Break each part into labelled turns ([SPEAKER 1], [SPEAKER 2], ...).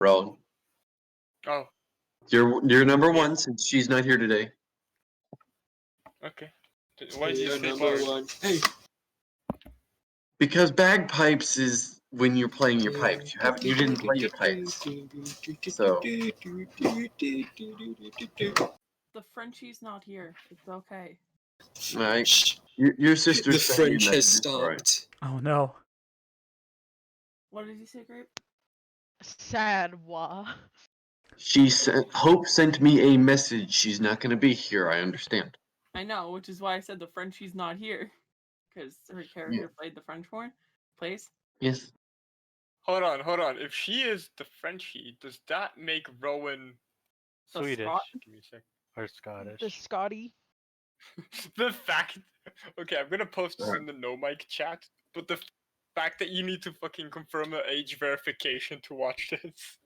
[SPEAKER 1] Wrong.
[SPEAKER 2] Oh,
[SPEAKER 1] You're number one since she's not here today.
[SPEAKER 2] okay. Why did you say
[SPEAKER 3] number
[SPEAKER 2] bard?
[SPEAKER 3] one. Hey.
[SPEAKER 1] Because bagpipes is when you're playing your pipes. You didn't play your pipes. So
[SPEAKER 4] The Frenchie's not here. It's okay.
[SPEAKER 1] right. Your sister
[SPEAKER 3] The
[SPEAKER 1] sent
[SPEAKER 3] French
[SPEAKER 1] you
[SPEAKER 3] has
[SPEAKER 1] messages for it.
[SPEAKER 3] stopped.
[SPEAKER 5] Oh no.
[SPEAKER 4] What did you say, Grape?
[SPEAKER 6] Sad wah.
[SPEAKER 1] Hope sent me a message. She's not going to be here. I understand.
[SPEAKER 4] I know, which is why I said the Frenchie's not here. Because her character played the French one. Plays?
[SPEAKER 1] Yes.
[SPEAKER 2] Hold on. If she is the Frenchie, does that make Rowan
[SPEAKER 4] The
[SPEAKER 7] Swedish.
[SPEAKER 4] Scot?
[SPEAKER 2] Give me a sec.
[SPEAKER 7] Or Scottish.
[SPEAKER 6] The Scotty.
[SPEAKER 2] The fact. Okay, I'm gonna post this in the no mic chat. But the fact that you need to fucking confirm an age verification to watch this.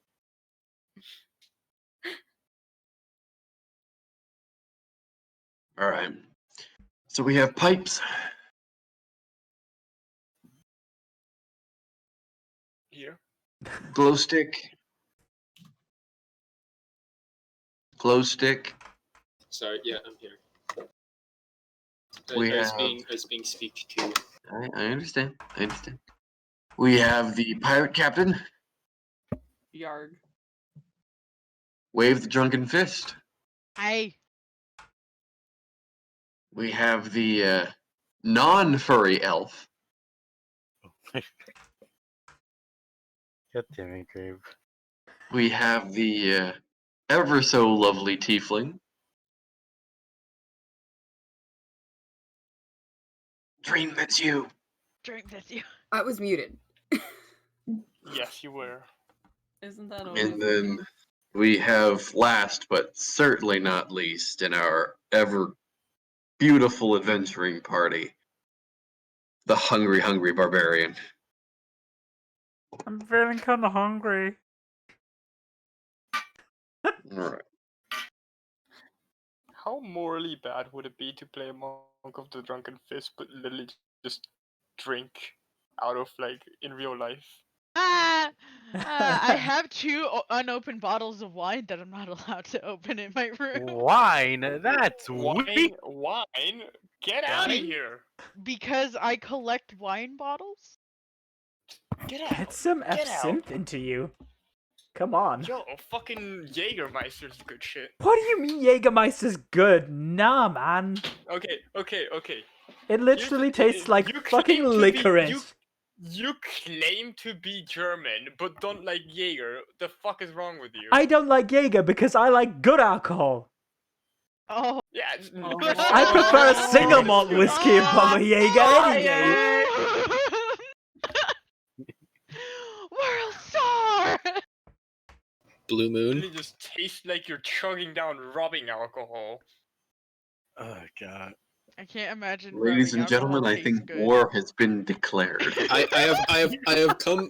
[SPEAKER 1] All right. So we have pipes.
[SPEAKER 2] Here.
[SPEAKER 1] Glow stick. Glow stick.
[SPEAKER 3] Sorry, yeah, I'm here.
[SPEAKER 1] We
[SPEAKER 3] I was
[SPEAKER 1] have-
[SPEAKER 3] being speak to.
[SPEAKER 1] I understand. I understand. We have the pirate captain.
[SPEAKER 4] Yarg.
[SPEAKER 1] Wave the drunken fist.
[SPEAKER 6] Hey.
[SPEAKER 1] We have the non-furry elf.
[SPEAKER 7] God damn it, Grave.
[SPEAKER 1] We have the ever so lovely tiefling. Dream, that's you.
[SPEAKER 6] Drink this, you.
[SPEAKER 8] I was muted.
[SPEAKER 2] Yes, you were.
[SPEAKER 4] Isn't that always?
[SPEAKER 1] And then we have last but certainly not least in our ever beautiful adventuring party, the hungry, hungry barbarian.
[SPEAKER 5] I'm feeling kind of hungry.
[SPEAKER 1] Alright.
[SPEAKER 2] How morally bad would it be to play a Monk of the Drunken Fist, but literally just drink out of, like, in real life?
[SPEAKER 6] I have 2 unopened bottles of wine that I'm not allowed to open in my room.
[SPEAKER 7] Wine? That's weak.
[SPEAKER 2] Wine? Get out of here!
[SPEAKER 6] Because I collect wine bottles.
[SPEAKER 2] Get out!
[SPEAKER 5] Get some
[SPEAKER 2] Get out.
[SPEAKER 5] absinthe into you. Come on.
[SPEAKER 2] Yo, fucking Jägermeister's good shit.
[SPEAKER 5] What do you mean Jägermeister's good? Nah, man.
[SPEAKER 2] Okay.
[SPEAKER 5] It literally tastes like
[SPEAKER 2] You
[SPEAKER 5] fucking
[SPEAKER 2] claim to be-
[SPEAKER 5] licorice.
[SPEAKER 2] You claim to be German, but don't like Jaeger. The fuck is wrong with you?
[SPEAKER 5] I don't like Jaeger because I like good alcohol.
[SPEAKER 6] Oh.
[SPEAKER 2] Yeah.
[SPEAKER 5] I prefer a single malt whiskey above a Jaeger anyway.
[SPEAKER 6] World Star!
[SPEAKER 3] Blue Moon.
[SPEAKER 2] It just tastes like you're chugging down rubbing alcohol.
[SPEAKER 7] Oh god.
[SPEAKER 6] I can't imagine.
[SPEAKER 1] Ladies
[SPEAKER 6] rubbing
[SPEAKER 1] and gentlemen,
[SPEAKER 6] alcohol
[SPEAKER 1] I
[SPEAKER 6] tastes
[SPEAKER 1] think
[SPEAKER 6] good.
[SPEAKER 1] war has been declared.
[SPEAKER 3] I have come.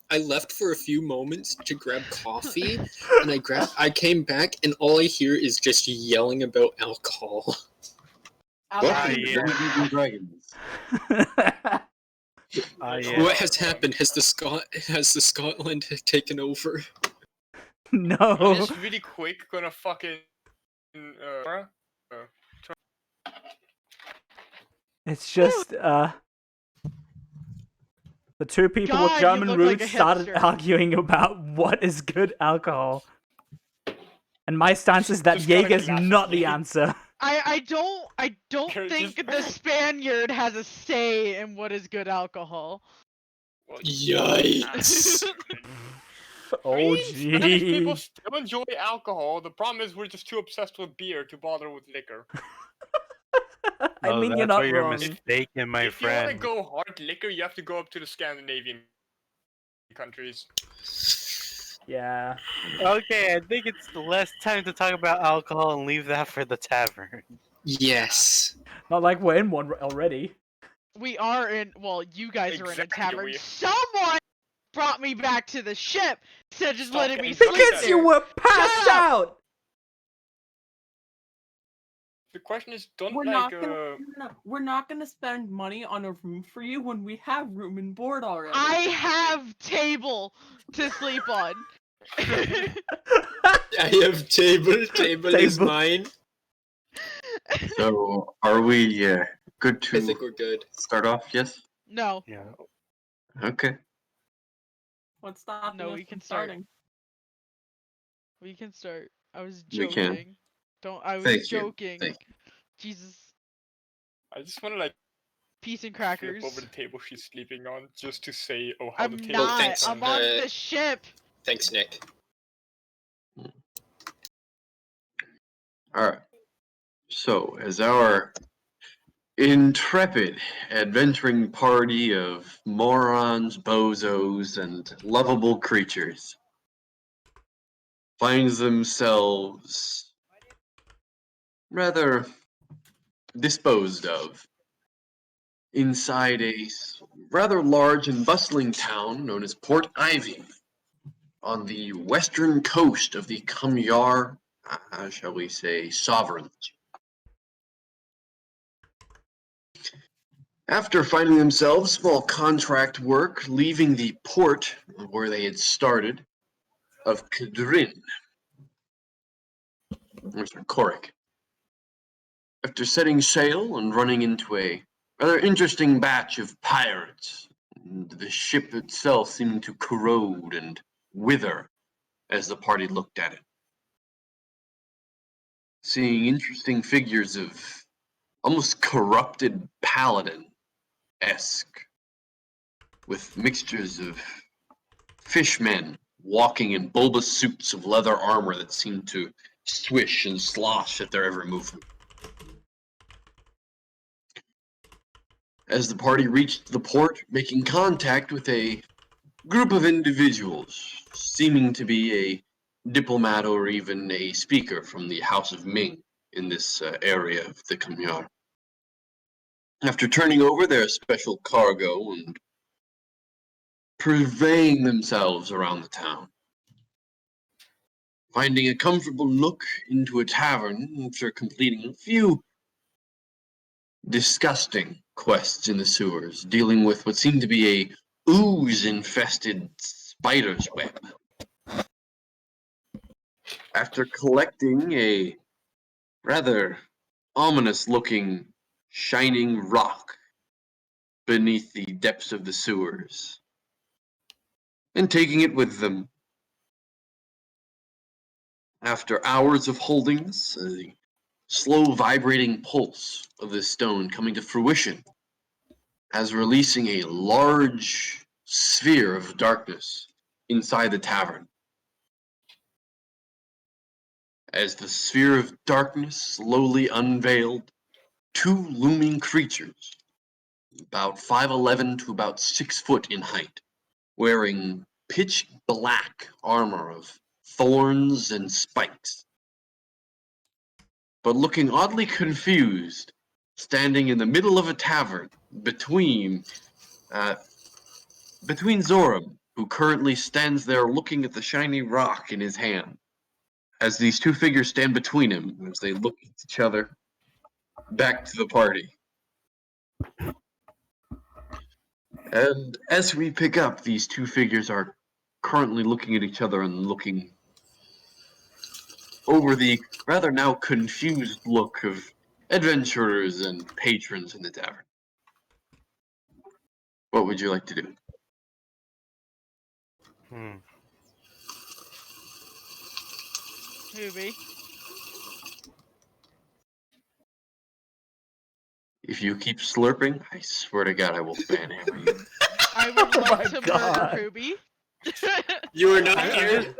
[SPEAKER 3] I left for a few moments to grab coffee, and I came back, and all I hear is just yelling about alcohol.
[SPEAKER 1] Welcome to
[SPEAKER 7] yeah.
[SPEAKER 1] Dungeons and Dragons.
[SPEAKER 7] Yeah.
[SPEAKER 3] What has happened? Has the Scotland taken over?
[SPEAKER 5] No.
[SPEAKER 2] I'm just really quick gonna fucking.
[SPEAKER 5] It's just, the two people with
[SPEAKER 6] God, you
[SPEAKER 5] German
[SPEAKER 6] look like
[SPEAKER 5] roots
[SPEAKER 6] a
[SPEAKER 5] started
[SPEAKER 6] hipster.
[SPEAKER 5] arguing about what is good alcohol. And my stance is that
[SPEAKER 2] Just got a
[SPEAKER 5] Jaeger's
[SPEAKER 2] glass of
[SPEAKER 5] not the
[SPEAKER 2] beer.
[SPEAKER 5] answer.
[SPEAKER 6] I don't
[SPEAKER 2] You're
[SPEAKER 6] think
[SPEAKER 2] just-
[SPEAKER 6] the Spaniard has a say in what is good alcohol.
[SPEAKER 2] Well,
[SPEAKER 3] Yikes!
[SPEAKER 5] Oh,
[SPEAKER 2] I mean, Spanish people
[SPEAKER 5] gee.
[SPEAKER 2] still enjoy alcohol. The problem is we're just too obsessed with beer to bother with liquor.
[SPEAKER 5] I
[SPEAKER 7] Oh,
[SPEAKER 5] mean, you're
[SPEAKER 7] that's
[SPEAKER 5] not
[SPEAKER 7] where you're
[SPEAKER 5] wrong.
[SPEAKER 7] mistaken, my
[SPEAKER 2] If you want to
[SPEAKER 7] friend.
[SPEAKER 2] go hard liquor, you have to go up to the Scandinavian countries.
[SPEAKER 5] Yeah.
[SPEAKER 7] Okay, I think it's less time to talk about alcohol and leave that for the tavern.
[SPEAKER 3] Yes.
[SPEAKER 5] Not like we're in one already.
[SPEAKER 6] We are in. Well, you guys are in a
[SPEAKER 2] Exactly,
[SPEAKER 6] tavern.
[SPEAKER 2] we-
[SPEAKER 6] Someone brought me back to the ship instead of just
[SPEAKER 2] Stop
[SPEAKER 6] letting me
[SPEAKER 2] getting
[SPEAKER 6] sleep
[SPEAKER 2] drunk
[SPEAKER 5] Because
[SPEAKER 6] there.
[SPEAKER 5] you were passed
[SPEAKER 6] Shut up!
[SPEAKER 5] out!
[SPEAKER 2] The question is, don't
[SPEAKER 4] We're
[SPEAKER 2] like
[SPEAKER 4] not gonna. No, we're not gonna spend money on a room for you when we have room and board already.
[SPEAKER 6] I have table to sleep on.
[SPEAKER 3] I have table. Table is
[SPEAKER 5] Table.
[SPEAKER 3] mine.
[SPEAKER 1] So, are we good
[SPEAKER 3] I
[SPEAKER 1] to
[SPEAKER 3] think we're good.
[SPEAKER 1] start off? Yes?
[SPEAKER 6] No,
[SPEAKER 7] Yeah.
[SPEAKER 1] Okay.
[SPEAKER 4] What's stopping
[SPEAKER 6] No,
[SPEAKER 4] us
[SPEAKER 6] we can
[SPEAKER 4] from
[SPEAKER 6] start.
[SPEAKER 4] starting?
[SPEAKER 6] we can start. I was
[SPEAKER 1] We can.
[SPEAKER 6] joking. Don't. I was
[SPEAKER 1] Thank you.
[SPEAKER 6] joking.
[SPEAKER 1] Thank
[SPEAKER 6] Jesus.
[SPEAKER 2] I just want to like
[SPEAKER 6] Peace and
[SPEAKER 2] flip
[SPEAKER 6] crackers.
[SPEAKER 2] over the table she's sleeping on just to say, oh, how the
[SPEAKER 6] I'm
[SPEAKER 2] table.
[SPEAKER 6] not.
[SPEAKER 3] thanks.
[SPEAKER 6] I'm on the ship.
[SPEAKER 3] Thanks, Nick.
[SPEAKER 1] Alright. So, as our intrepid adventuring party of morons, bozos, and lovable creatures finds themselves rather disposed of inside a rather large and bustling town known as Port Ivy on the western coast of the Kumyar, shall we say, sovereignty. After finding themselves small contract work leaving the port where they had started of Kadrin, or Korik, after setting sail and running into a rather interesting batch of pirates, and the ship itself seeming to corrode and wither as the party looked at it. Seeing interesting figures of almost corrupted paladin-esque, with mixtures of fishmen walking in bulbous suits of leather armor that seemed to swish and slosh at their every movement. As the party reached the port, making contact with a group of individuals, seeming to be a diplomat or even a speaker from the House of Ming in this area of the Kumyar. After turning over their special cargo and purveying themselves around the town, finding a comfortable nook into a tavern after completing a few disgusting quests in the sewers, dealing with what seemed to be a ooze-infested spider's web. After collecting a rather ominous-looking shining rock beneath the depths of the sewers, and taking it with them. After hours of holdings, a slow vibrating pulse of this stone coming to fruition as releasing a large sphere of darkness inside the tavern. As the sphere of darkness slowly unveiled, two looming creatures, about 5'11" to about 6 foot in height, wearing pitch black armor of thorns and spikes, but looking oddly confused, standing in the middle of a tavern between Zoram, who currently stands there looking at the shiny rock in his hand. As these two figures stand between him, as they look at each other, back to the party. And as we pick up, these two figures are currently looking at each other and looking over the rather now confused look of adventurers and patrons in the tavern. What would you like to do?
[SPEAKER 6] Ruby.
[SPEAKER 1] If you keep slurping, I swear to God I will banhammer you.
[SPEAKER 6] I would
[SPEAKER 5] Oh
[SPEAKER 6] like
[SPEAKER 5] my
[SPEAKER 6] to
[SPEAKER 5] God.
[SPEAKER 6] murder Ruby.
[SPEAKER 3] You are not
[SPEAKER 7] I'm
[SPEAKER 3] here.
[SPEAKER 7] just-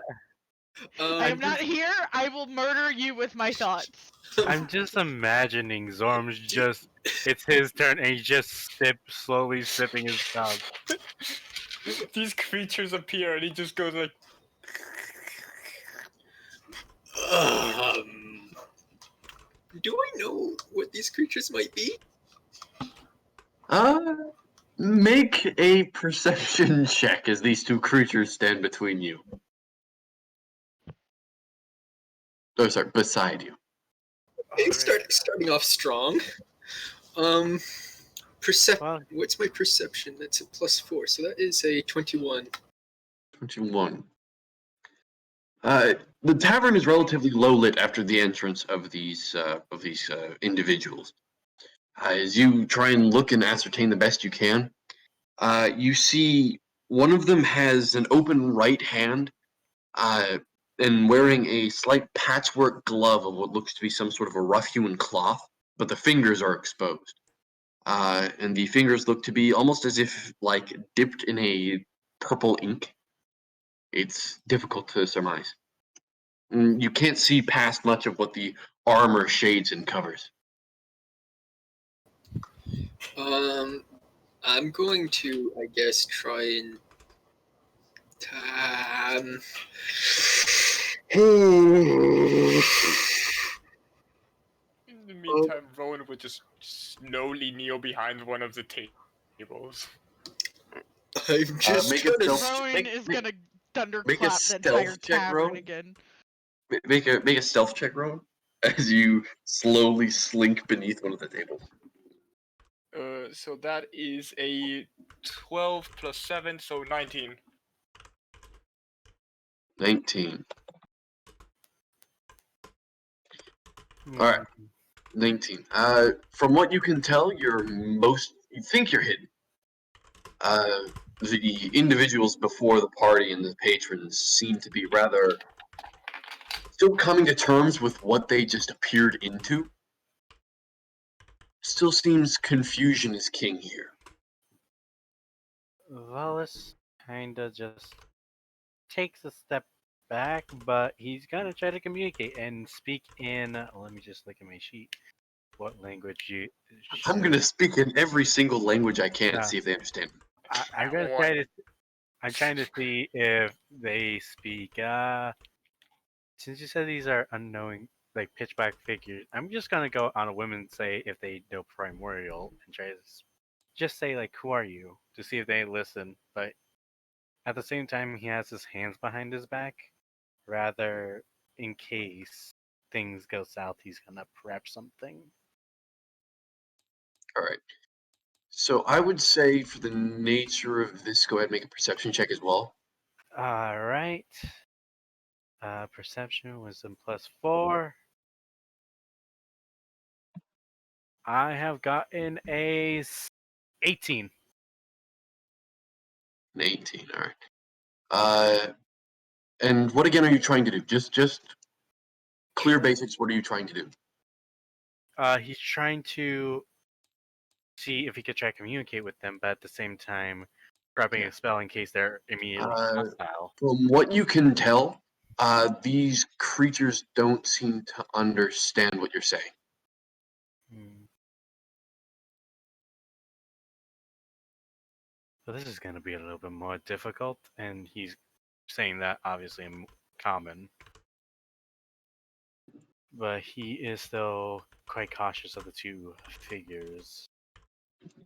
[SPEAKER 6] I am not here. I will murder you with my thoughts.
[SPEAKER 7] I'm just imagining Zorm's just, it's his turn and he just slowly sipping his cup.
[SPEAKER 2] These creatures appear and he just goes like,
[SPEAKER 3] Do I know what these creatures might be?
[SPEAKER 1] Make a perception check as these two creatures stand between you. Oh, sorry, beside you.
[SPEAKER 3] Okay, starting off strong.
[SPEAKER 7] Well,
[SPEAKER 3] What's my perception? That's a +4, so that is a 21.
[SPEAKER 1] 21. The tavern is relatively low lit after the entrance of these individuals. As you try and look and ascertain the best you can, you see one of them has an open right hand, and wearing a slight patchwork glove of what looks to be some sort of a rough-hewn cloth, but the fingers are exposed. And the fingers look to be almost as if like dipped in a purple ink. It's difficult to surmise. You can't see past much of what the armor shades and covers.
[SPEAKER 3] I'm going to, I guess, try and
[SPEAKER 2] In the meantime, Rowan would just slowly kneel behind one of the tables.
[SPEAKER 3] I'm just
[SPEAKER 1] make it
[SPEAKER 3] trying to.
[SPEAKER 1] stealth-
[SPEAKER 6] Rowan
[SPEAKER 1] make-
[SPEAKER 6] is
[SPEAKER 1] make-
[SPEAKER 6] gonna thunder
[SPEAKER 1] make a
[SPEAKER 6] clap the entire
[SPEAKER 1] stealth check,
[SPEAKER 6] tavern
[SPEAKER 1] Rowan.
[SPEAKER 6] again.
[SPEAKER 1] Make a stealth check, Rowan, as you slowly slink beneath one of the tables.
[SPEAKER 2] So that is a 12 plus 7, so 19.
[SPEAKER 1] 19. All right. 19. From what you can tell, you think you're hidden. The individuals before the party and the patrons seem to be rather still coming to terms with what they just appeared into. Still seems confusion is king here.
[SPEAKER 7] Wallace kinda just takes a step back, but he's gonna try to communicate and speak in. Let me just look at my sheet. What language you?
[SPEAKER 1] I'm gonna speak in every single language I can and
[SPEAKER 7] Yeah.
[SPEAKER 1] see if they understand.
[SPEAKER 7] I'm gonna try to. I'm trying to see if they speak. Since you said these are unknowing, like pitch black figures, I'm just gonna go on a whim and say if they know primordial and try to just say like, "Who are you?" to see if they listen. But at the same time, he has his hands behind his back, rather in case things go south, he's gonna prep something.
[SPEAKER 1] All right. So I would say for the nature of this, go ahead and make a perception check as well.
[SPEAKER 7] All right. Perception wisdom +4. I have gotten a 18.
[SPEAKER 1] An 18. All right. And what again are you trying to do? Just clear basics. What are you trying to do?
[SPEAKER 7] He's trying to see if he could try to communicate with them, but at the same time, dropping a spell in case they're immediately hostile.
[SPEAKER 1] From what you can tell, these creatures don't seem to understand what you're saying.
[SPEAKER 7] So this is going to be a little bit more difficult, and he's saying that obviously in common. But he is still quite cautious of the two figures.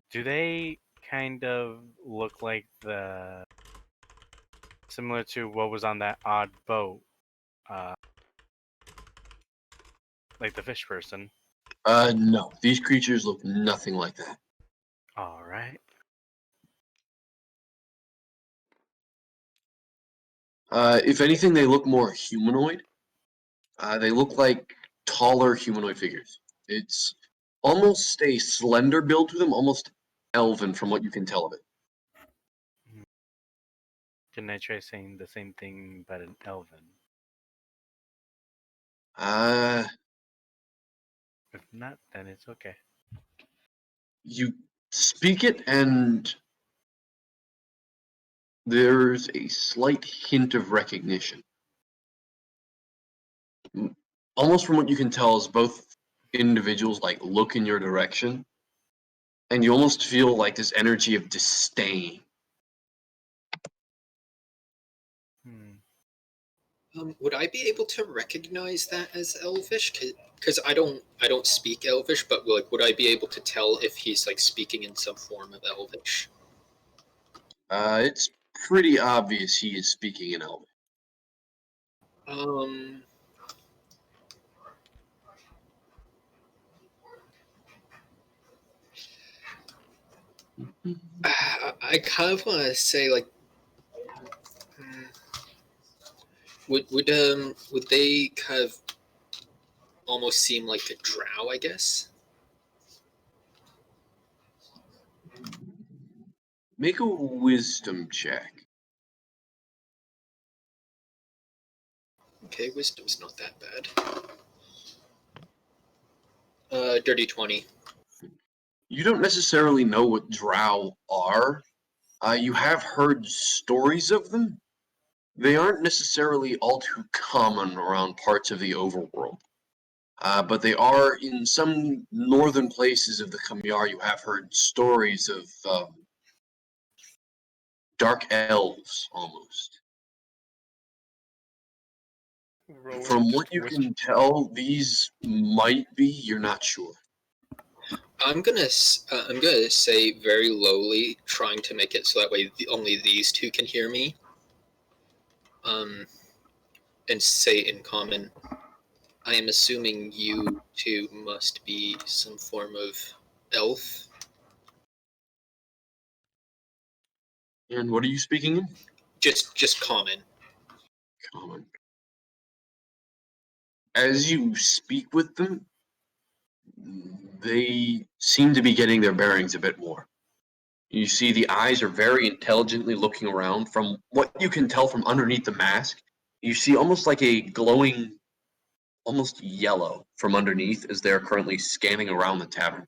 [SPEAKER 7] Do they kind of look like similar to what was on that odd boat? Like the fish person?
[SPEAKER 1] No. These creatures look nothing like that.
[SPEAKER 7] Alright.
[SPEAKER 1] If anything, they look more humanoid. They look like taller humanoid figures. It's almost a slender build to them, almost elven from what you can tell of it.
[SPEAKER 7] Can I try saying the same thing but in Elven? If not, then it's okay.
[SPEAKER 1] You speak it, and there's a slight hint of recognition. Almost from what you can tell, is both individuals like look in your direction, and you almost feel like this energy of disdain.
[SPEAKER 3] Would I be able to recognize that as Elvish? Because I don't speak Elvish, but like, would I be able to tell if he's like speaking in some form of Elvish?
[SPEAKER 1] It's pretty obvious he is speaking in Elven.
[SPEAKER 3] I kind of want to say like, would they kind of almost seem like a drow? I guess.
[SPEAKER 1] Make a wisdom check.
[SPEAKER 3] Okay, wisdom's not that bad. Dirty 20.
[SPEAKER 1] You don't necessarily know what drow are. You have heard stories of them. They aren't necessarily all too common around parts of the overworld. But they are in some northern places of the Khmer. You have heard stories of dark elves, almost.
[SPEAKER 2] Rowan
[SPEAKER 1] From what
[SPEAKER 2] just
[SPEAKER 1] you
[SPEAKER 2] whisper-
[SPEAKER 1] can tell, these might be. You're not sure.
[SPEAKER 3] I'm gonna say very lowly, trying to make it so that way only these two can hear me. And say in common, I am assuming you two must be some form of elf.
[SPEAKER 1] And what are you speaking in?
[SPEAKER 3] Just common.
[SPEAKER 1] Common. As you speak with them, they seem to be getting their bearings a bit more. You see the eyes are very intelligently looking around. From what you can tell from underneath the mask, you see almost like a glowing, almost yellow from underneath as they're currently scanning around the tavern.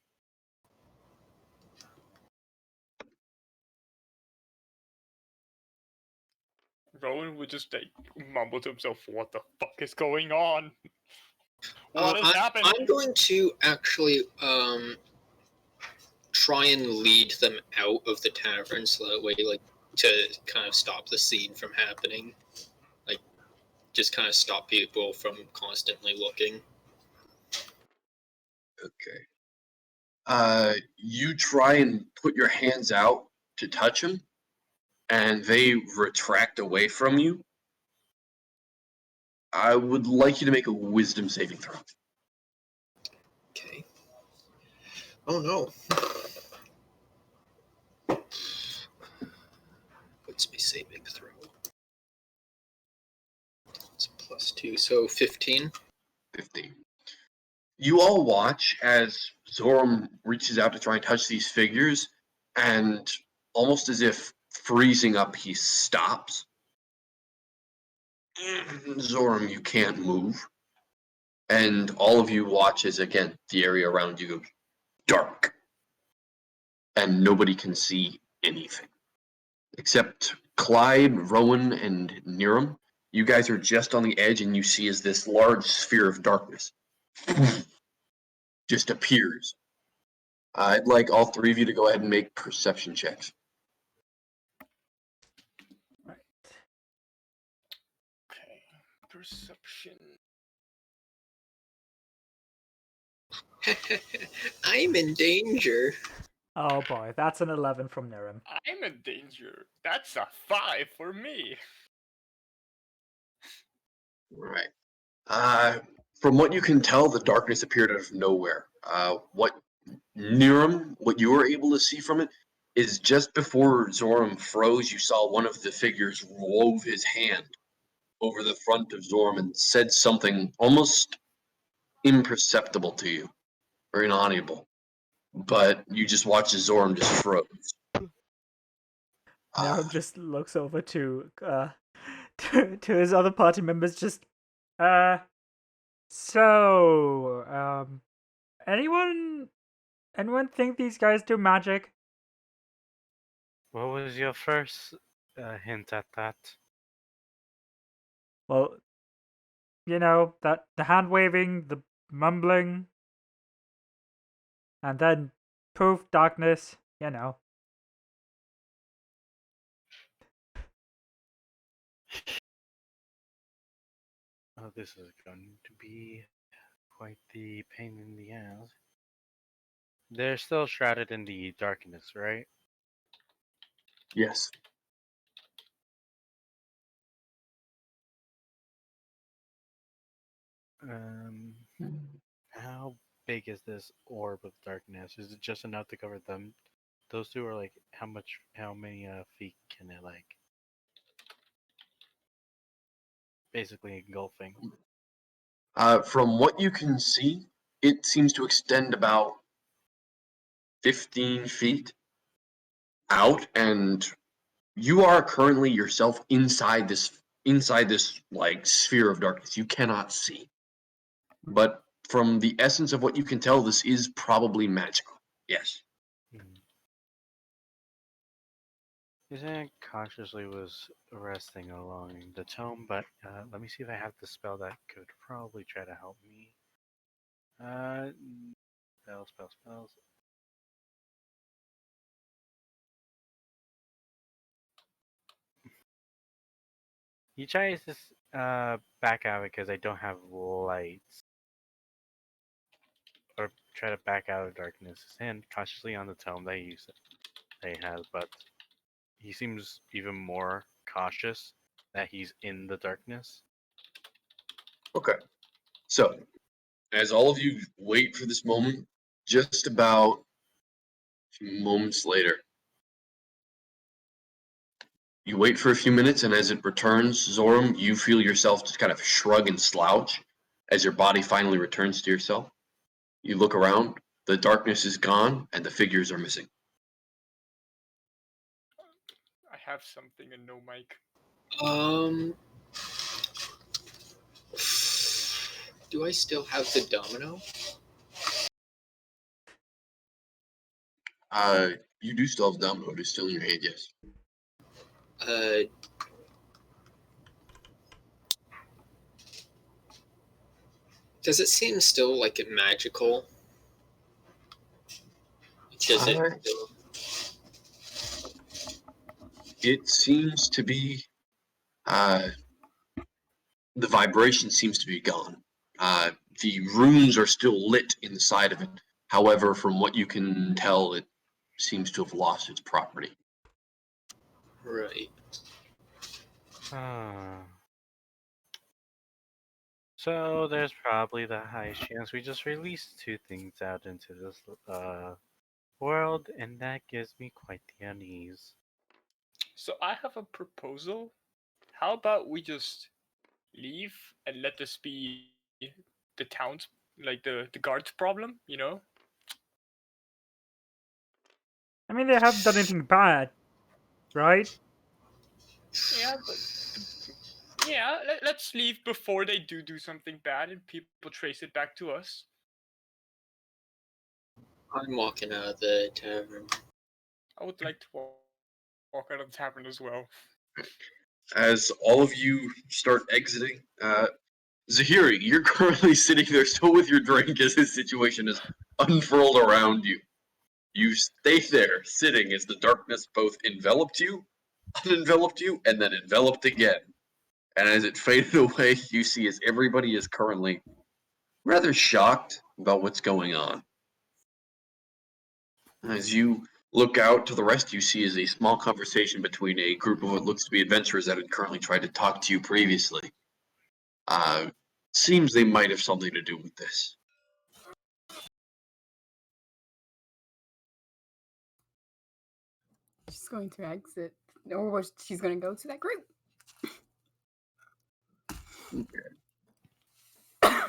[SPEAKER 2] Rowan would just like mumble to himself, "What the fuck is going on? What is happening?"
[SPEAKER 3] I'm going to actually try and lead them out of the tavern so that way, like, to kind of stop the scene from happening. Like, just kind of stop people from constantly looking.
[SPEAKER 1] Okay. You try and put your hands out to touch them, and they retract away from you. I would like you to make a wisdom saving throw.
[SPEAKER 3] Okay. Oh no. What's my saving throw? It's a +2, so 15.
[SPEAKER 1] 15. You all watch as Zoram reaches out to try and touch these figures, and almost as if freezing up, he stops. Zoram, you can't move. And all of you watch as, again, the area around you goes dark. And nobody can see anything. Except Clyde, Rowan, and Niram. You guys are just on the edge, and you see as this large sphere of darkness just appears. I'd like all three of you to go ahead and make perception checks.
[SPEAKER 5] Right.
[SPEAKER 2] Okay, perception.
[SPEAKER 3] I'm in danger.
[SPEAKER 5] Oh boy, that's an 11 from Niram.
[SPEAKER 2] I'm in danger. That's a 5 for me.
[SPEAKER 1] Right. From what you can tell, the darkness appeared out of nowhere. What you were able to see from it is just before Zoram froze, you saw one of the figures wove his hand over the front of Zoram and said something almost imperceptible to you, or inaudible. But you just watched as Zoram just froze.
[SPEAKER 5] Niram just looks over to to his other party members. Just so anyone think these guys do magic?
[SPEAKER 7] What was your first hint at that?
[SPEAKER 5] Well, you know, that the hand waving, the mumbling, and then poof, darkness, you know.
[SPEAKER 7] Oh, this is going to be quite the pain in the ass. They're still shrouded in the darkness, right?
[SPEAKER 1] Yes.
[SPEAKER 7] How big is this orb of darkness? Is it just enough to cover them those two are like how many feet can it like basically engulfing?
[SPEAKER 1] From what you can see, it seems to extend about 15 feet out, and you are currently yourself inside this like sphere of darkness. You cannot see. But from the essence of what you can tell, this is probably magical. Yes.
[SPEAKER 7] Isn't consciously was resting along the tome, but let me see if I have the spell that could probably try to help me. Spells. He tries to back out because I don't have lights, or try to back out of darkness. His hand cautiously on the tome that he has, but he seems even more cautious that he's in the darkness.
[SPEAKER 1] Okay. So, as all of you wait for this moment, just about a few moments later, you wait for a few minutes, and as it returns, Zoram, you feel yourself just kind of shrug and slouch as your body finally returns to yourself. You look around, the darkness is gone, and the figures are missing.
[SPEAKER 2] I have something and no mic.
[SPEAKER 3] Do I still have the domino?
[SPEAKER 1] You do still have the domino. It is still in your hand, yes.
[SPEAKER 3] Does it seem still like it magical? Does it?
[SPEAKER 1] It seems to be, the vibration seems to be gone. The runes are still lit inside of it. However, from what you can tell, it seems to have lost its property.
[SPEAKER 3] Right.
[SPEAKER 7] So there's probably the highest chance we just release two things out into this world, and that gives me quite the unease.
[SPEAKER 2] So I have a proposal. How about we just leave and let this be the town's, like the guard's problem, you know?
[SPEAKER 5] I mean, they haven't done anything bad, right?
[SPEAKER 2] Yeah, but yeah, let's leave before they do something bad and people trace it back to us.
[SPEAKER 3] I'm walking out of the tavern.
[SPEAKER 2] I would like to walk out of the tavern as well.
[SPEAKER 1] As all of you start exiting, Zahiri, you're currently sitting there still with your drink as this situation is unfurled around you. You stay there, sitting as the darkness both enveloped you, unenveloped you, and then enveloped again. And as it faded away, you see as everybody is currently rather shocked about what's going on. As you look out to the rest, you see is a small conversation between a group of what looks to be adventurers that had currently tried to talk to you previously. Seems they might have something to do with this.
[SPEAKER 8] She's going to exit, or she's going to go to that group.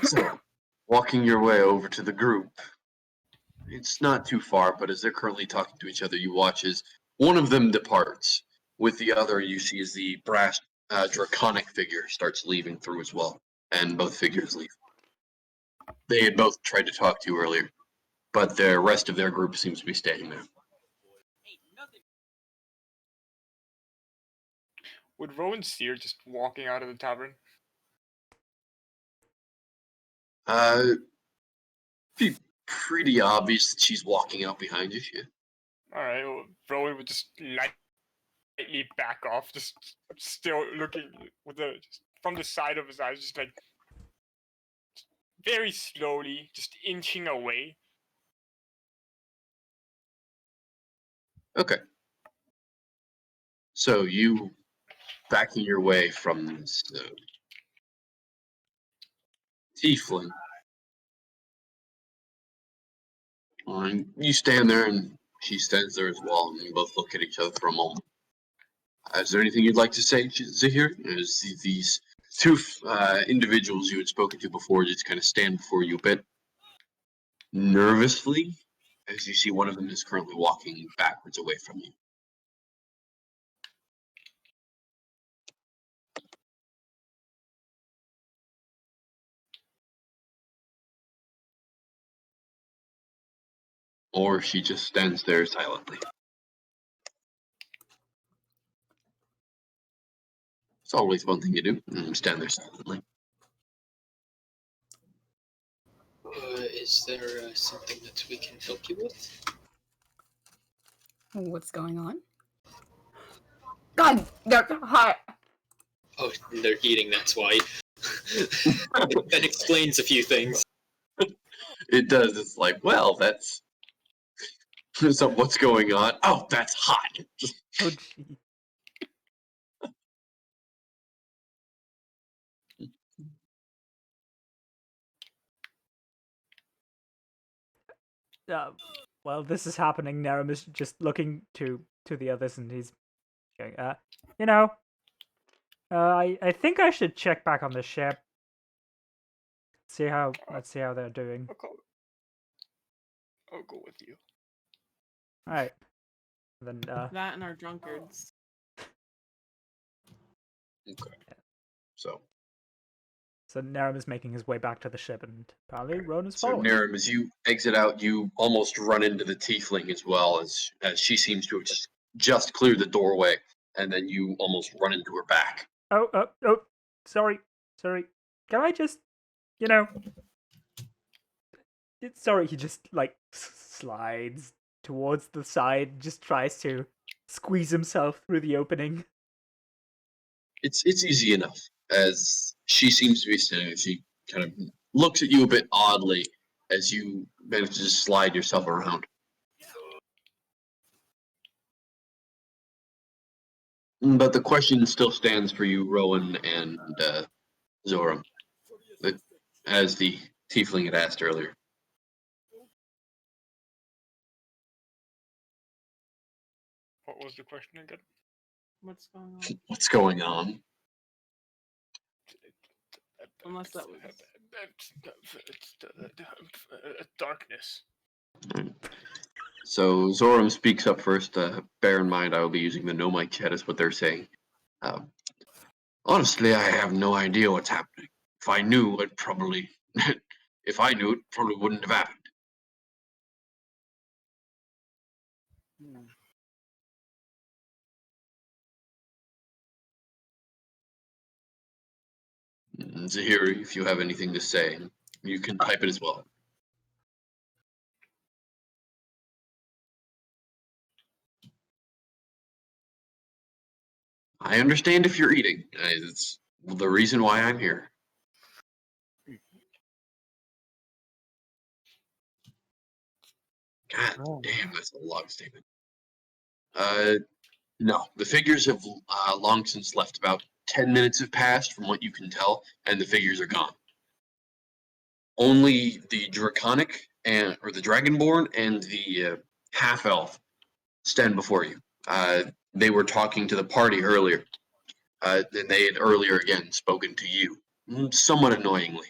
[SPEAKER 1] So, walking your way over to the group, it's not too far, but as they're currently talking to each other, you watch as one of them departs. With the other, you see as the brass draconic figure starts leaving through as well, and both figures leave. They had both tried to talk to you earlier, but the rest of their group seems to be staying there.
[SPEAKER 2] Would Rowan see her just walking out of the tavern?
[SPEAKER 1] Be pretty obvious that she's walking out behind you. Yeah.
[SPEAKER 2] Alright, well, Rowan would just lightly back off, just still looking with just from the side of his eyes, just like very slowly, just inching away.
[SPEAKER 1] Okay. So you backing your way from this tiefling. You stand there and She stands there as well, and you both look at each other for a moment. Is there anything you'd like to say, Zahir? As these two individuals you had spoken to before just kind of stand before you a bit nervously, as you see one of them is currently walking backwards away from you. Or she just stands there silently. It's always one thing to do, stand there silently.
[SPEAKER 3] Is there something that we can help you with?
[SPEAKER 8] What's going on? God, they're hot.
[SPEAKER 3] Oh, they're eating, that's why. That explains a few things.
[SPEAKER 1] It does. It's like, well, that's. So what's going on? Oh, that's hot.
[SPEAKER 5] Oh, gee. While this is happening, Nerum is just looking to the others, and he's going, you know, I think I should check back on the ship. Let's see how they're doing.
[SPEAKER 2] I'll go with you.
[SPEAKER 5] All right. Then
[SPEAKER 4] That and our drunkards.
[SPEAKER 1] Okay. So
[SPEAKER 5] Nerum is making his way back to the ship, and probably Rona's
[SPEAKER 1] So
[SPEAKER 5] following.
[SPEAKER 1] Nirim, as you exit out, you almost run into the tiefling as well, as she seems to have just cleared the doorway, and then you almost run into her back.
[SPEAKER 5] Oh, sorry. Can I just, you know, sorry. He just like slides towards the side, just tries to squeeze himself through the opening.
[SPEAKER 1] It's easy enough, as she seems to be standing. She kind of looks at you a bit oddly as you manage to just slide yourself around. But the question still stands for you, Rowan and Zoram, as the tiefling had asked earlier.
[SPEAKER 2] What was the question again?
[SPEAKER 4] What's going on?
[SPEAKER 1] What's going on?
[SPEAKER 4] Unless that was.
[SPEAKER 2] Darkness.
[SPEAKER 1] So Zoram speaks up first. Bear in mind, I will be using the no mic chat as what they're saying. Honestly, I have no idea what's happening. If I knew, it probably wouldn't have happened. Zahiri, if you have anything to say, you can type it as well. I understand if you're eating. It's the reason why I'm here. God damn, that's a long statement. No, the figures have long since left. About 10 minutes have passed from what you can tell, and the figures are gone. Only the Draconic or the Dragonborn and the half-elf stand before you. They were talking to the party earlier, and they had earlier again spoken to you, somewhat annoyingly.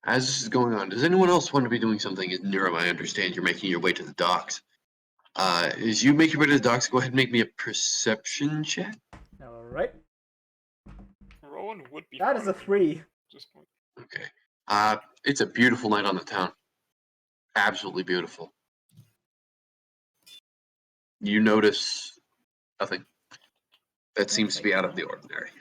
[SPEAKER 1] As this is going on, does anyone else want to be doing something? Niram, I understand you're making your way to the docks. As you make your way to the docks, go ahead and make me a perception check.
[SPEAKER 5] All right.
[SPEAKER 2] Rowan would be.
[SPEAKER 5] That is a 3.
[SPEAKER 1] Okay. It's a beautiful night on the town. Absolutely beautiful. You notice nothing that seems to be out of the ordinary.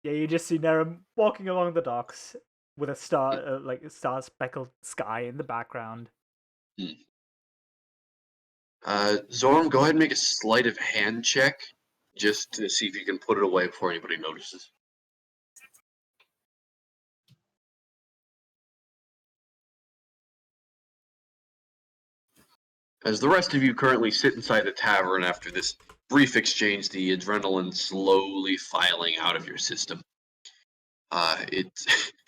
[SPEAKER 5] Yeah, you just see Nerum walking along the docks with a star, like a star-speckled sky in the background.
[SPEAKER 1] Zoram, go ahead and make a sleight of hand check, just to see if you can put it away before anybody notices. As the rest of you currently sit inside the tavern after this brief exchange, the adrenaline slowly filing out of your system.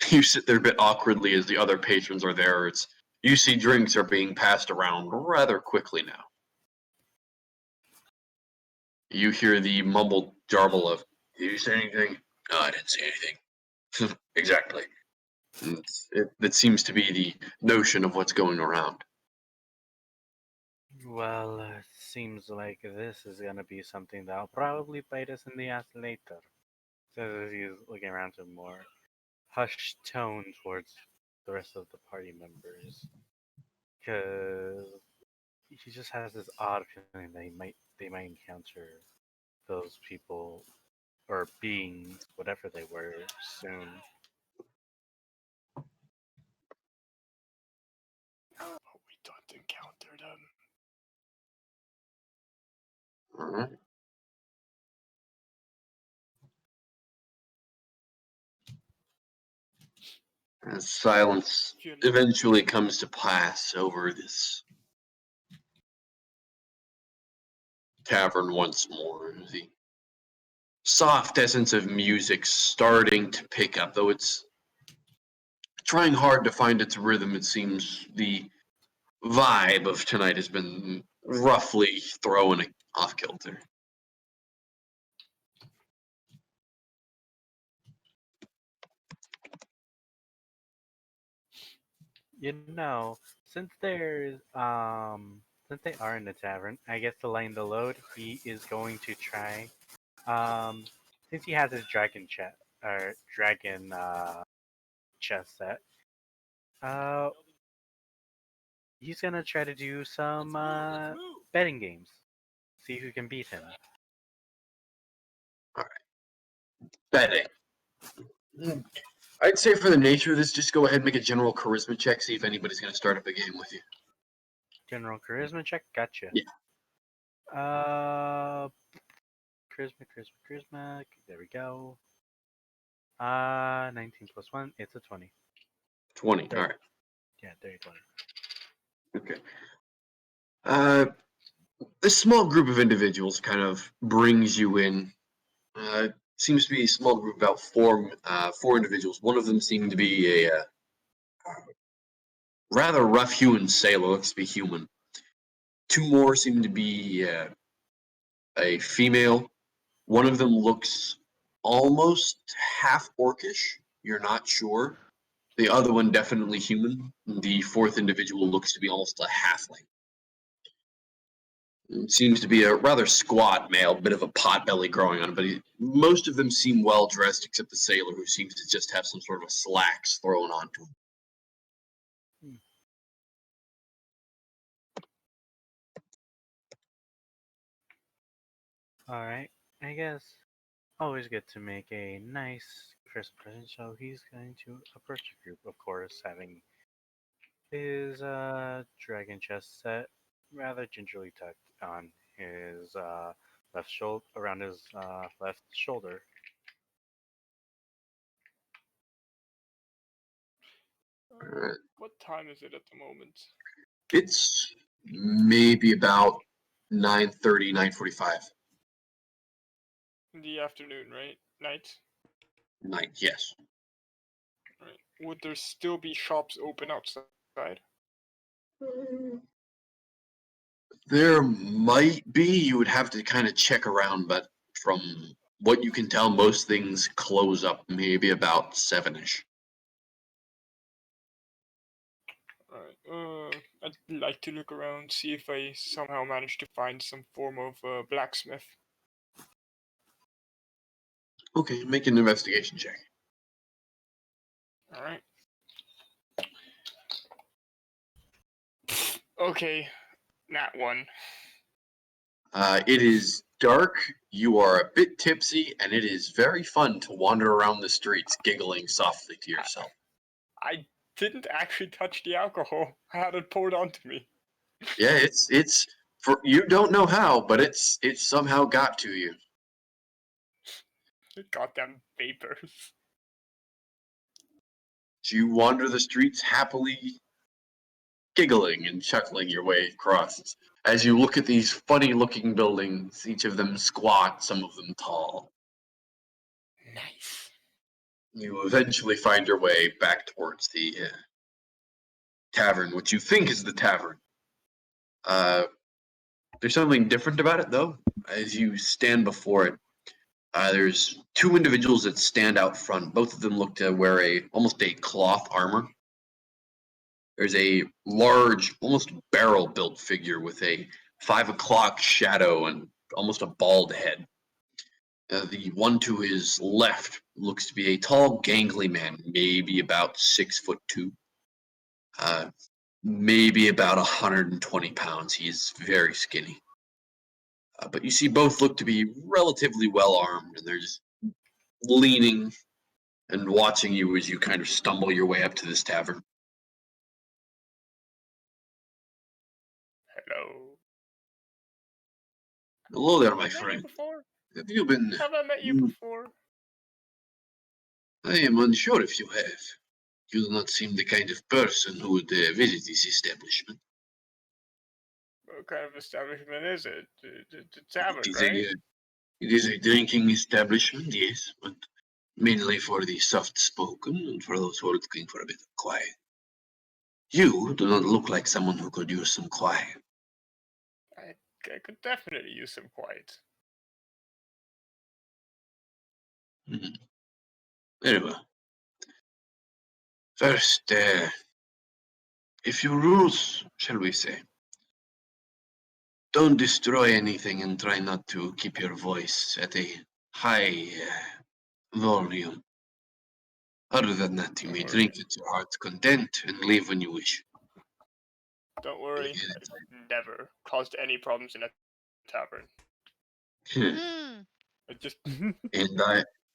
[SPEAKER 1] You sit there a bit awkwardly as the other patrons are there. You see drinks are being passed around rather quickly now. You hear the mumbled jarble of, "Did you say anything?" "No, I didn't say anything." Exactly. That seems to be the notion of what's going around.
[SPEAKER 7] Well, it seems like this is gonna be something that'll probably bite us in the ass later. Says as he's looking around to a more hushed tone towards the rest of the party members, because he just has this odd feeling that they might encounter those people or beings, whatever they were, soon.
[SPEAKER 2] Oh, we don't encounter them.
[SPEAKER 1] Alright. As silence eventually comes to pass over this tavern once more, the soft essence of music starting to pick up, though it's trying hard to find its rhythm. It seems the vibe of tonight has been roughly thrown off kilter.
[SPEAKER 7] You know, since they are in the tavern, I guess to lighten the load, he is going to try. Since he has his dragon chess set, uh, he's gonna try to do some betting games. See who can beat him.
[SPEAKER 1] Betting. I'd say for the nature of this, just go ahead and make a general charisma check, see if anybody's going to start up a game with you.
[SPEAKER 7] General charisma check. Gotcha.
[SPEAKER 1] Yeah.
[SPEAKER 7] Charisma. There we go. 19 plus 1. It's a 20.
[SPEAKER 1] 20,
[SPEAKER 7] There.
[SPEAKER 1] alright.
[SPEAKER 7] Yeah, there you go.
[SPEAKER 1] Okay. This small group of individuals kind of brings you in. Seems to be a small group, about four individuals. One of them seemed to be a rather rough-hewn sailor, looks to be human. Two more seem to be a female. One of them looks almost half orcish. You're not sure. The other one definitely human. The fourth individual looks to be almost a halfling. It seems to be a rather squat male, bit of a pot belly growing on him, but most of them seem well dressed except the sailor, who seems to just have some sort of a slacks thrown onto him.
[SPEAKER 7] Alright, I guess always good to make a nice first impression, so he's going to approach the group, of course, having his dragon chest set rather gingerly tucked on his left shoulder, around his left shoulder.
[SPEAKER 2] What time is it at the moment?
[SPEAKER 1] It's maybe about 9:30, 9:45.
[SPEAKER 2] In the afternoon, right? Night?
[SPEAKER 1] Night, yes.
[SPEAKER 2] Right. Would there still be shops open outside?
[SPEAKER 1] There might be. You would have to kind of check around, but from what you can tell, most things close up maybe about 7-ish.
[SPEAKER 2] Alright, I'd like to look around, see if I somehow manage to find some form of blacksmith.
[SPEAKER 1] Okay, make an investigation check.
[SPEAKER 2] Alright. Okay, that one.
[SPEAKER 1] It is dark, you are a bit tipsy, and it is very fun to wander around the streets giggling softly to yourself.
[SPEAKER 2] I didn't actually touch the alcohol. I had it poured onto me.
[SPEAKER 1] Yeah, it's for you don't know how, but it's somehow got to you.
[SPEAKER 2] Goddamn vapors.
[SPEAKER 1] You wander the streets happily, giggling and chuckling your way across as you look at these funny-looking buildings, each of them squat, some of them tall.
[SPEAKER 2] Nice.
[SPEAKER 1] You eventually find your way back towards the tavern, which you think is the tavern. There's something different about it, though. As you stand before it, there's two individuals that stand out front. Both of them look to wear almost a cloth armor. There's a large, almost barrel-built figure with a 5 o'clock shadow and almost a bald head. The one to his left looks to be a tall, gangly man, maybe about 6'2", maybe about 120 pounds. He's very skinny. But you see both look to be relatively well armed, and they're just leaning and watching you as you kind of stumble your way up to this tavern.
[SPEAKER 2] Hello.
[SPEAKER 1] Hello there, my
[SPEAKER 2] Have I met you
[SPEAKER 1] friend.
[SPEAKER 2] before?
[SPEAKER 1] Have you been...
[SPEAKER 2] Have I met you before?
[SPEAKER 1] I am unsure if you have. You do not seem the kind of person who would visit this establishment.
[SPEAKER 2] What kind of establishment is it? The tavern,
[SPEAKER 1] It is
[SPEAKER 2] right?
[SPEAKER 1] it is a drinking establishment, yes, but mainly for the soft-spoken and for those who are looking for a bit of quiet. You do not look like someone who could use some quiet.
[SPEAKER 2] I could definitely use some quiet.
[SPEAKER 1] Mhm. Very well. First, a few rules, shall we say. Don't destroy anything and try not to keep your voice at a high volume. Other than that, you
[SPEAKER 2] Don't
[SPEAKER 1] may
[SPEAKER 2] worry.
[SPEAKER 1] drink at your heart's content and leave when you wish.
[SPEAKER 2] Don't worry. I've never caused any problems in a tavern.
[SPEAKER 6] Hmm.
[SPEAKER 2] I just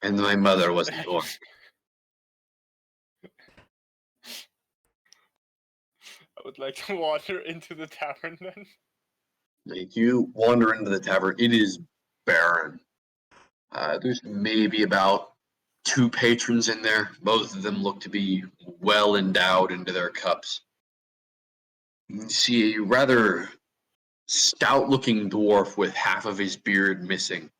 [SPEAKER 1] And my mother wasn't born.
[SPEAKER 2] I would like to wander into the tavern then.
[SPEAKER 1] Like you wander into the tavern, it is barren. There's maybe about 2 patrons in there. Both of them look to be well endowed into their cups. You see a rather stout-looking dwarf with half of his beard missing.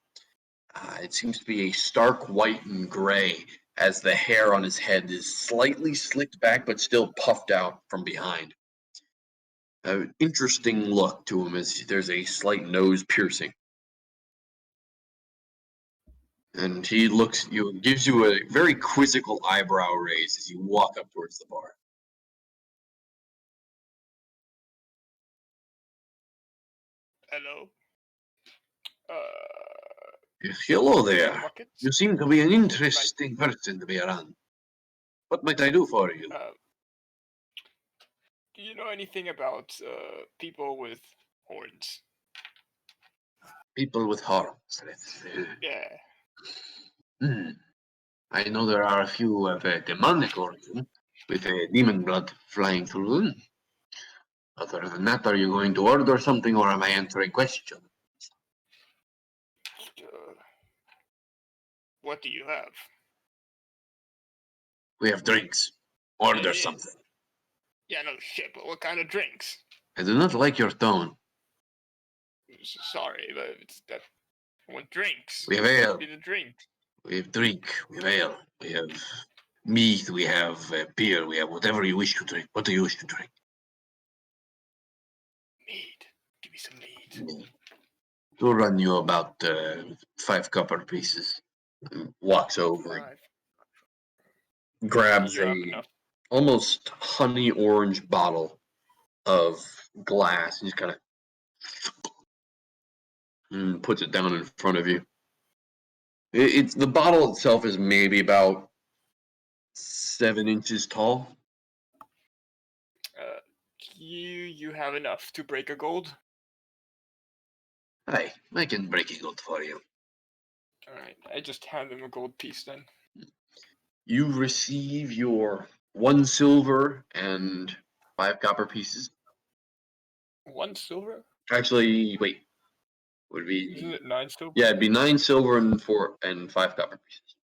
[SPEAKER 1] It seems to be a stark white and gray, as the hair on his head is slightly slicked back but still puffed out from behind. An interesting look to him as there's a slight nose piercing. And he looks at you and gives you a very quizzical eyebrow raise as you walk up towards the bar.
[SPEAKER 2] Hello.
[SPEAKER 1] Hello there.
[SPEAKER 2] bucket?
[SPEAKER 1] You seem to be an interesting person to be around. What might I do for you?
[SPEAKER 2] Do you know anything about people with horns?
[SPEAKER 1] People with horns.
[SPEAKER 2] Yeah.
[SPEAKER 1] I know there are a few of a demonic origin with a demon blood flying through them. Other than that, are you going to order something or am I answering questions?
[SPEAKER 2] What do you have?
[SPEAKER 1] We have drinks. Order
[SPEAKER 2] Yeah.
[SPEAKER 1] something.
[SPEAKER 2] Yeah, no shit, but what kind of drinks?
[SPEAKER 1] I do not like your tone.
[SPEAKER 2] Sorry, but it's that. I want drinks.
[SPEAKER 1] We have ale.
[SPEAKER 2] What be the drink?
[SPEAKER 1] We have drink. We have ale. We have meat. We have beer. We have whatever you wish to drink. What do you wish to drink?
[SPEAKER 2] Mead. Give me some mead.
[SPEAKER 1] We'll run you about 5 copper pieces. Walks over,
[SPEAKER 2] 5.
[SPEAKER 1] grabs
[SPEAKER 2] You have
[SPEAKER 1] a
[SPEAKER 2] enough.
[SPEAKER 1] almost honey orange bottle of glass and just kind of puts it down in front of you. It's the bottle itself is maybe about 7 inches tall.
[SPEAKER 2] You have enough to break a gold?
[SPEAKER 1] Hey, I can break a gold for you.
[SPEAKER 2] Alright, I just hand him a gold piece then.
[SPEAKER 1] You receive your 1 silver and 5 copper pieces.
[SPEAKER 2] 1 silver?
[SPEAKER 1] Actually, wait. Would be
[SPEAKER 2] Isn't it 9 silver?
[SPEAKER 1] Yeah, it'd be 9 silver and 5 copper pieces.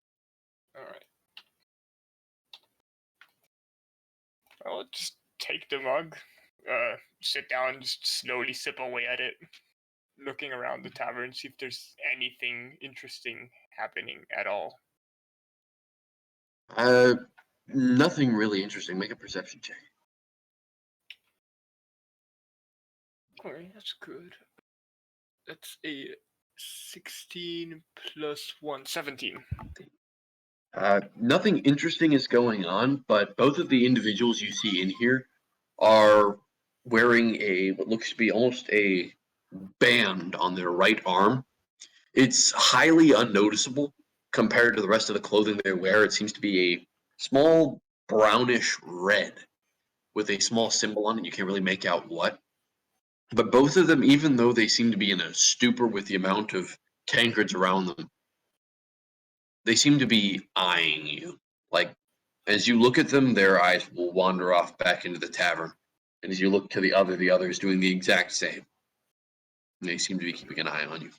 [SPEAKER 2] Alright. I'll just take the mug, sit down, just slowly sip away at it, looking around the tavern, see if there's anything interesting happening at all.
[SPEAKER 1] Nothing really interesting. Make a perception check.
[SPEAKER 2] Alright, that's good. That's a 16 plus 1, 17.
[SPEAKER 1] Nothing interesting is going on, but both of the individuals you see in here are wearing what looks to be almost a band on their right arm. It's highly unnoticeable compared to the rest of the clothing they wear. It seems to be a small brownish red with a small symbol on it. You can't really make out what. But both of them, even though they seem to be in a stupor with the amount of tankards around them, they seem to be eyeing you. Like, as you look at them, their eyes will wander off back into the tavern. And as you look to the other is doing the exact same. And they seem to be keeping an eye on you.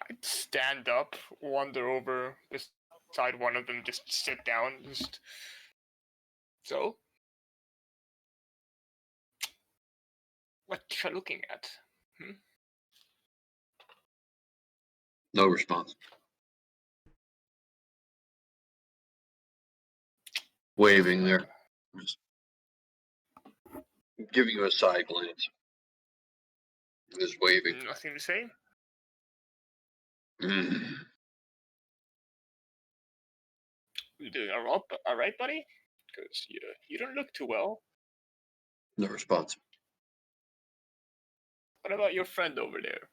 [SPEAKER 2] I'd stand up, wander over beside one of them, just sit down, just... So? What you looking at?
[SPEAKER 1] No response. Waving there. Just giving you a side glance. Just waving.
[SPEAKER 2] Nothing to say? You doing alright, buddy? Because you don't look too well.
[SPEAKER 1] No response.
[SPEAKER 2] What about your friend over there?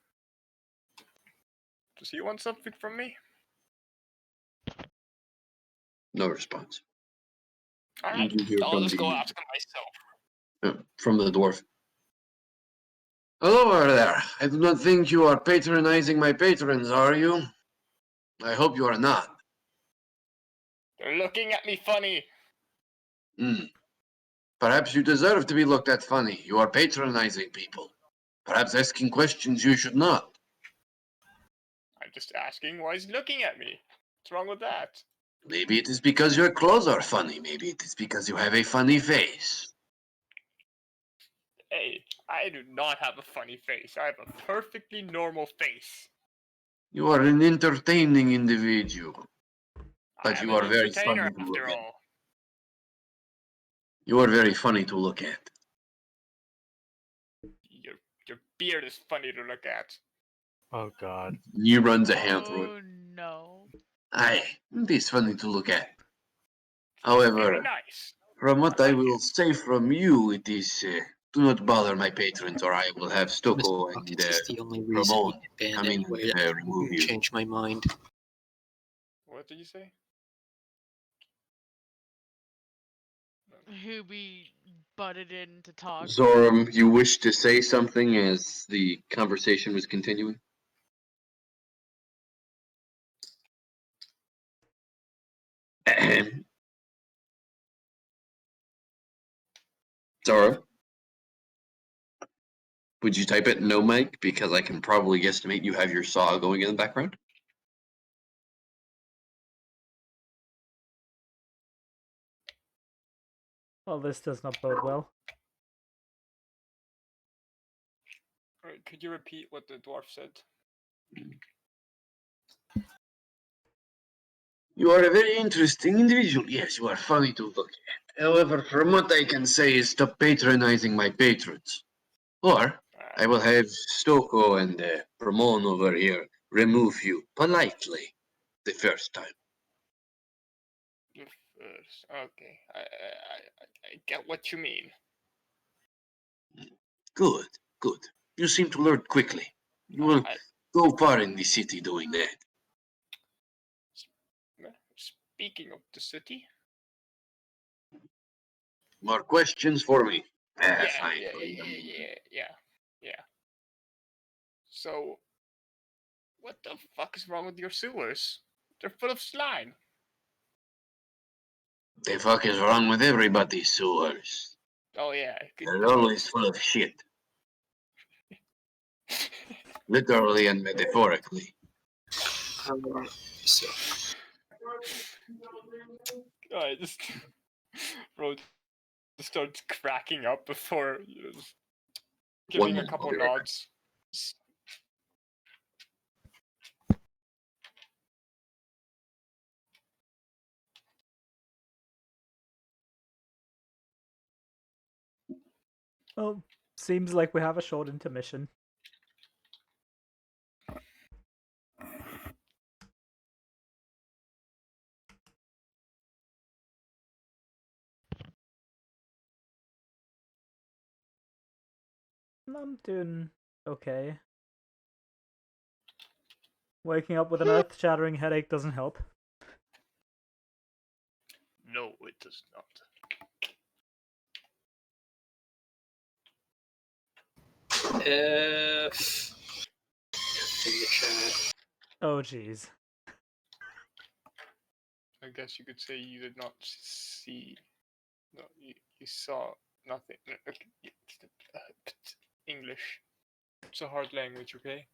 [SPEAKER 2] Does he want something from me?
[SPEAKER 1] No response.
[SPEAKER 2] Alright,
[SPEAKER 1] You hear
[SPEAKER 2] I'll
[SPEAKER 1] from
[SPEAKER 2] just go
[SPEAKER 1] the-
[SPEAKER 2] ask him myself.
[SPEAKER 1] From the dwarf. Hello there. I do not think you are patronizing my patrons, are you? I hope you are not.
[SPEAKER 2] They're looking at me funny.
[SPEAKER 1] Perhaps you deserve to be looked at funny. You are patronizing people. Perhaps asking questions you should not.
[SPEAKER 2] I'm just asking why he's looking at me. What's wrong with that?
[SPEAKER 1] Maybe it is because your clothes are funny. Maybe it is because you have a funny face.
[SPEAKER 2] Hey, I do not have a funny face. I have a perfectly normal face.
[SPEAKER 1] You are an entertaining individual. But
[SPEAKER 2] I am
[SPEAKER 1] you are
[SPEAKER 2] an
[SPEAKER 1] very
[SPEAKER 2] entertainer
[SPEAKER 1] funny to look
[SPEAKER 2] after
[SPEAKER 1] at.
[SPEAKER 2] all.
[SPEAKER 1] You are very funny to look at.
[SPEAKER 2] Your beard is funny to look at.
[SPEAKER 7] Oh God.
[SPEAKER 1] He runs a hand through it.
[SPEAKER 6] Oh no.
[SPEAKER 1] Aye, it is funny to look at.
[SPEAKER 2] Very
[SPEAKER 1] However,
[SPEAKER 2] nice.
[SPEAKER 1] from what
[SPEAKER 2] I
[SPEAKER 1] I
[SPEAKER 2] like
[SPEAKER 1] will
[SPEAKER 2] it.
[SPEAKER 1] say from you, it is do not bother my patrons, or I will have
[SPEAKER 3] Mr.
[SPEAKER 1] Stoko and
[SPEAKER 3] Buckets is the only reason
[SPEAKER 1] Ramon
[SPEAKER 3] you get banned
[SPEAKER 1] come in
[SPEAKER 3] anyway.
[SPEAKER 1] and remove you.
[SPEAKER 3] Change my mind.
[SPEAKER 2] What did you say?
[SPEAKER 6] Who we butted in to talk.
[SPEAKER 1] Zoram, you wish to say something as the conversation was continuing? Ahem. Zoram? Would you type it no mic? Because I can probably guesstimate you have your saw going in the background.
[SPEAKER 5] Well, this does not bode well.
[SPEAKER 2] Alright, could you repeat what the dwarf said?
[SPEAKER 1] You are a very interesting individual. Yes, you are funny to look at. However, from what I can say is stop patronizing my patrons. Or I will have Stoko and Ramon over here remove you politely the first time.
[SPEAKER 2] Okay, I get what you mean.
[SPEAKER 1] Good, good. You seem to learn quickly. You will go far in the city doing that.
[SPEAKER 2] Speaking of the city.
[SPEAKER 1] More questions for me?
[SPEAKER 2] Yeah. So, what the fuck is wrong with your sewers? They're full of slime.
[SPEAKER 1] The fuck is wrong with everybody's sewers?
[SPEAKER 2] Oh yeah.
[SPEAKER 1] They're always full of shit. Literally and metaphorically.
[SPEAKER 3] So
[SPEAKER 2] I just wrote starts cracking up before giving a couple nods.
[SPEAKER 5] Well, seems like we have a short intermission. I'm doing okay. Waking up with an earth-shattering headache doesn't help.
[SPEAKER 2] No, it does not.
[SPEAKER 3] F in the chat.
[SPEAKER 5] Oh, jeez.
[SPEAKER 2] I guess you could say you did not see. No, you saw nothing. Okay. English. It's a hard language, okay?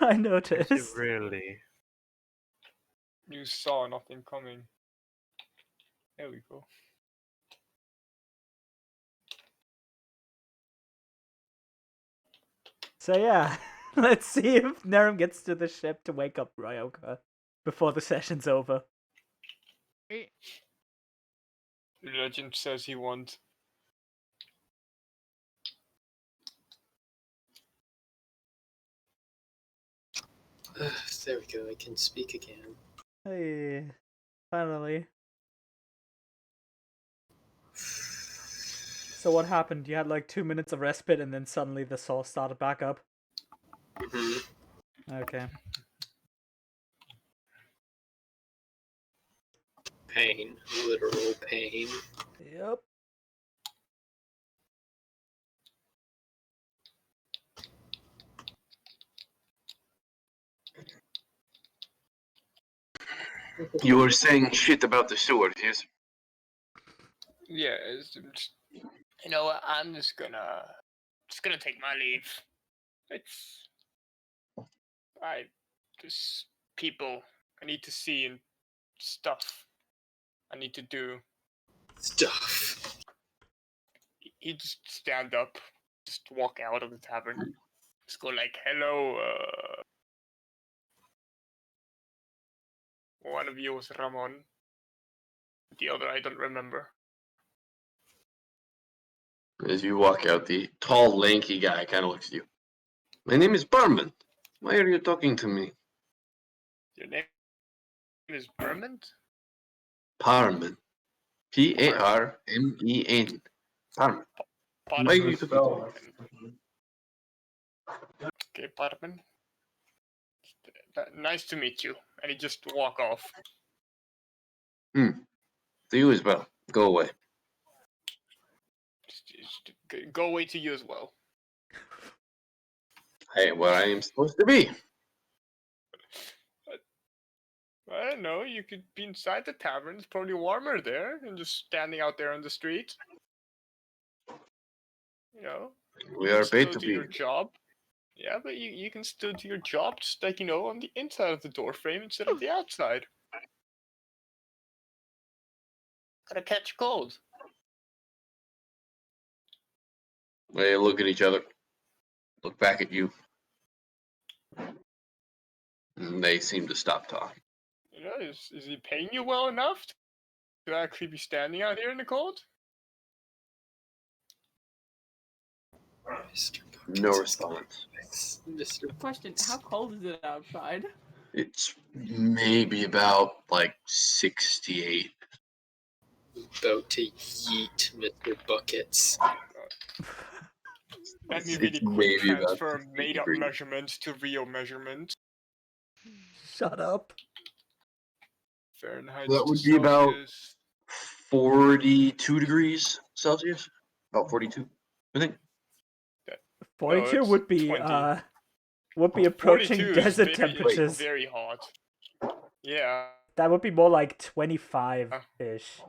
[SPEAKER 5] I
[SPEAKER 7] Is
[SPEAKER 5] noticed.
[SPEAKER 7] it really?
[SPEAKER 2] You saw nothing coming. There we go.
[SPEAKER 5] So yeah, let's see if Nerem gets to the ship to wake up Ryoka before the session's over.
[SPEAKER 6] Wait,
[SPEAKER 2] Legend says he won't.
[SPEAKER 3] There we go. I can speak again.
[SPEAKER 5] Hey, finally. So what happened? You had like 2 minutes of respite and then suddenly the soul started back up? Okay.
[SPEAKER 3] Pain. Literal pain.
[SPEAKER 5] Yep.
[SPEAKER 1] You were saying shit about the sword, yes?
[SPEAKER 2] Yeah, you know what? I'm just gonna take my leave. It's there's people I need to see and stuff I need to do.
[SPEAKER 3] Stuff.
[SPEAKER 2] He just stand up, just walk out of the tavern, just go like, "Hello, one of you was Ramon, the other I don't remember."
[SPEAKER 1] As you walk out, the tall, lanky guy kind of looks at you. My name is Barman. Why are you talking to me?
[SPEAKER 2] Your name is Bermond?
[SPEAKER 1] Parman. Parmen. Parman. Why are you talking to me?
[SPEAKER 2] Okay, Parman. Nice to meet you. And he just walk off.
[SPEAKER 1] To you as well. Go away.
[SPEAKER 2] Just go away to you as well.
[SPEAKER 1] I am where I am supposed to be.
[SPEAKER 2] I don't know, you could be inside the tavern, it's probably warmer there, and just standing out there on the street. You know?
[SPEAKER 1] We
[SPEAKER 2] You
[SPEAKER 1] are
[SPEAKER 2] can still
[SPEAKER 1] paid to
[SPEAKER 2] do
[SPEAKER 1] be.
[SPEAKER 2] your job. Yeah, but you can still do your job, just like, on the inside of the door frame instead of the outside. Gotta catch cold.
[SPEAKER 1] They look at each other. Look back at you. And they seem to stop talking.
[SPEAKER 2] Is he paying you well enough to actually be standing out here in the cold?
[SPEAKER 3] Mr.
[SPEAKER 1] No
[SPEAKER 3] Buckets.
[SPEAKER 1] response.
[SPEAKER 3] Mr.
[SPEAKER 4] Question: how cold is it outside?
[SPEAKER 1] It's maybe about like 68.
[SPEAKER 3] About to yeet Mr. Buckets.
[SPEAKER 2] Let me
[SPEAKER 1] It's
[SPEAKER 2] really quick
[SPEAKER 1] maybe about
[SPEAKER 2] transfer
[SPEAKER 1] 68
[SPEAKER 2] made-up
[SPEAKER 1] degrees.
[SPEAKER 2] measurements to real measurements.
[SPEAKER 5] Shut up.
[SPEAKER 2] Fahrenheit
[SPEAKER 1] That
[SPEAKER 2] to
[SPEAKER 1] would be about
[SPEAKER 2] Celsius.
[SPEAKER 1] 42 degrees Celsius. About 42, I think.
[SPEAKER 5] 42
[SPEAKER 2] it's
[SPEAKER 5] would be
[SPEAKER 2] 20.
[SPEAKER 5] approaching
[SPEAKER 2] 42
[SPEAKER 5] desert
[SPEAKER 2] is
[SPEAKER 5] temperatures.
[SPEAKER 2] very hot. Yeah.
[SPEAKER 5] That would be more like 25-ish,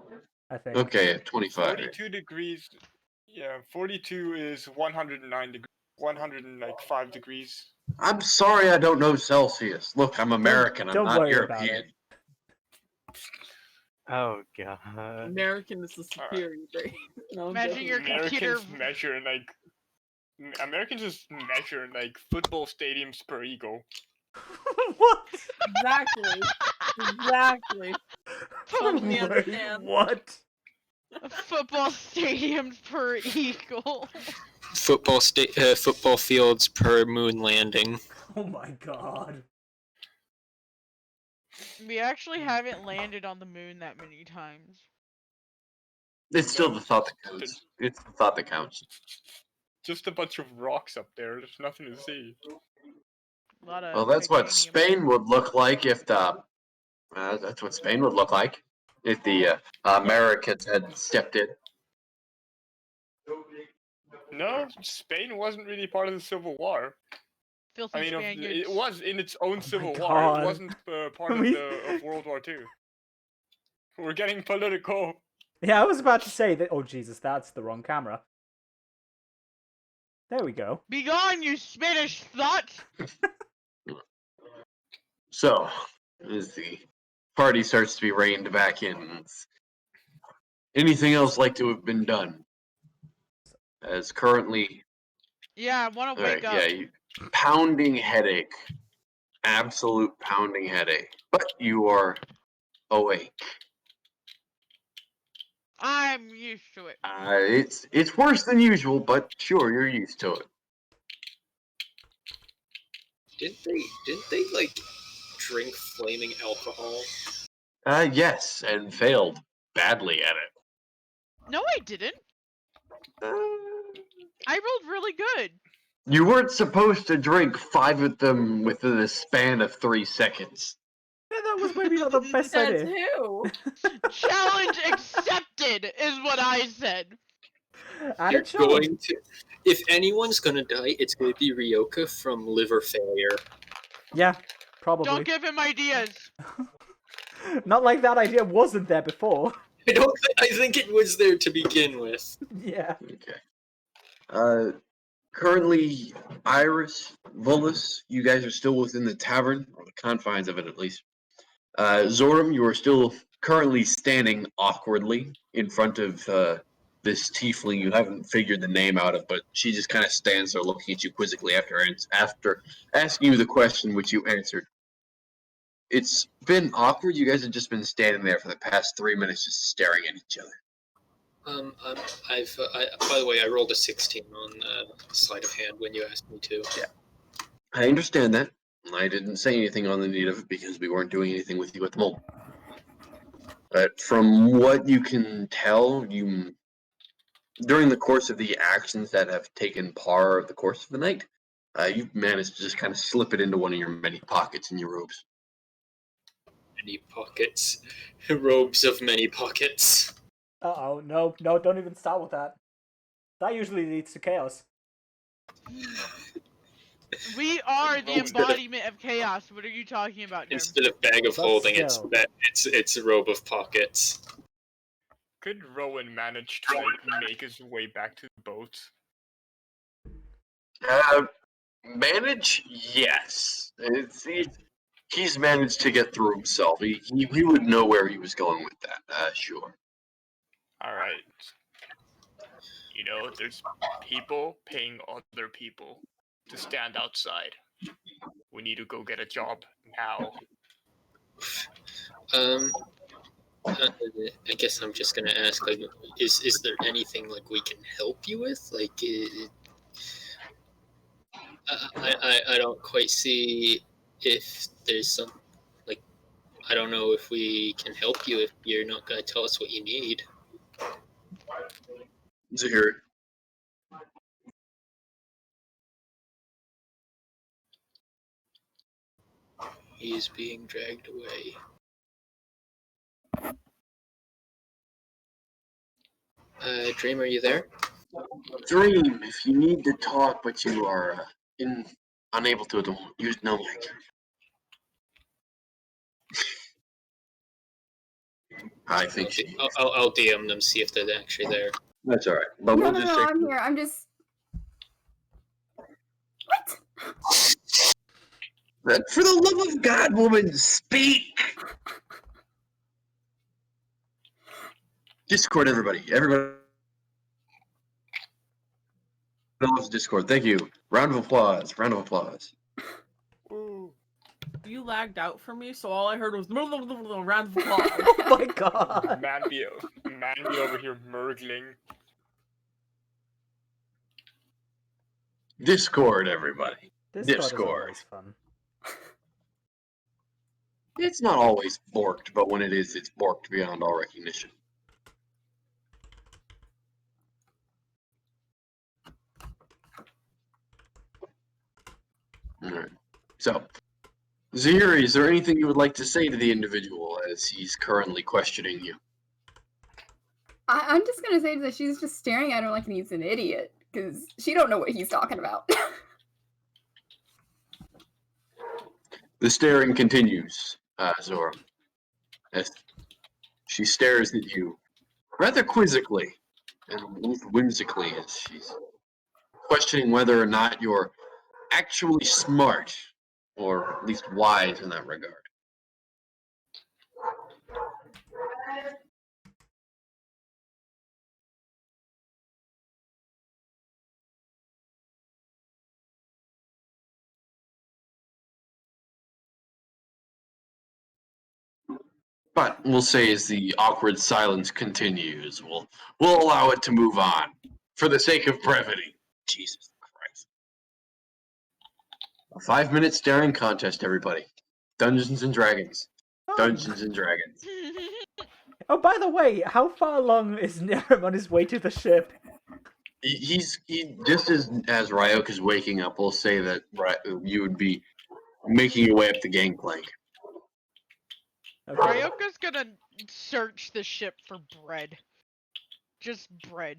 [SPEAKER 5] I think.
[SPEAKER 1] Okay, 25.
[SPEAKER 2] 42 degrees. Yeah, 42 is 109 degrees. 105 degrees.
[SPEAKER 1] I'm sorry I don't know Celsius. Look, I'm American.
[SPEAKER 5] Don't
[SPEAKER 1] I'm not
[SPEAKER 5] worry about
[SPEAKER 1] European.
[SPEAKER 5] it.
[SPEAKER 7] Oh god.
[SPEAKER 4] American is the superior grade. No, I'm
[SPEAKER 6] Imagine
[SPEAKER 4] joking.
[SPEAKER 6] your computer.
[SPEAKER 2] Americans just measure like football stadiums per eagle.
[SPEAKER 5] What?
[SPEAKER 4] Exactly. Exactly. Totally
[SPEAKER 5] Wait,
[SPEAKER 4] understand.
[SPEAKER 5] what?
[SPEAKER 6] Football stadiums per eagle.
[SPEAKER 3] Football fields per moon landing.
[SPEAKER 5] Oh my god.
[SPEAKER 6] We actually haven't landed on the moon that many times.
[SPEAKER 1] It's still
[SPEAKER 2] No,
[SPEAKER 1] the thought that counts. It's the thought that counts.
[SPEAKER 2] Just a bunch of rocks up there. There's nothing to see.
[SPEAKER 6] A lot of
[SPEAKER 1] Well, that's what
[SPEAKER 6] titanium.
[SPEAKER 1] Spain would look like if the. That's what Spain would look like if the Americans had stepped in.
[SPEAKER 2] No, Spain wasn't really part of the Civil War.
[SPEAKER 6] Filthy
[SPEAKER 2] I mean,
[SPEAKER 6] Spaniards.
[SPEAKER 2] it was in its own
[SPEAKER 5] my
[SPEAKER 2] Civil War.
[SPEAKER 5] God.
[SPEAKER 2] It wasn't part of
[SPEAKER 5] We-
[SPEAKER 2] of World War II. We're getting political.
[SPEAKER 5] Yeah, I was about to say that. Oh Jesus, that's the wrong camera. There we go.
[SPEAKER 6] Begone, you Spanish slut!
[SPEAKER 1] So, as the party starts to be reined back in, anything else like to have been done? As currently,
[SPEAKER 6] Yeah, I want to wake up.
[SPEAKER 1] pounding headache, absolute pounding headache, but you are awake.
[SPEAKER 6] I'm used to it.
[SPEAKER 1] It's worse than usual, but sure, you're used to it.
[SPEAKER 3] Didn't they like drink flaming alcohol?
[SPEAKER 1] Yes, and failed badly at it.
[SPEAKER 6] No, I didn't. I rolled really good.
[SPEAKER 1] You weren't supposed to drink 5 of them within a span of 3 seconds.
[SPEAKER 5] Yeah, that was maybe not the best
[SPEAKER 4] That's
[SPEAKER 5] idea.
[SPEAKER 4] who?
[SPEAKER 6] Challenge accepted is what I said.
[SPEAKER 5] And
[SPEAKER 3] You're
[SPEAKER 5] it showed.
[SPEAKER 3] going to. If anyone's gonna die, it's gonna be Ryoka from liver failure.
[SPEAKER 5] Yeah, probably.
[SPEAKER 6] Don't give him ideas.
[SPEAKER 5] Not like that idea wasn't there before.
[SPEAKER 3] I think it was there to begin with.
[SPEAKER 5] Yeah.
[SPEAKER 1] Okay. Currently, Iris, Volus, you guys are still within the tavern, or the confines of it at least. Zoram, you are still currently standing awkwardly in front of this tiefling you haven't figured the name out of, but she just kind of stands there looking at you quizzically after asking you the question which you answered. It's been awkward. You guys have just been standing there for the past 3 minutes just staring at each other.
[SPEAKER 3] By the way, I rolled a 16 on sleight of hand when you asked me to.
[SPEAKER 1] Yeah. I understand that. I didn't say anything on the need of it because we weren't doing anything with you at the moment. But from what you can tell, during the course of the actions that have taken part of the course of the night, you've managed to just kind of slip it into one of your many pockets in your robes.
[SPEAKER 3] Many pockets. Robes of many pockets.
[SPEAKER 5] Uh-oh, no, don't even start with that. That usually leads to chaos.
[SPEAKER 6] We are the
[SPEAKER 3] Instead of-
[SPEAKER 6] embodiment of chaos. What are you talking about, Nim?
[SPEAKER 3] Instead of bag of
[SPEAKER 5] But
[SPEAKER 3] holding,
[SPEAKER 5] still.
[SPEAKER 3] it's a robe of pockets.
[SPEAKER 2] Could Rowan manage to like make his way back to the boat?
[SPEAKER 1] Manage? Yes. He's managed to get through himself. He would know where he was going with that. Sure.
[SPEAKER 2] All right. You know, there's people paying other people to stand outside. We need to go get a job now.
[SPEAKER 3] I guess I'm just gonna ask, like, is there anything like we can help you with? Like, I don't quite see if there's some, like, I don't know if we can help you if you're not gonna tell us what you need.
[SPEAKER 1] Zahir.
[SPEAKER 3] He is being dragged away. Dream, are you there?
[SPEAKER 1] Dream, if you need to talk, but you are unable to at the moment, use no mic. I think she.
[SPEAKER 3] I'll DM them, see if they're actually there.
[SPEAKER 1] That's all right. But
[SPEAKER 8] No,
[SPEAKER 1] we'll
[SPEAKER 8] no,
[SPEAKER 1] just
[SPEAKER 8] no,
[SPEAKER 1] check.
[SPEAKER 8] I'm here. I'm just. What?
[SPEAKER 1] For the love of God, woman, speak. Discord, everybody. Everybody loves Discord. Thank you. Round of applause. Round of applause.
[SPEAKER 2] Ooh.
[SPEAKER 4] You lagged out for me, so all I heard was round of applause.
[SPEAKER 5] Oh my god.
[SPEAKER 2] Man be over here murgling.
[SPEAKER 1] Discord, everybody.
[SPEAKER 5] Discord is
[SPEAKER 1] Discord.
[SPEAKER 5] always fun.
[SPEAKER 1] It's not always borked, but when it is, it's borked beyond all recognition. Alright. So, Zahiri, is there anything you would like to say to the individual as he's currently questioning you?
[SPEAKER 8] I'm just gonna say that she's just staring at him like he's an idiot because she don't know what he's talking about.
[SPEAKER 1] The staring continues, Zora, as she stares at you rather quizzically and almost whimsically as she's questioning whether or not you're actually smart, or at least wise in that regard. But we'll say as the awkward silence continues, we'll allow it to move on for the sake of brevity. Jesus Christ. A 5-minute staring contest, everybody. Dungeons and Dragons. Dungeons and Dragons.
[SPEAKER 5] Oh, by the way, how far along is Niram on his way to the ship?
[SPEAKER 1] He just as Ryok is waking up, we'll say that you would be making your way up the gangplank.
[SPEAKER 5] Okay.
[SPEAKER 6] Ryoka's gonna search the ship for bread. Just bread.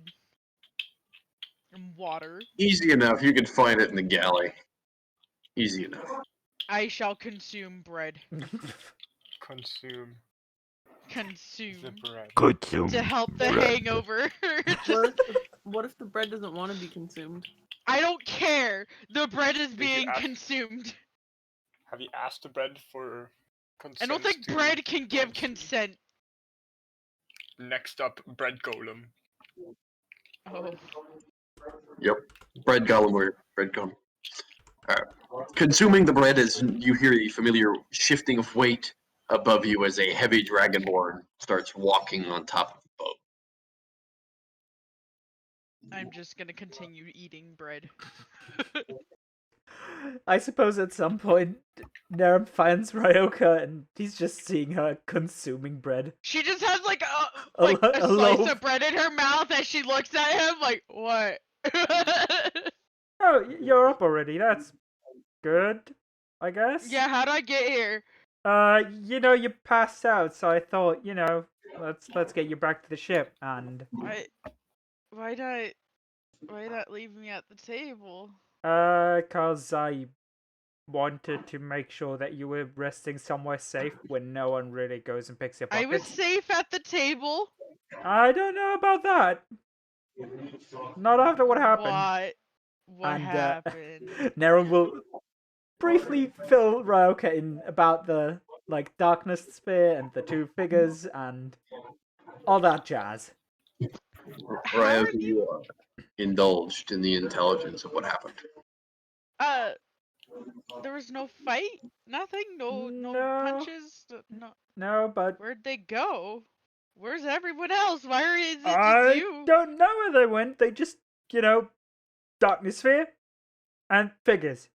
[SPEAKER 6] And water.
[SPEAKER 1] Easy enough. You can find it in the galley. Easy enough.
[SPEAKER 6] I shall consume bread.
[SPEAKER 2] Consume
[SPEAKER 6] Consume.
[SPEAKER 2] the bread.
[SPEAKER 5] Consume.
[SPEAKER 6] To help the hangover.
[SPEAKER 4] What if the bread doesn't want to be consumed?
[SPEAKER 6] I don't care. The bread is
[SPEAKER 2] you
[SPEAKER 6] being
[SPEAKER 2] ask-
[SPEAKER 6] consumed.
[SPEAKER 2] Have you asked the bread for consent?
[SPEAKER 6] I don't think bread can give consent.
[SPEAKER 2] Next up, bread golem.
[SPEAKER 6] Oh.
[SPEAKER 1] Yep. Bread golem or bread golem. Consuming the bread as you hear a familiar shifting of weight above you as a heavy dragonborn starts walking on top of the boat.
[SPEAKER 6] I'm just gonna continue eating bread.
[SPEAKER 5] I suppose at some point Niram finds Ryoka and he's just seeing her consuming bread.
[SPEAKER 6] She just has like
[SPEAKER 5] A
[SPEAKER 6] a
[SPEAKER 5] lo- a
[SPEAKER 6] slice
[SPEAKER 5] loaf.
[SPEAKER 6] of bread in her mouth as she looks at him like, what?
[SPEAKER 5] Oh, you're up already. That's good, I guess.
[SPEAKER 6] Yeah, how'd I get here?
[SPEAKER 5] You passed out, so I thought, let's get you back to the ship. And
[SPEAKER 6] Why not leave me at the table?
[SPEAKER 5] 'cause I wanted to make sure that you were resting somewhere safe when no one really goes and picks your
[SPEAKER 6] I was
[SPEAKER 5] pockets.
[SPEAKER 6] safe at the table.
[SPEAKER 5] I don't know about that. Not after what happened.
[SPEAKER 6] What
[SPEAKER 5] And,
[SPEAKER 6] happened?
[SPEAKER 5] Naren will briefly fill Ryoka in about the darkness sphere and the two figures and all that jazz.
[SPEAKER 1] Ryoka, you are indulged in the intelligence of what happened.
[SPEAKER 6] There was no fight? Nothing? No
[SPEAKER 5] No.
[SPEAKER 6] punches? No.
[SPEAKER 5] No, but
[SPEAKER 6] Where'd they go? Where's everyone else? Why is it just
[SPEAKER 5] I
[SPEAKER 6] you?
[SPEAKER 5] don't know where they went. They just, darkness sphere and figures.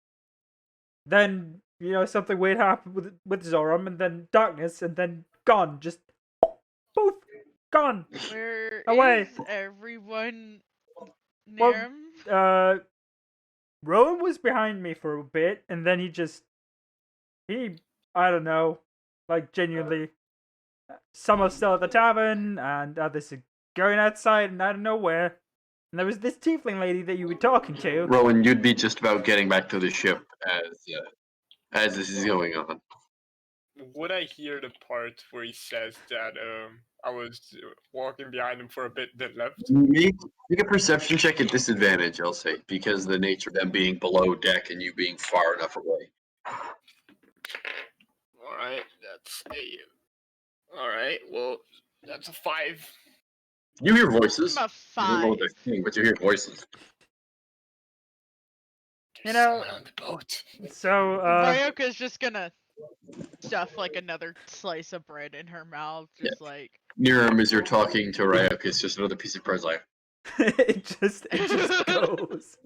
[SPEAKER 5] Then, something weird happened with Zoram, and then darkness, and then gone. Just poof, gone.
[SPEAKER 6] Where
[SPEAKER 5] Away.
[SPEAKER 6] is everyone?
[SPEAKER 5] Well,
[SPEAKER 6] Niram?
[SPEAKER 5] Rowan was behind me for a bit, and then I don't know, genuinely, some are still at the tavern, and others are going outside, and I don't know where. And there was this tiefling lady that you were talking to.
[SPEAKER 1] Rowan, you'd be just about getting back to the ship as this is going on.
[SPEAKER 2] Would I hear the part where he says that I was walking behind him for a bit, then left?
[SPEAKER 1] Make a perception check at disadvantage, I'll say, because of the nature of them being below deck and you being far enough away.
[SPEAKER 2] Alright, that's a... Alright, well, that's a 5.
[SPEAKER 1] You hear voices.
[SPEAKER 6] I'm a
[SPEAKER 1] You don't know what
[SPEAKER 6] 5.
[SPEAKER 1] they're saying, but you hear voices.
[SPEAKER 5] You know,
[SPEAKER 2] Someone on the boat.
[SPEAKER 5] so
[SPEAKER 6] Ryoka's just gonna stuff like another slice of bread in her mouth, just like
[SPEAKER 1] Niram, as you're talking to Ryoka, it's just another piece of bread. Like,
[SPEAKER 5] it just goes.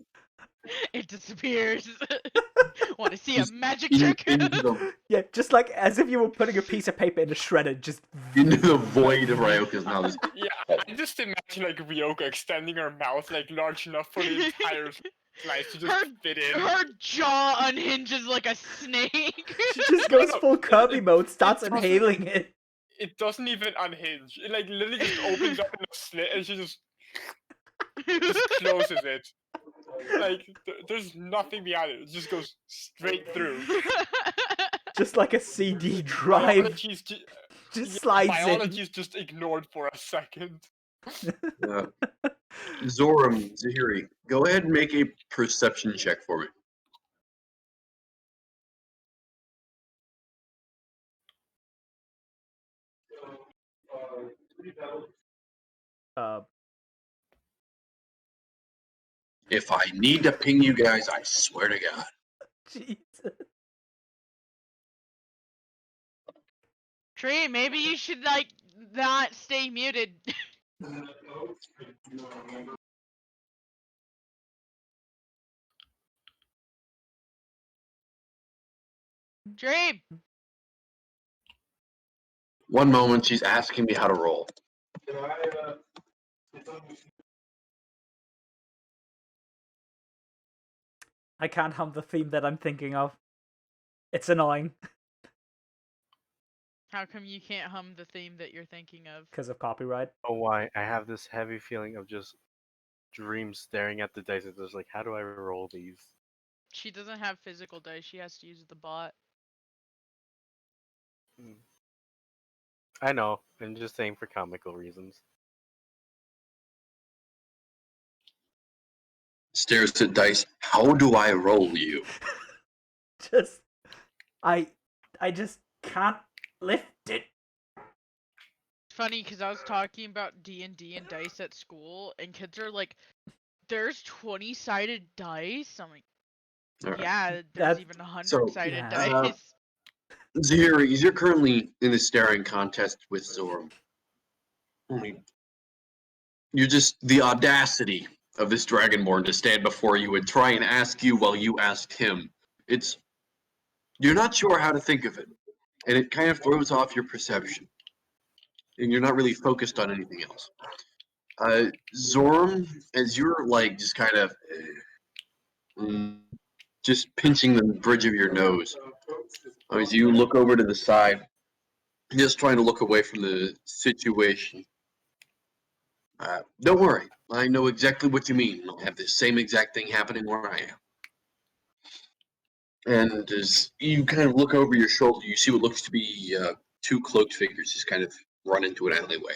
[SPEAKER 6] it disappears. Want to see a
[SPEAKER 1] Just
[SPEAKER 6] magic
[SPEAKER 1] in,
[SPEAKER 6] trick?
[SPEAKER 1] into the
[SPEAKER 5] Yeah, just like as if you were putting a piece of paper in a shredder, just
[SPEAKER 1] into the void of Ryoka's mouth.
[SPEAKER 2] Yeah, I just imagine like Ryoka extending her mouth like large enough for the entire slice to just
[SPEAKER 6] Her-
[SPEAKER 2] fit in.
[SPEAKER 6] Her jaw unhinges like a snake.
[SPEAKER 5] she just goes
[SPEAKER 2] No,
[SPEAKER 5] full Kirby mode, starts
[SPEAKER 2] doesn't-
[SPEAKER 5] inhaling it.
[SPEAKER 2] It doesn't even unhinge. It like literally just opens up in a slit and she just closes it. Like there's nothing behind it. It just goes straight through.
[SPEAKER 5] Just like a CD drive,
[SPEAKER 2] Biology's
[SPEAKER 5] just slides
[SPEAKER 2] biology's just ignored for a second.
[SPEAKER 1] Uh, Zoram, Zahiri, go ahead and make a perception check for me.
[SPEAKER 5] in.
[SPEAKER 1] If I need to ping you guys, I swear to God.
[SPEAKER 5] Jesus.
[SPEAKER 6] Tree, maybe you should like not stay muted. Dream.
[SPEAKER 1] One moment, she's asking me how to roll.
[SPEAKER 5] I can't hum the theme that I'm thinking of. It's annoying
[SPEAKER 6] How come you can't hum the theme that you're thinking of?
[SPEAKER 5] because of copyright.
[SPEAKER 7] Oh, why? I have this heavy feeling of just Dream staring at the dice and just like, how do I roll these?
[SPEAKER 6] She doesn't have physical dice. She has to use the bot.
[SPEAKER 7] I know. I'm just saying for comical reasons.
[SPEAKER 1] Stares at dice. How do I roll you?
[SPEAKER 5] Just, I just can't lift it.
[SPEAKER 6] Funny because I was talking about D&D and dice at school, and kids are like, "There's 20-sided dice." I'm like,
[SPEAKER 1] All right.
[SPEAKER 6] "Yeah, there's
[SPEAKER 5] That-
[SPEAKER 6] even 100-sided
[SPEAKER 5] yeah.
[SPEAKER 6] dice."
[SPEAKER 1] Zahiri, you're currently in a staring contest with Zoram. You're just the audacity of this Dragonborn to stand before you and try and ask you while you asked him. You're not sure how to think of it, and it kind of throws off your perception. And you're not really focused on anything else. Zoram, as you're like just kind of just pinching the bridge of your nose, as you look over to the side, just trying to look away from the situation. Don't worry, I know exactly what you mean. I have the same exact thing happening where I am. And as you kind of look over your shoulder, you see what looks to be two cloaked figures just kind of run into an alleyway.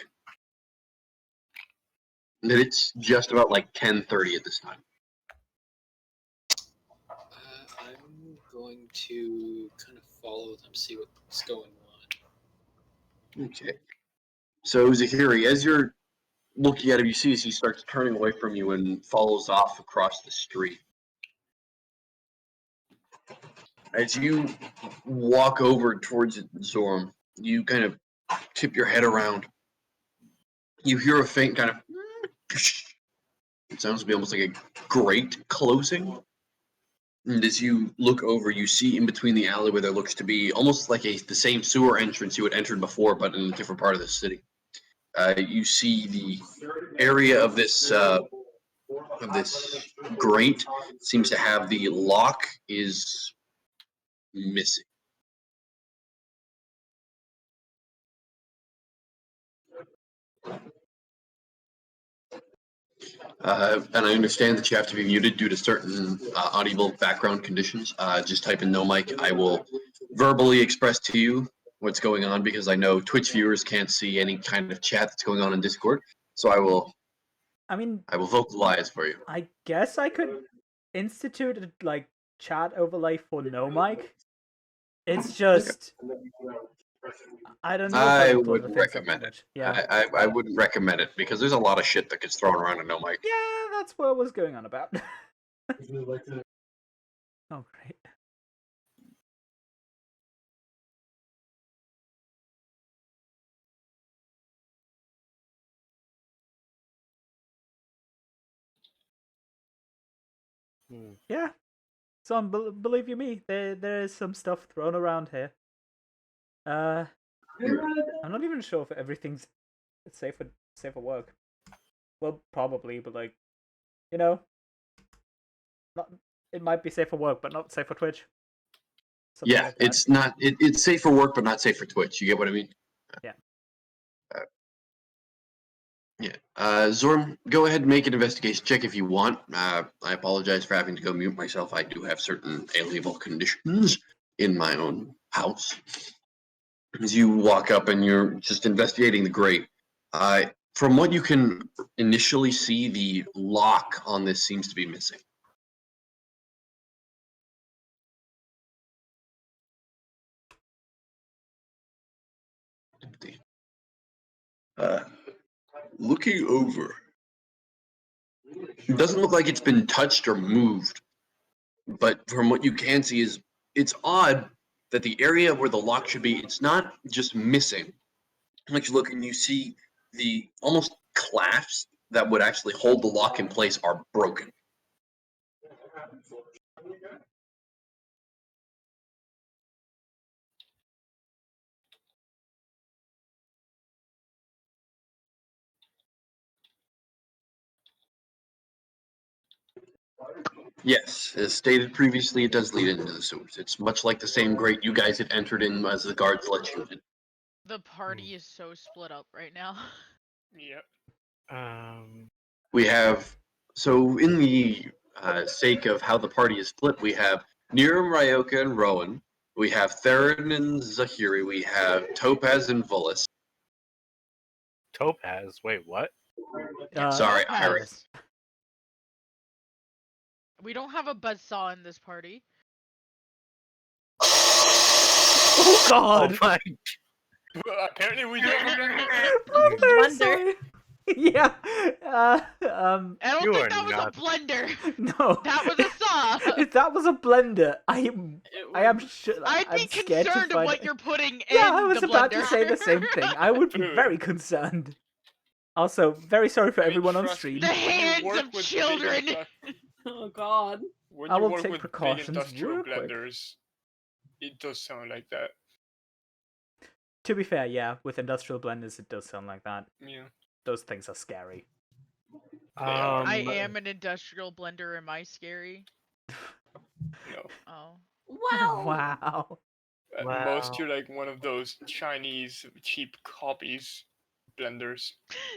[SPEAKER 1] And it's just about like 10:30 at this time.
[SPEAKER 3] I'm going to kind of follow them, see what's going on.
[SPEAKER 1] Okay. So Zahiri, as you're looking at him, you see as he starts turning away from you and follows off across the street. As you walk over towards Zoram, you kind of tip your head around. You hear a faint kind of. It sounds to be almost like a grate closing. And as you look over, you see in between the alleyway there looks to be almost like the same sewer entrance you had entered before, but in a different part of the city. You see the area of this grate seems to have the lock is missing. And I understand that you have to be muted due to certain audible background conditions. Just type in no mic. I will verbally express to you what's going on because I know Twitch viewers can't see any kind of chat that's going on in Discord. So I will vocalize for you.
[SPEAKER 5] I guess I could institute a chat overlay for no mic. It's just I don't know if
[SPEAKER 1] I
[SPEAKER 5] would pull the
[SPEAKER 1] wouldn't
[SPEAKER 5] face up too
[SPEAKER 1] recommend it.
[SPEAKER 5] much. Yeah.
[SPEAKER 1] I wouldn't recommend it because there's a lot of shit that gets thrown around in no mic.
[SPEAKER 5] Yeah, that's what I was going on about. Oh, great. Yeah. So believe you me, there is some stuff thrown around here. I'm not even sure if everything's safe for work. Well, probably, but like, you know, not it might be safe for work, but not safe for Twitch. Something
[SPEAKER 1] Yeah,
[SPEAKER 5] like that.
[SPEAKER 1] it's not. It's safe for work, but not safe for Twitch. You get what I mean?
[SPEAKER 5] Yeah.
[SPEAKER 1] Yeah. Zorm, go ahead and make an investigation check if you want. I apologize for having to go mute myself. I do have certain alienable conditions in my own house. As you walk up and you're just investigating the grate, from what you can initially see, the lock on this seems to be missing. Looking over, it doesn't look like it's been touched or moved, but from what you can see is it's odd that the area where the lock should be, it's not just missing. Like you look and you see the almost clasps that would actually hold the lock in place are broken. Yes, as stated previously, it does lead into the sewers. It's much like the same grate you guys had entered in as the guards let you in.
[SPEAKER 6] The party is so split up right now.
[SPEAKER 2] Yep.
[SPEAKER 1] We have, so in the sake of how the party is split, we have Niram, Ryoka, and Rowan. We have Theron and Zahiri. We have Topaz and Vullis.
[SPEAKER 7] Topaz. Wait, what?
[SPEAKER 1] Sorry,
[SPEAKER 6] Topaz.
[SPEAKER 1] Iris.
[SPEAKER 6] We don't have a buzzsaw in this party.
[SPEAKER 5] Oh God!
[SPEAKER 7] Oh my!
[SPEAKER 2] Well, apparently we do have a
[SPEAKER 8] Blender.
[SPEAKER 5] Sorry. Yeah.
[SPEAKER 6] I don't
[SPEAKER 7] You
[SPEAKER 6] think
[SPEAKER 7] are
[SPEAKER 6] that was
[SPEAKER 7] not-
[SPEAKER 6] a blender.
[SPEAKER 5] No.
[SPEAKER 6] That was a saw.
[SPEAKER 5] If that was a blender, I am sure.
[SPEAKER 6] I'd
[SPEAKER 5] I'm
[SPEAKER 6] be
[SPEAKER 5] scared to
[SPEAKER 6] concerned of
[SPEAKER 5] find
[SPEAKER 6] what
[SPEAKER 5] it.
[SPEAKER 6] you're putting in
[SPEAKER 5] Yeah, I was
[SPEAKER 6] the
[SPEAKER 5] about
[SPEAKER 6] blender.
[SPEAKER 5] to say the same thing. I would be very concerned. Also, very sorry for
[SPEAKER 2] I mean,
[SPEAKER 5] everyone on
[SPEAKER 2] trust
[SPEAKER 5] stream.
[SPEAKER 2] me,
[SPEAKER 6] The
[SPEAKER 2] when you
[SPEAKER 6] hands
[SPEAKER 2] work
[SPEAKER 6] of
[SPEAKER 2] with
[SPEAKER 6] children.
[SPEAKER 4] Oh God.
[SPEAKER 2] When
[SPEAKER 5] I
[SPEAKER 2] you
[SPEAKER 5] will
[SPEAKER 2] work
[SPEAKER 5] take
[SPEAKER 2] with
[SPEAKER 5] precautions
[SPEAKER 2] big industrial
[SPEAKER 5] real quick.
[SPEAKER 2] blenders, it does sound like that.
[SPEAKER 5] To be fair, yeah, with industrial blenders, it does sound like that.
[SPEAKER 2] Yeah.
[SPEAKER 5] Those things are scary.
[SPEAKER 6] I am an industrial blender. Am I scary?
[SPEAKER 2] No.
[SPEAKER 6] Oh.
[SPEAKER 8] Wow.
[SPEAKER 5] Wow.
[SPEAKER 2] At most, you're like one of those Chinese cheap copies blenders.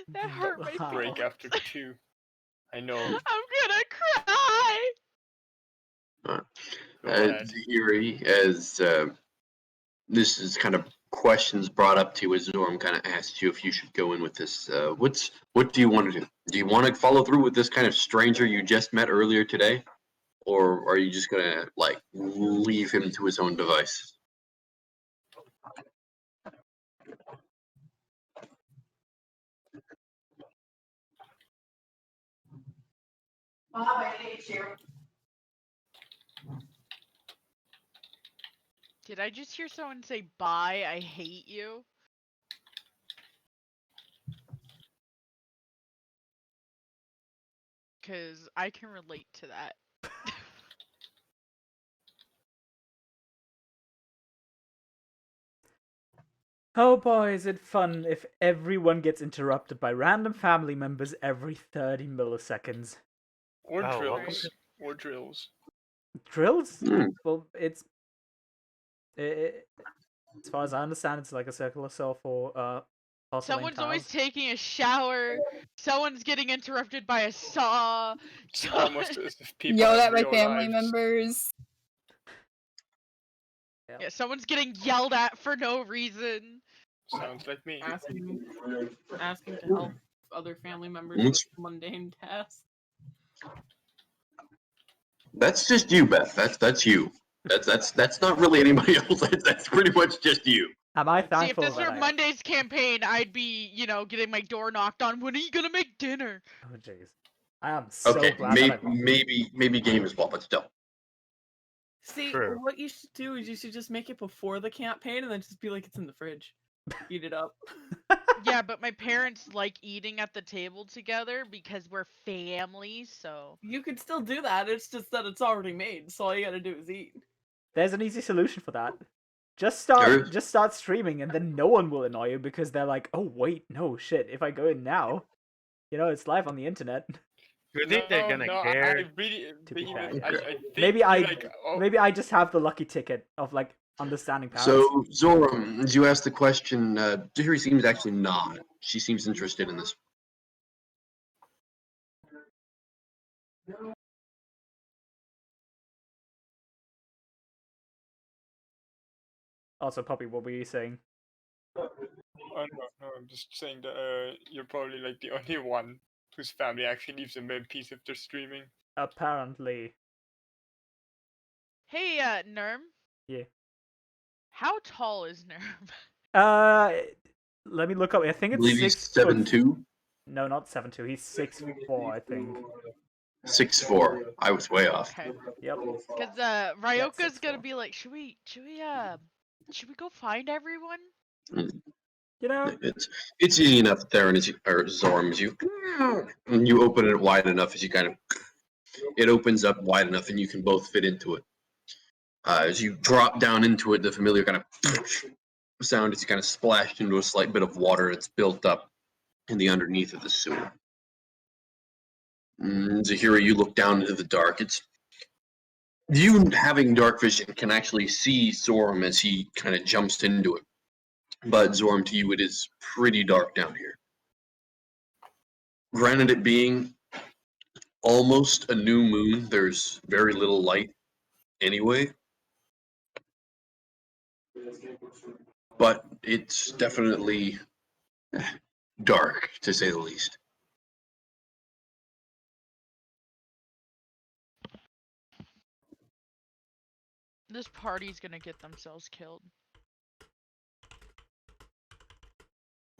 [SPEAKER 6] That hurt my
[SPEAKER 5] Wow.
[SPEAKER 2] Break
[SPEAKER 6] feelings.
[SPEAKER 2] after 2. I know.
[SPEAKER 6] I'm gonna cry.
[SPEAKER 2] Go ahead.
[SPEAKER 1] Zahiri, as this is kind of questions brought up to you as Zorm kind of asked you if you should go in with this. What do you want to do? Do you want to follow through with this kind of stranger you just met earlier today? Or are you just gonna like leave him to his own devices?
[SPEAKER 8] Bob, I hate you.
[SPEAKER 6] Did I just hear someone say bye? I hate you. Cause I can relate to that.
[SPEAKER 5] Oh boy, is it fun if everyone gets interrupted by random family members every 30 milliseconds.
[SPEAKER 2] Or
[SPEAKER 7] Oh,
[SPEAKER 2] drills.
[SPEAKER 6] welcome
[SPEAKER 2] Or drills.
[SPEAKER 5] Drills?
[SPEAKER 1] Hmm.
[SPEAKER 5] Well, it's... as far as I understand, it's like a circular saw for porcelain
[SPEAKER 6] Someone's
[SPEAKER 5] tiles.
[SPEAKER 6] always taking a shower. Someone's getting interrupted by a saw.
[SPEAKER 2] It's almost as if people
[SPEAKER 8] Yelled
[SPEAKER 2] have
[SPEAKER 8] at my
[SPEAKER 2] real
[SPEAKER 8] family
[SPEAKER 2] lives.
[SPEAKER 8] members.
[SPEAKER 6] Yeah, someone's getting yelled at for no reason.
[SPEAKER 2] Sounds like me.
[SPEAKER 4] Asking to help other family members
[SPEAKER 1] Oops.
[SPEAKER 4] with mundane tasks.
[SPEAKER 1] That's just you, Beth. That's you. That's not really anybody else. That's pretty much just you.
[SPEAKER 5] Am I
[SPEAKER 6] See, if
[SPEAKER 5] thankful
[SPEAKER 6] this
[SPEAKER 5] that
[SPEAKER 6] were Monday's campaign, I'd be, getting my door knocked on. When are you gonna make dinner?
[SPEAKER 5] Oh jeez. I am so
[SPEAKER 1] Okay,
[SPEAKER 5] glad that I
[SPEAKER 1] maybe game as well, but still.
[SPEAKER 4] See,
[SPEAKER 7] True.
[SPEAKER 4] what you should do is you should just make it before the campaign and then just be like it's in the fridge. Eat it up.
[SPEAKER 6] Yeah, but my parents like eating at the table together because we're family, so.
[SPEAKER 4] You could still do that. It's just that it's already made, so all you gotta do is eat.
[SPEAKER 5] There's an easy solution for that. Just
[SPEAKER 1] There is.
[SPEAKER 5] start streaming, and then no one will annoy you because they're like, "Oh wait, no shit. If I go in now, it's live on the internet."
[SPEAKER 7] You think they're gonna care?
[SPEAKER 2] I really,
[SPEAKER 5] To be fair,
[SPEAKER 2] really,
[SPEAKER 5] yeah.
[SPEAKER 2] I think
[SPEAKER 5] Maybe I
[SPEAKER 2] oh,
[SPEAKER 5] maybe I just have the lucky ticket of like understanding parents.
[SPEAKER 1] So, Zoram, as you asked the question, Zahiri seems actually not. She seems interested in this.
[SPEAKER 5] Also, Poppy, what were you saying?
[SPEAKER 2] oh, no, I'm just saying that you're probably like the only one whose family actually leaves them in peace if they're streaming.
[SPEAKER 5] Apparently,
[SPEAKER 6] Hey, Nerm.
[SPEAKER 5] yeah.
[SPEAKER 6] How tall is Nerm?
[SPEAKER 5] Let me look up. I think
[SPEAKER 1] I
[SPEAKER 5] it's
[SPEAKER 1] believe he's
[SPEAKER 5] 6'2".
[SPEAKER 1] 7'2",
[SPEAKER 5] No, not 7'2". He's 6'4", I think.
[SPEAKER 1] 6'4". I was way off.
[SPEAKER 6] Okay.
[SPEAKER 5] Yep.
[SPEAKER 6] Because Ryoka's gonna
[SPEAKER 5] 6'4".
[SPEAKER 6] be like, should we go find everyone?
[SPEAKER 5] You know,
[SPEAKER 1] It's easy enough, Theron, or Zoram, as you and you open it wide enough as you kind of it opens up wide enough and you can both fit into it. As you drop down into it, the familiar kind of sound as you kind of splash into a slight bit of water that's built up in the underneath of the sewer. Zahira, you look down into the dark. It's you having dark vision can actually see Zoram as he kind of jumps into it. But Zoram, to you, it is pretty dark down here. Granted, it being almost a new moon, there's very little light anyway. But it's definitely dark, to say the least.
[SPEAKER 6] This party's gonna get themselves killed.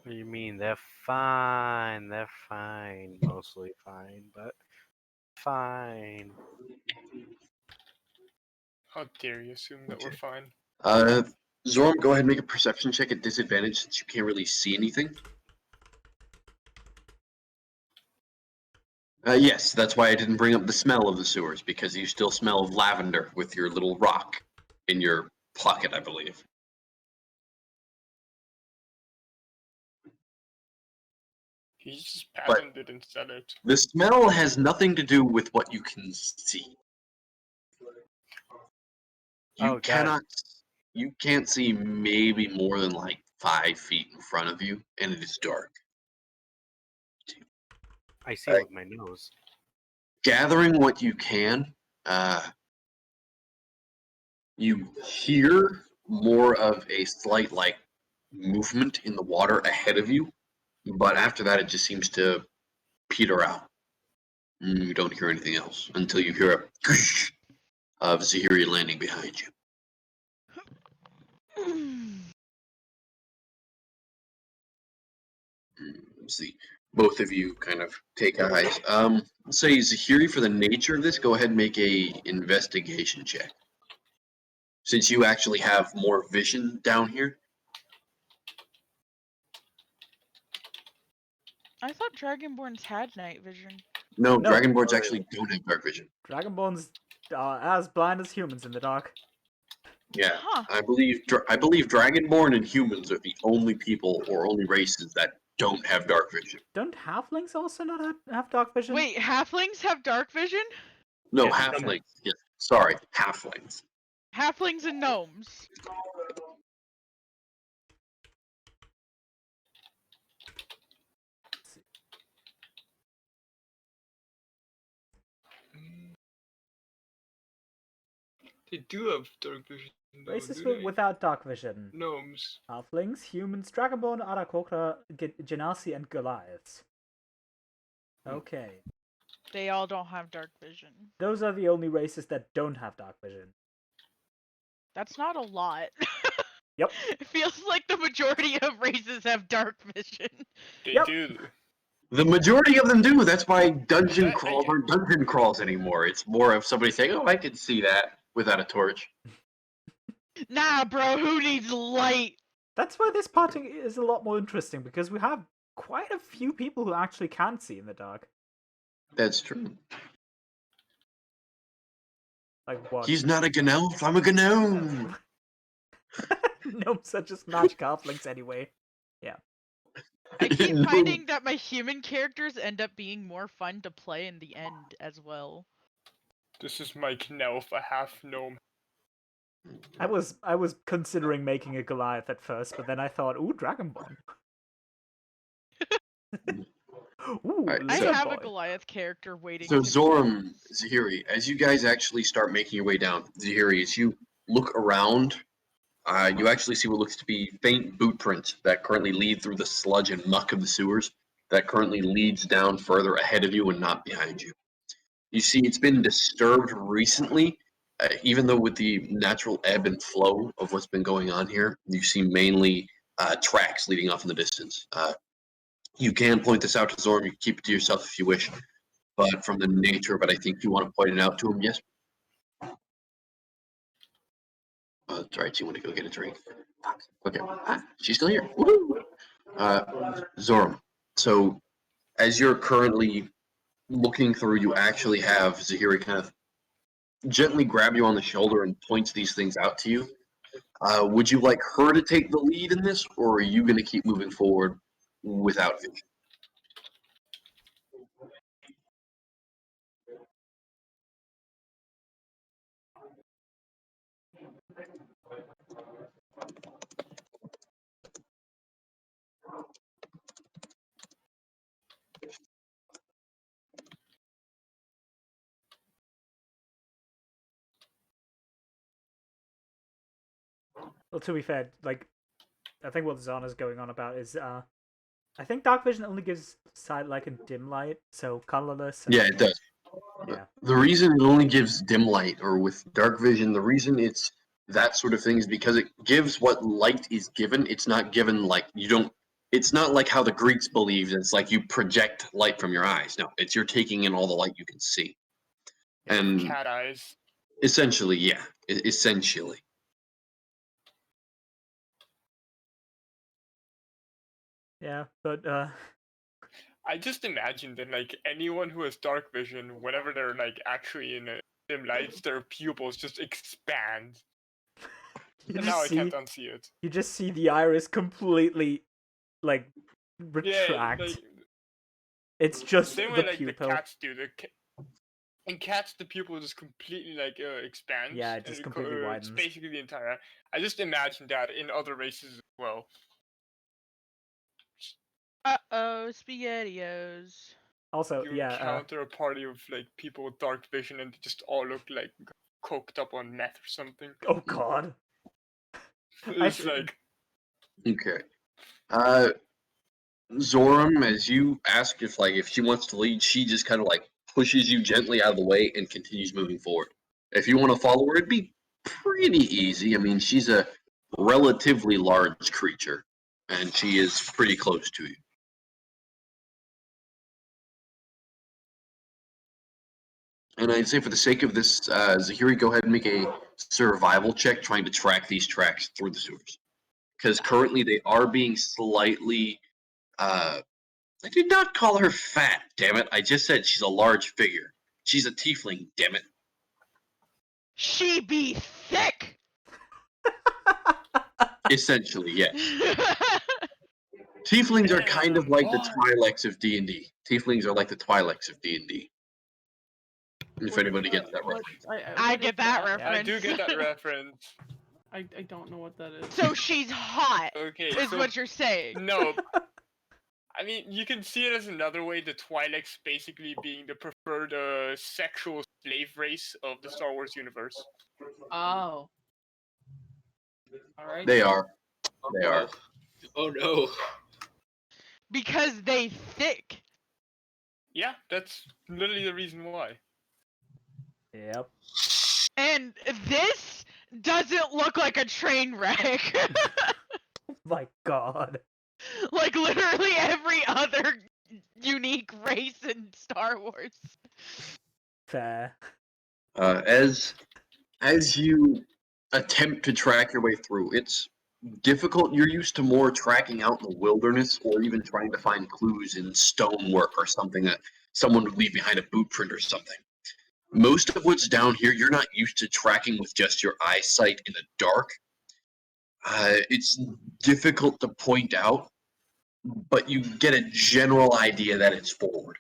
[SPEAKER 7] What do you mean? They're fine. They're fine. Mostly fine, but fine.
[SPEAKER 2] How dare you assume that we're
[SPEAKER 1] Okay.
[SPEAKER 2] fine?
[SPEAKER 1] Zoram, go ahead and make a perception check at disadvantage since you can't really see anything. Yes, that's why I didn't bring up the smell of the sewers, because you still smell of lavender with your little rock in your pocket, I believe.
[SPEAKER 2] He just
[SPEAKER 1] But-
[SPEAKER 2] patented it and said it.
[SPEAKER 1] The smell has nothing to do with what you can see. You
[SPEAKER 7] Oh, God.
[SPEAKER 1] cannot. You can't see maybe more than like 5 feet in front of you, and it is dark.
[SPEAKER 7] I see it with my nose.
[SPEAKER 1] Gathering what you can, you hear more of a slight like movement in the water ahead of you, but after that, it just seems to peter out. You don't hear anything else until you hear a of Zahiri landing behind you. Let's see. Both of you kind of take eyes. Let's say Zahiri, for the nature of this, go ahead and make a investigation check. Since you actually have more vision down here.
[SPEAKER 6] I thought Dragonborns had night vision.
[SPEAKER 1] No,
[SPEAKER 5] No.
[SPEAKER 1] Dragonborns actually don't have dark vision.
[SPEAKER 5] Dragonborns are as blind as humans in the dark.
[SPEAKER 1] Yeah,
[SPEAKER 6] Huh.
[SPEAKER 1] I believe Dragonborn and humans are the only people or only races that don't have dark vision.
[SPEAKER 5] Don't halflings also not have dark vision?
[SPEAKER 6] Wait, halflings have dark vision?
[SPEAKER 1] No,
[SPEAKER 7] Yeah,
[SPEAKER 1] halflings. Yes, sorry, halflings.
[SPEAKER 6] Halflings and gnomes.
[SPEAKER 2] They do have dark vision. Though,
[SPEAKER 5] Races
[SPEAKER 2] do they?
[SPEAKER 5] without dark vision.
[SPEAKER 2] Gnomes.
[SPEAKER 5] Halflings, humans, Dragonborn, Arakokra, Genasi, and Goliaths. Okay.
[SPEAKER 6] They all don't have dark vision.
[SPEAKER 5] Those are the only races that don't have dark vision.
[SPEAKER 6] That's not a lot.
[SPEAKER 5] Yep.
[SPEAKER 6] It feels like the majority of races have dark vision.
[SPEAKER 2] They
[SPEAKER 5] Yep.
[SPEAKER 2] do.
[SPEAKER 1] The majority of them do. That's why dungeon
[SPEAKER 2] That-
[SPEAKER 1] crawls aren't dungeon crawls anymore. It's more of somebody saying, "Oh, I can see that" without a torch.
[SPEAKER 6] Nah, bro, who needs light?
[SPEAKER 5] That's why this part is a lot more interesting because we have quite a few people who actually can see in the dark.
[SPEAKER 1] That's true.
[SPEAKER 5] Like what?
[SPEAKER 1] He's not a gnome. I'm a gnome.
[SPEAKER 5] Gnomes are just magic halflings anyway.
[SPEAKER 6] I keep
[SPEAKER 1] No.
[SPEAKER 6] finding that my human characters end up being more fun to play in the end as well.
[SPEAKER 2] This is my Knelf, a half gnome.
[SPEAKER 5] I was considering making a Goliath at first, but then I thought, ooh, Dragonborn. Ooh,
[SPEAKER 1] Alright,
[SPEAKER 6] I
[SPEAKER 1] So-
[SPEAKER 6] have a
[SPEAKER 5] boy.
[SPEAKER 6] Goliath character waiting.
[SPEAKER 1] So
[SPEAKER 6] to be
[SPEAKER 1] Zoram, Zahiri, as you guys actually start making your way down, Zahiri, as you look around, you actually see what looks to be faint boot prints that currently lead through the sludge and muck of the sewers that currently leads down further ahead of you and not behind you. You see it's been disturbed recently, even though with the natural ebb and flow of what's been going on here, you see mainly tracks leading off in the distance. You can point this out to Zoram, you can keep it to yourself if you wish, but from the nature of it, I think you want to point it out to him, yes? That's right, you want to go get a drink. Okay, she's still here. Woo! Zoram, so as you're currently looking through, you actually have Zahiri kind of gently grab you on the shoulder and points these things out to you. Would you like her to take the lead in this, or are you going to keep moving forward without vision?
[SPEAKER 5] Well, to be fair, like, I think what Zana's going on about is, I think dark vision only gives sight like in dim light, so colorless. And,
[SPEAKER 1] Yeah, it does.
[SPEAKER 5] Yeah.
[SPEAKER 1] The reason it only gives dim light, or with dark vision, the reason it's that sort of thing is because it gives what light is given. It's not given like you don't. It's not like how the Greeks believed. It's like you project light from your eyes. No, it's you're taking in all the light you can see. And
[SPEAKER 2] Cat eyes.
[SPEAKER 1] essentially, yeah, essentially.
[SPEAKER 5] Yeah, but
[SPEAKER 2] I just imagine that like anyone who has dark vision, whenever they're like actually in a dim lights, their pupils just expand.
[SPEAKER 5] you
[SPEAKER 2] And now I
[SPEAKER 5] just
[SPEAKER 2] can't
[SPEAKER 5] see
[SPEAKER 2] unsee it.
[SPEAKER 5] you just see the iris completely like retract.
[SPEAKER 2] Yeah, like,
[SPEAKER 5] It's just
[SPEAKER 2] same
[SPEAKER 5] the
[SPEAKER 2] way like
[SPEAKER 5] pupil.
[SPEAKER 2] the cats do. In cats, the pupil just completely like expands.
[SPEAKER 5] Yeah, it just
[SPEAKER 2] and
[SPEAKER 5] completely
[SPEAKER 2] It's
[SPEAKER 5] widens.
[SPEAKER 2] basically the entire. I just imagine that in other races as well.
[SPEAKER 6] Uh-oh, SpaghettiOs.
[SPEAKER 5] Also,
[SPEAKER 2] You
[SPEAKER 5] yeah,
[SPEAKER 2] encounter a party of like people with dark vision and they just all look like coked up on meth or something.
[SPEAKER 5] oh god.
[SPEAKER 2] It's
[SPEAKER 5] Actually-
[SPEAKER 2] like
[SPEAKER 1] Okay. Zoram, as you ask if she wants to lead, she just kind of like pushes you gently out of the way and continues moving forward. If you want to follow her, it'd be pretty easy. I mean, she's a relatively large creature, and she is pretty close to you. And I'd say for the sake of this, Zahiri, go ahead and make a survival check trying to track these tracks through the sewers. Because currently they are being slightly... I did not call her fat, damn it. I just said she's a large figure. She's a tiefling, damn it.
[SPEAKER 6] She be thick!
[SPEAKER 1] Essentially, yes. Tieflings are kind of like the Twi'leks of D&D. Tieflings are like the Twi'leks of D&D. If anybody gets that reference.
[SPEAKER 6] I get that
[SPEAKER 5] Yeah.
[SPEAKER 6] reference.
[SPEAKER 2] I do get that reference.
[SPEAKER 4] I don't know what that is.
[SPEAKER 6] So she's hot,
[SPEAKER 2] Okay,
[SPEAKER 6] is
[SPEAKER 2] so
[SPEAKER 6] what you're saying.
[SPEAKER 2] no. I mean, you can see it as another way. The Twi'leks basically being the preferred sexual slave race of the Star Wars universe.
[SPEAKER 4] Oh. All right.
[SPEAKER 1] They are. They are.
[SPEAKER 3] Oh no.
[SPEAKER 6] Because they thick.
[SPEAKER 2] Yeah, that's literally the reason why.
[SPEAKER 5] Yep.
[SPEAKER 6] And this doesn't look like a train wreck.
[SPEAKER 5] My God.
[SPEAKER 6] Like literally every other unique race in Star Wars.
[SPEAKER 5] Fair.
[SPEAKER 1] As you attempt to track your way through, it's difficult. You're used to more tracking out in the wilderness, or even trying to find clues in stonework or something that someone would leave behind a boot print or something. Most of what's down here, you're not used to tracking with just your eyesight in the dark. It's difficult to point out, but you get a general idea that it's forward.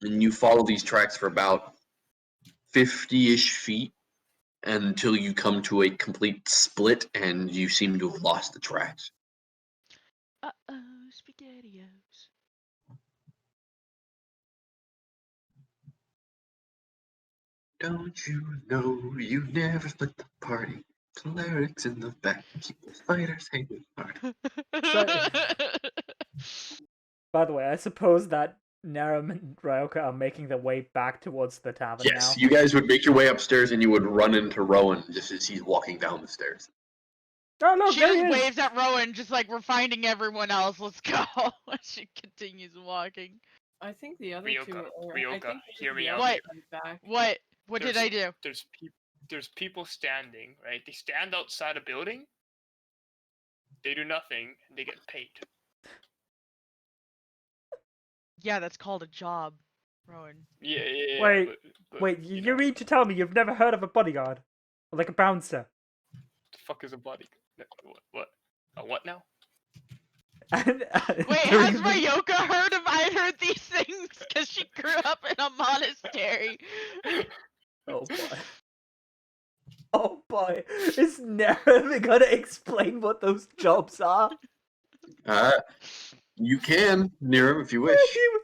[SPEAKER 1] And you follow these tracks for about 50-ish feet until you come to a complete split and you seem to have lost the tracks.
[SPEAKER 6] Uh-oh, SpaghettiOs.
[SPEAKER 1] Don't you know you never split the party? Clerics in the back keep the fighters hanging hard.
[SPEAKER 5] By the way, I suppose that Narum and Ryoka are making their way back towards the tavern
[SPEAKER 1] Yes,
[SPEAKER 5] now.
[SPEAKER 1] you guys would make your way upstairs and you would run into Rowan just as he's walking down the stairs.
[SPEAKER 5] Oh, look,
[SPEAKER 6] She
[SPEAKER 5] there
[SPEAKER 6] just
[SPEAKER 5] he is.
[SPEAKER 6] waves at Rowan, just like, we're finding everyone else, let's go. She continues walking.
[SPEAKER 4] I think the other
[SPEAKER 2] Ryoka,
[SPEAKER 4] two are.
[SPEAKER 2] Ryoka, hear me out
[SPEAKER 6] What?
[SPEAKER 2] here.
[SPEAKER 4] Back.
[SPEAKER 6] What? What did I do?
[SPEAKER 2] There's people standing, right? They stand outside a building. They do nothing, and they get paid.
[SPEAKER 6] Yeah, that's called a job, Rowan.
[SPEAKER 2] Yeah.
[SPEAKER 5] Wait,
[SPEAKER 2] but,
[SPEAKER 5] Wait,
[SPEAKER 2] you
[SPEAKER 5] you
[SPEAKER 2] know,
[SPEAKER 5] mean to tell me you've never heard of a bodyguard? Or like a bouncer?
[SPEAKER 2] the fuck is a body? What? A what now?
[SPEAKER 5] And,
[SPEAKER 6] Wait,
[SPEAKER 5] during
[SPEAKER 6] has
[SPEAKER 5] the-
[SPEAKER 6] Ryoka heard of either of these things? Because she grew up in a monastery.
[SPEAKER 5] Oh boy. Oh boy. Is never gonna explain what those jobs are?
[SPEAKER 1] You can, Nero, if you wish.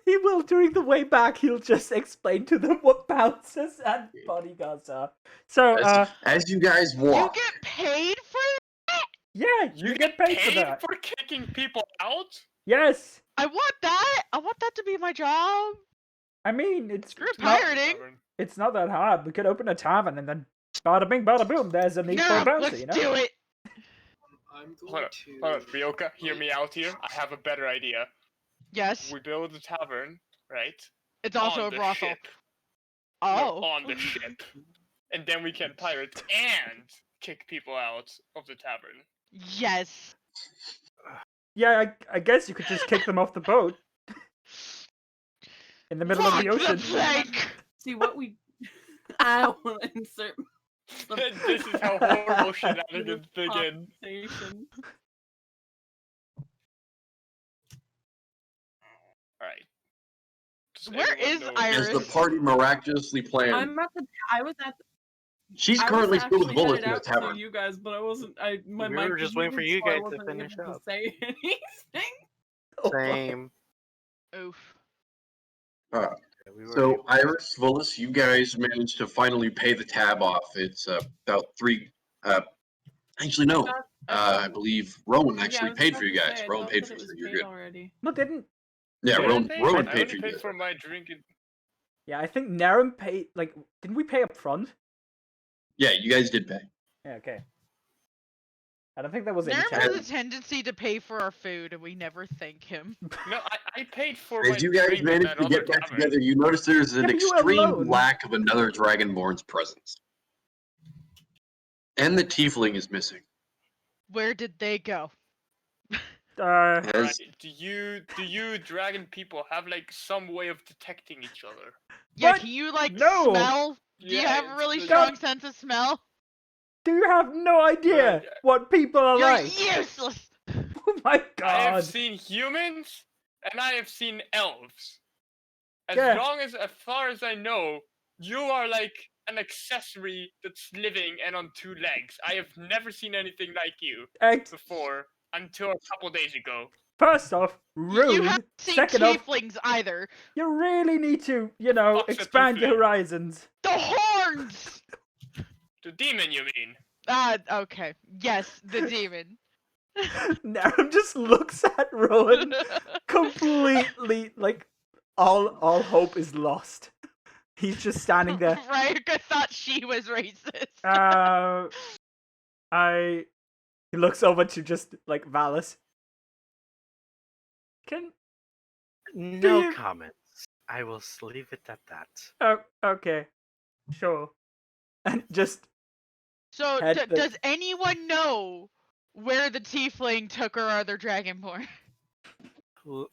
[SPEAKER 5] He will. During the way back, he'll just explain to them what bouncers and bodyguards are. So,
[SPEAKER 1] As you guys
[SPEAKER 6] You
[SPEAKER 1] walk,
[SPEAKER 6] get paid for that?
[SPEAKER 5] yeah, you get paid for that.
[SPEAKER 2] for kicking people out?
[SPEAKER 5] Yes.
[SPEAKER 6] I want that. I want that to be my job.
[SPEAKER 5] I mean, it's
[SPEAKER 6] Screw
[SPEAKER 5] not,
[SPEAKER 6] pirating.
[SPEAKER 5] it's not that hard. We could open a tavern and then bada bing, bada boom, there's a need for
[SPEAKER 6] No,
[SPEAKER 5] a bouncer,
[SPEAKER 6] let's
[SPEAKER 5] you know?
[SPEAKER 6] do it.
[SPEAKER 3] I'm
[SPEAKER 2] Hold
[SPEAKER 3] going
[SPEAKER 2] on,
[SPEAKER 3] to.
[SPEAKER 2] hold on, Ryoka, hear me out here. I have a better idea.
[SPEAKER 6] Yes,
[SPEAKER 2] We build a tavern, right?
[SPEAKER 6] it's also
[SPEAKER 2] on
[SPEAKER 6] a
[SPEAKER 2] the
[SPEAKER 6] brothel.
[SPEAKER 2] ship.
[SPEAKER 6] Oh.
[SPEAKER 2] No, on the ship. And then we can pirate and kick people out of the tavern.
[SPEAKER 6] Yes.
[SPEAKER 5] Yeah, I guess you could just kick them off the boat in the middle of the
[SPEAKER 6] Rock
[SPEAKER 5] ocean.
[SPEAKER 6] plank.
[SPEAKER 4] See what we. I don't want to insert.
[SPEAKER 2] This is how horrible shenanigans begin.
[SPEAKER 4] Conversation.
[SPEAKER 2] Alright. Does
[SPEAKER 6] Where
[SPEAKER 2] anyone
[SPEAKER 6] is
[SPEAKER 2] know-
[SPEAKER 6] Iris?
[SPEAKER 1] as the party miraculously planned,
[SPEAKER 4] I'm at the. I was at.
[SPEAKER 1] she's
[SPEAKER 4] I was
[SPEAKER 1] currently still with
[SPEAKER 4] actually
[SPEAKER 1] bullets
[SPEAKER 4] headed
[SPEAKER 1] in the
[SPEAKER 4] out to
[SPEAKER 1] tavern.
[SPEAKER 4] you guys, but I wasn't. My
[SPEAKER 7] We
[SPEAKER 4] mic
[SPEAKER 7] were
[SPEAKER 4] was
[SPEAKER 7] just waiting for
[SPEAKER 4] moving,
[SPEAKER 7] you
[SPEAKER 4] so I
[SPEAKER 7] guys to
[SPEAKER 4] wasn't
[SPEAKER 7] finish
[SPEAKER 4] able
[SPEAKER 7] up.
[SPEAKER 4] to say anything.
[SPEAKER 5] Oh, boy.
[SPEAKER 7] Same.
[SPEAKER 6] Oof.
[SPEAKER 1] Uh,
[SPEAKER 7] Yeah, we were
[SPEAKER 1] So,
[SPEAKER 7] able-
[SPEAKER 1] Iris, Vullis, you guys managed to finally pay the tab off. It's about 3. Actually, no. I believe Rowan actually paid for you guys. Rowan paid for you. You're good.
[SPEAKER 4] Already.
[SPEAKER 5] No, didn't.
[SPEAKER 1] Yeah,
[SPEAKER 5] Wait,
[SPEAKER 1] Rowan
[SPEAKER 2] I
[SPEAKER 1] paid
[SPEAKER 2] only
[SPEAKER 1] for you
[SPEAKER 2] paid
[SPEAKER 1] guys.
[SPEAKER 2] for my drinking.
[SPEAKER 5] Yeah, I think Narum paid. Like, didn't we pay up front?
[SPEAKER 1] Yeah, you guys did pay.
[SPEAKER 5] Yeah, okay. I don't think that was any
[SPEAKER 6] Nerm
[SPEAKER 5] tavern.
[SPEAKER 6] has a tendency to pay for our food, and we never thank him.
[SPEAKER 2] No, I paid for my
[SPEAKER 1] As you guys
[SPEAKER 2] drink in
[SPEAKER 1] managed
[SPEAKER 2] that
[SPEAKER 1] to
[SPEAKER 2] other
[SPEAKER 1] get back
[SPEAKER 2] tavern.
[SPEAKER 1] together, you notice there's an
[SPEAKER 5] Yeah, but you were
[SPEAKER 1] extreme
[SPEAKER 5] alone.
[SPEAKER 1] lack of another Dragonborn's presence. And the tiefling is missing.
[SPEAKER 6] Where did they go?
[SPEAKER 1] As
[SPEAKER 2] Right. Do you dragon people have like some way of detecting each other?
[SPEAKER 6] Yeah,
[SPEAKER 5] What?
[SPEAKER 6] can you like
[SPEAKER 5] No.
[SPEAKER 6] smell? Do you
[SPEAKER 2] Yeah,
[SPEAKER 6] have a
[SPEAKER 2] it's
[SPEAKER 6] really
[SPEAKER 2] the-
[SPEAKER 6] strong sense of smell?
[SPEAKER 5] Do you have no idea
[SPEAKER 2] Right.
[SPEAKER 5] what people are
[SPEAKER 6] You're
[SPEAKER 5] like?
[SPEAKER 6] useless.
[SPEAKER 5] Oh my
[SPEAKER 2] I
[SPEAKER 5] god.
[SPEAKER 2] have seen humans and I have seen elves. As
[SPEAKER 5] Yeah.
[SPEAKER 2] as far as I know, you are like an accessory that's living and on 2 legs. I have never seen anything like you before until a couple days ago.
[SPEAKER 5] First off,
[SPEAKER 6] You
[SPEAKER 5] rude.
[SPEAKER 6] haven't seen
[SPEAKER 5] Second off,
[SPEAKER 6] tieflings either.
[SPEAKER 5] you really need to, you know,
[SPEAKER 2] Fuck's a
[SPEAKER 5] expand your
[SPEAKER 2] tiefling?
[SPEAKER 5] horizons.
[SPEAKER 6] The horns!
[SPEAKER 2] The demon, you mean?
[SPEAKER 6] Okay. Yes, the demon.
[SPEAKER 5] Narum just looks at Rowan completely like all hope is lost. He's just standing there.
[SPEAKER 6] Rayuka thought she was racist.
[SPEAKER 5] He looks over to just like Valis.
[SPEAKER 7] No
[SPEAKER 5] you-
[SPEAKER 7] comments. I will leave it at that.
[SPEAKER 5] Oh, okay, sure. And just
[SPEAKER 6] So,
[SPEAKER 5] Had the-
[SPEAKER 6] does anyone know where the tiefling took her other dragonborn?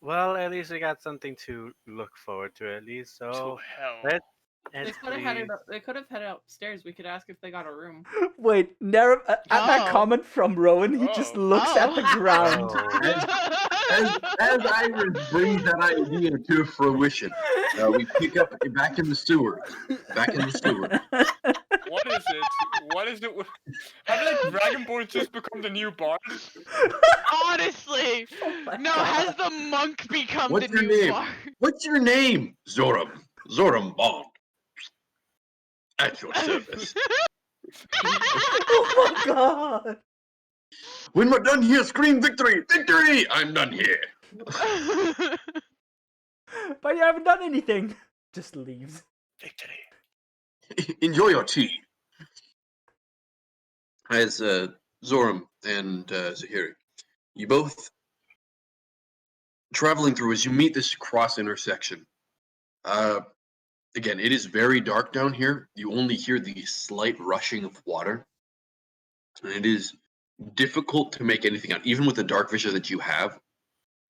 [SPEAKER 7] Well, at least we got something to look forward to. At least,
[SPEAKER 2] To
[SPEAKER 7] so
[SPEAKER 2] hell.
[SPEAKER 5] Oh,
[SPEAKER 4] They
[SPEAKER 7] let's
[SPEAKER 4] could have headed.
[SPEAKER 7] please-
[SPEAKER 4] They could have headed upstairs. We could ask if they got a room.
[SPEAKER 5] wait, Nero, at that
[SPEAKER 6] Oh.
[SPEAKER 5] comment from Rowan, he just
[SPEAKER 2] Oh.
[SPEAKER 5] looks at the
[SPEAKER 6] Oh.
[SPEAKER 5] ground.
[SPEAKER 1] As Iris brings that idea to fruition, we pick up back in the sewers. Back in the sewers.
[SPEAKER 2] What is it? What is it? Have like Dragonborn just become the new bard?
[SPEAKER 6] Honestly,
[SPEAKER 5] my
[SPEAKER 6] no.
[SPEAKER 5] God.
[SPEAKER 6] Has the monk become
[SPEAKER 1] What's
[SPEAKER 6] the
[SPEAKER 1] your
[SPEAKER 6] new
[SPEAKER 1] name?
[SPEAKER 6] bard?
[SPEAKER 1] What's your name? Zoram. Zoram Bond. At your service.
[SPEAKER 5] Oh my god!
[SPEAKER 1] When we're done here, scream victory! Victory! I'm done here.
[SPEAKER 5] But you haven't done anything. Just leaves.
[SPEAKER 2] Victory.
[SPEAKER 1] Enjoy your tea. As Zoram and Zahiri, you both traveling through as you meet this cross intersection. Again, it is very dark down here. You only hear the slight rushing of water. And it is difficult to make anything out, even with the dark vision that you have.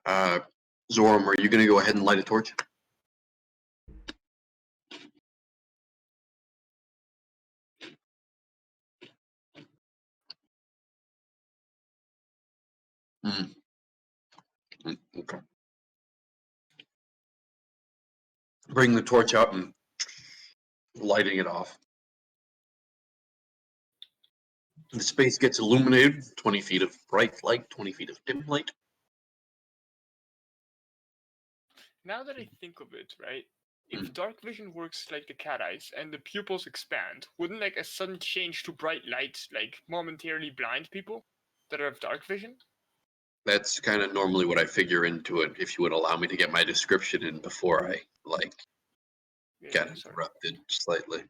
[SPEAKER 1] Zoram, are you going to go ahead and light a torch? Okay. Bring the torch out and lighting it off. The space gets illuminated, 20 feet of bright light, 20 feet of dim light.
[SPEAKER 2] Now that I think of it, right? If dark vision works like the cat eyes and the pupils expand, wouldn't like a sudden change to bright light like momentarily blind people that have dark vision?
[SPEAKER 1] That's kind of normally what I figure into it, if you would allow me to get my description in before I, got interrupted slightly.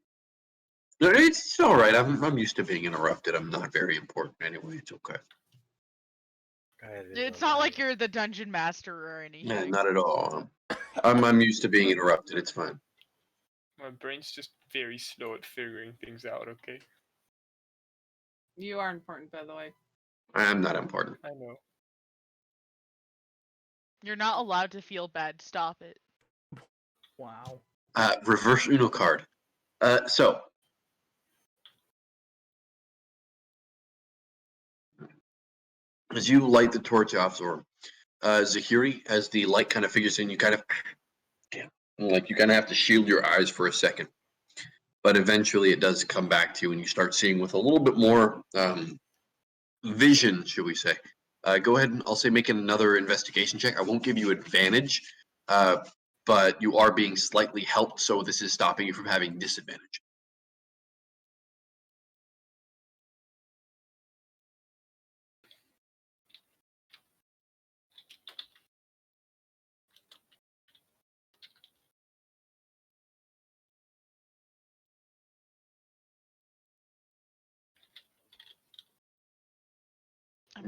[SPEAKER 1] No, it's all right. I'm used to being interrupted. I'm not very important anyway. It's okay.
[SPEAKER 6] It's not like you're the dungeon master or anything.
[SPEAKER 1] No, not at all. I'm used to being interrupted. It's fine.
[SPEAKER 2] My brain's just very slow at figuring things out, okay?
[SPEAKER 4] You are important, by the way.
[SPEAKER 1] I'm not important.
[SPEAKER 2] I know.
[SPEAKER 6] You're not allowed to feel bad. Stop it.
[SPEAKER 5] Wow.
[SPEAKER 1] Reverse Uno card. So. As you light the torch off, or Zahiri, as the light kind of figures in, you kind of, you kind of have to shield your eyes for a second. But eventually it does come back to you and you start seeing with a little bit more vision, should we say. Go ahead and I'll say make another investigation check. I won't give you advantage, but you are being slightly helped, so this is stopping you from having disadvantage.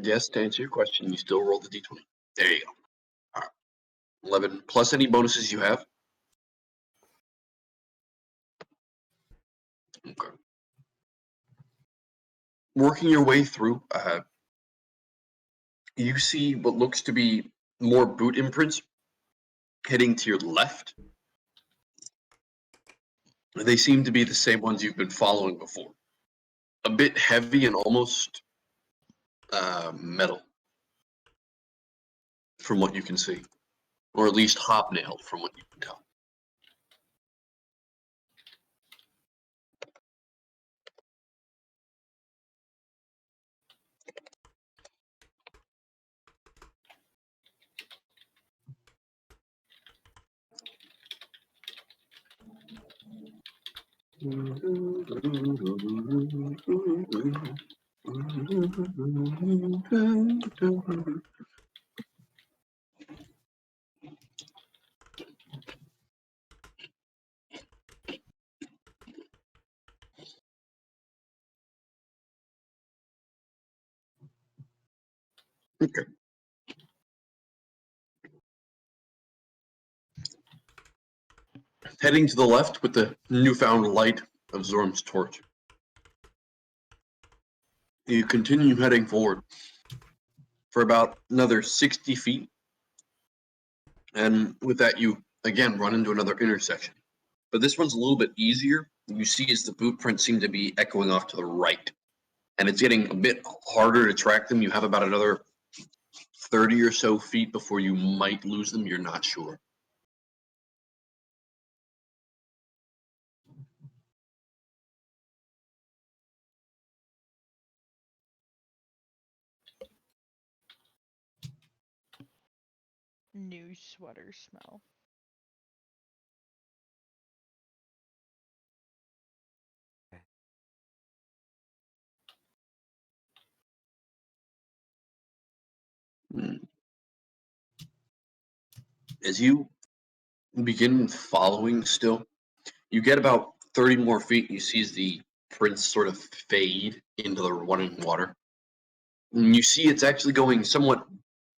[SPEAKER 1] Yes, to answer your question, you still roll the d20. There you go. All right. 11 plus any bonuses you have. Okay. Working your way through, you see what looks to be more boot imprints heading to your left. They seem to be the same ones you've been following before. A bit heavy and almost metal, from what you can see. Or at least hobnailed, from what you can tell. Okay. Heading to the left with the newfound light of Zorm's torch. You continue heading forward for about another 60 feet. And with that, you again run into another intersection. But this one's a little bit easier. You see as the boot prints seem to be echoing off to the right. And it's getting a bit harder to track them. You have about another 30 or so feet before you might lose them. You're not sure.
[SPEAKER 6] New sweater smell.
[SPEAKER 1] As you begin following still, you get about 30 more feet and you see as the prints sort of fade into the running water. And you see it's actually going somewhat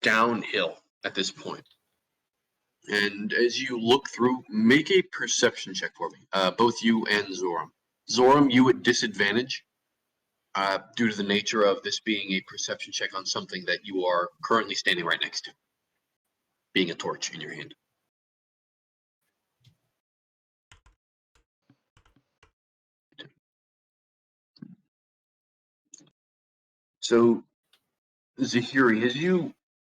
[SPEAKER 1] downhill at this point. And as you look through, make a perception check for me, both you and Zoram. Zoram, you at disadvantage due to the nature of this being a perception check on something that you are currently standing right next to, being a torch in your hand. So, Zahiri, as you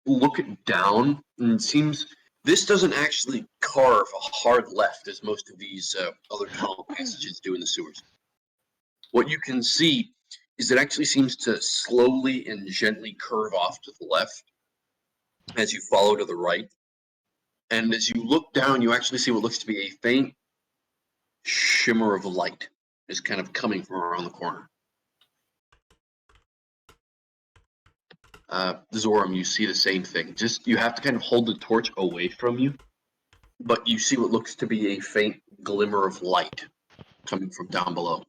[SPEAKER 1] look it down, and it seems this doesn't actually carve a hard left as most of these other tunnel passages do in the sewers. What you can see is it actually seems to slowly and gently curve off to the left as you follow to the right. And as you look down, you actually see what looks to be a faint shimmer of light is kind of coming from around the corner. Zoram, you see the same thing. Just you have to kind of hold the torch away from you, but you see what looks to be a faint glimmer of light coming from down below.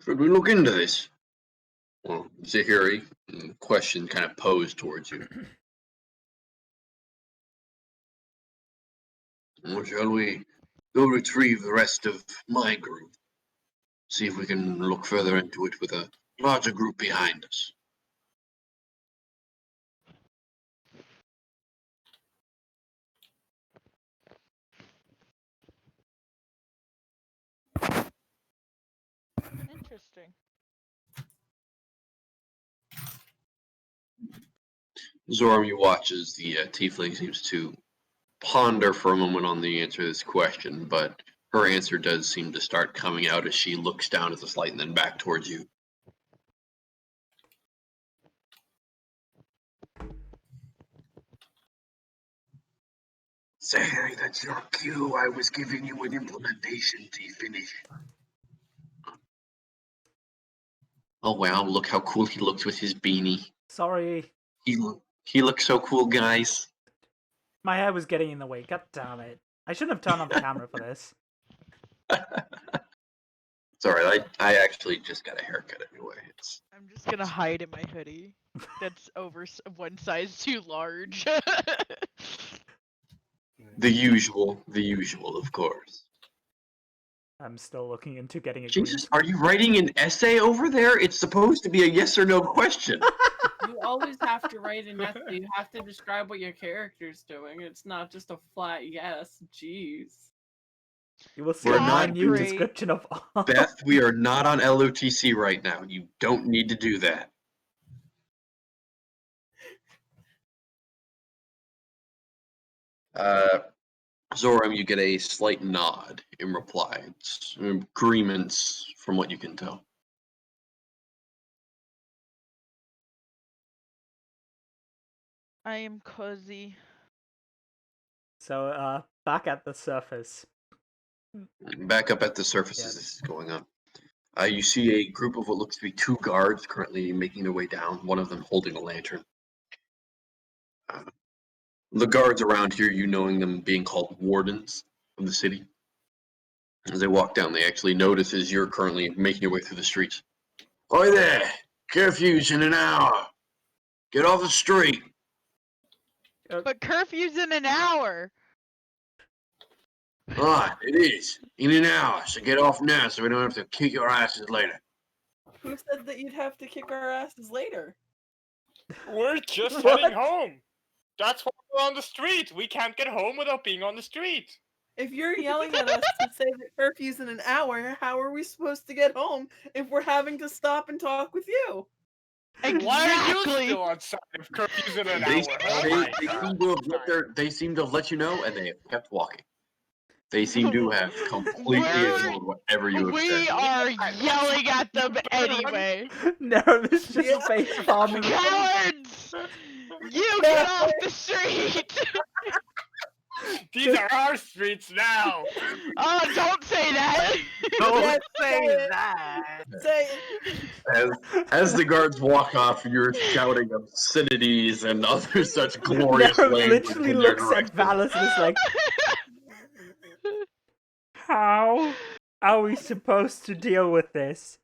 [SPEAKER 1] Should we look into this? Well, Zahiri, question kind of posed towards you. Or shall we go retrieve the rest of my group? See if we can look further into it with a larger group behind us.
[SPEAKER 6] Interesting.
[SPEAKER 1] Zoram, you watch as the tiefling seems to ponder for a moment on the answer to this question, but her answer does seem to start coming out as she looks down at this light and then back towards you. Say, that's your cue. I was giving you an implementation to finish. Oh wow, look how cool he looks with his beanie.
[SPEAKER 5] Sorry,
[SPEAKER 1] He looks so cool, guys.
[SPEAKER 5] my hair was getting in the way. God damn it! I shouldn't have turned on the camera for this.
[SPEAKER 1] It's alright, I actually just got a haircut anyway. It's
[SPEAKER 6] I'm just gonna hide in my hoodie. That's one size too large.
[SPEAKER 1] the usual, of course.
[SPEAKER 5] I'm still looking into getting a
[SPEAKER 1] Jesus,
[SPEAKER 5] green
[SPEAKER 1] are you writing an essay over there? It's supposed to be a yes or no question.
[SPEAKER 4] You always have to write an essay. You have to describe what your character's doing. It's not just a flat yes. Jeez.
[SPEAKER 5] You will see
[SPEAKER 1] We're
[SPEAKER 5] a
[SPEAKER 1] not
[SPEAKER 5] minute
[SPEAKER 6] great.
[SPEAKER 5] description of all.
[SPEAKER 1] Beth, we are not on LOTC right now. You don't need to do that. Zoram, you get a slight nod in reply. It's agreements from what you can tell.
[SPEAKER 6] I am cozy.
[SPEAKER 5] So, back at the surface,
[SPEAKER 1] Back up at the surface
[SPEAKER 5] Yeah.
[SPEAKER 1] as this is going on. You see a group of what looks to be 2 guards currently making their way down, one of them holding a lantern. The guards around here, you knowing them being called wardens of the city. As they walk down, they actually notice as you're currently making your way through the streets. Oi there! Curfew's in an hour! Get off the street!
[SPEAKER 6] But curfew's in an hour.
[SPEAKER 1] Ah, it is. In an hour, so get off now so we don't have to kick your asses later.
[SPEAKER 4] Who said that you'd have to kick our asses later?
[SPEAKER 2] We're just
[SPEAKER 5] What?
[SPEAKER 2] heading home. That's why we're on the street. We can't get home without being on the street.
[SPEAKER 4] If you're yelling at us to say that curfew's in an hour, how are we supposed to get home if we're having to stop and talk with you?
[SPEAKER 2] Why are you
[SPEAKER 6] Exactly.
[SPEAKER 2] still outside if curfew's in an
[SPEAKER 1] They,
[SPEAKER 2] hour? Oh my God.
[SPEAKER 1] they seem to have let you know, and they have kept walking. They seem to have completely
[SPEAKER 6] We're-
[SPEAKER 1] ignored whatever you have
[SPEAKER 6] We
[SPEAKER 1] said.
[SPEAKER 6] are yelling at them anyway.
[SPEAKER 5] No, it's just
[SPEAKER 4] Yeah.
[SPEAKER 5] face palming.
[SPEAKER 6] Cowards! You get off the street!
[SPEAKER 2] These are our streets now.
[SPEAKER 6] Oh, don't say that!
[SPEAKER 7] Don't
[SPEAKER 4] say
[SPEAKER 7] say that.
[SPEAKER 4] Say
[SPEAKER 1] As the guards walk off, you're shouting obscenities and other such glorious
[SPEAKER 5] Nero
[SPEAKER 1] language
[SPEAKER 5] literally
[SPEAKER 1] in their
[SPEAKER 5] looks at
[SPEAKER 1] direction.
[SPEAKER 5] Valis and is like, how are we supposed to deal with this?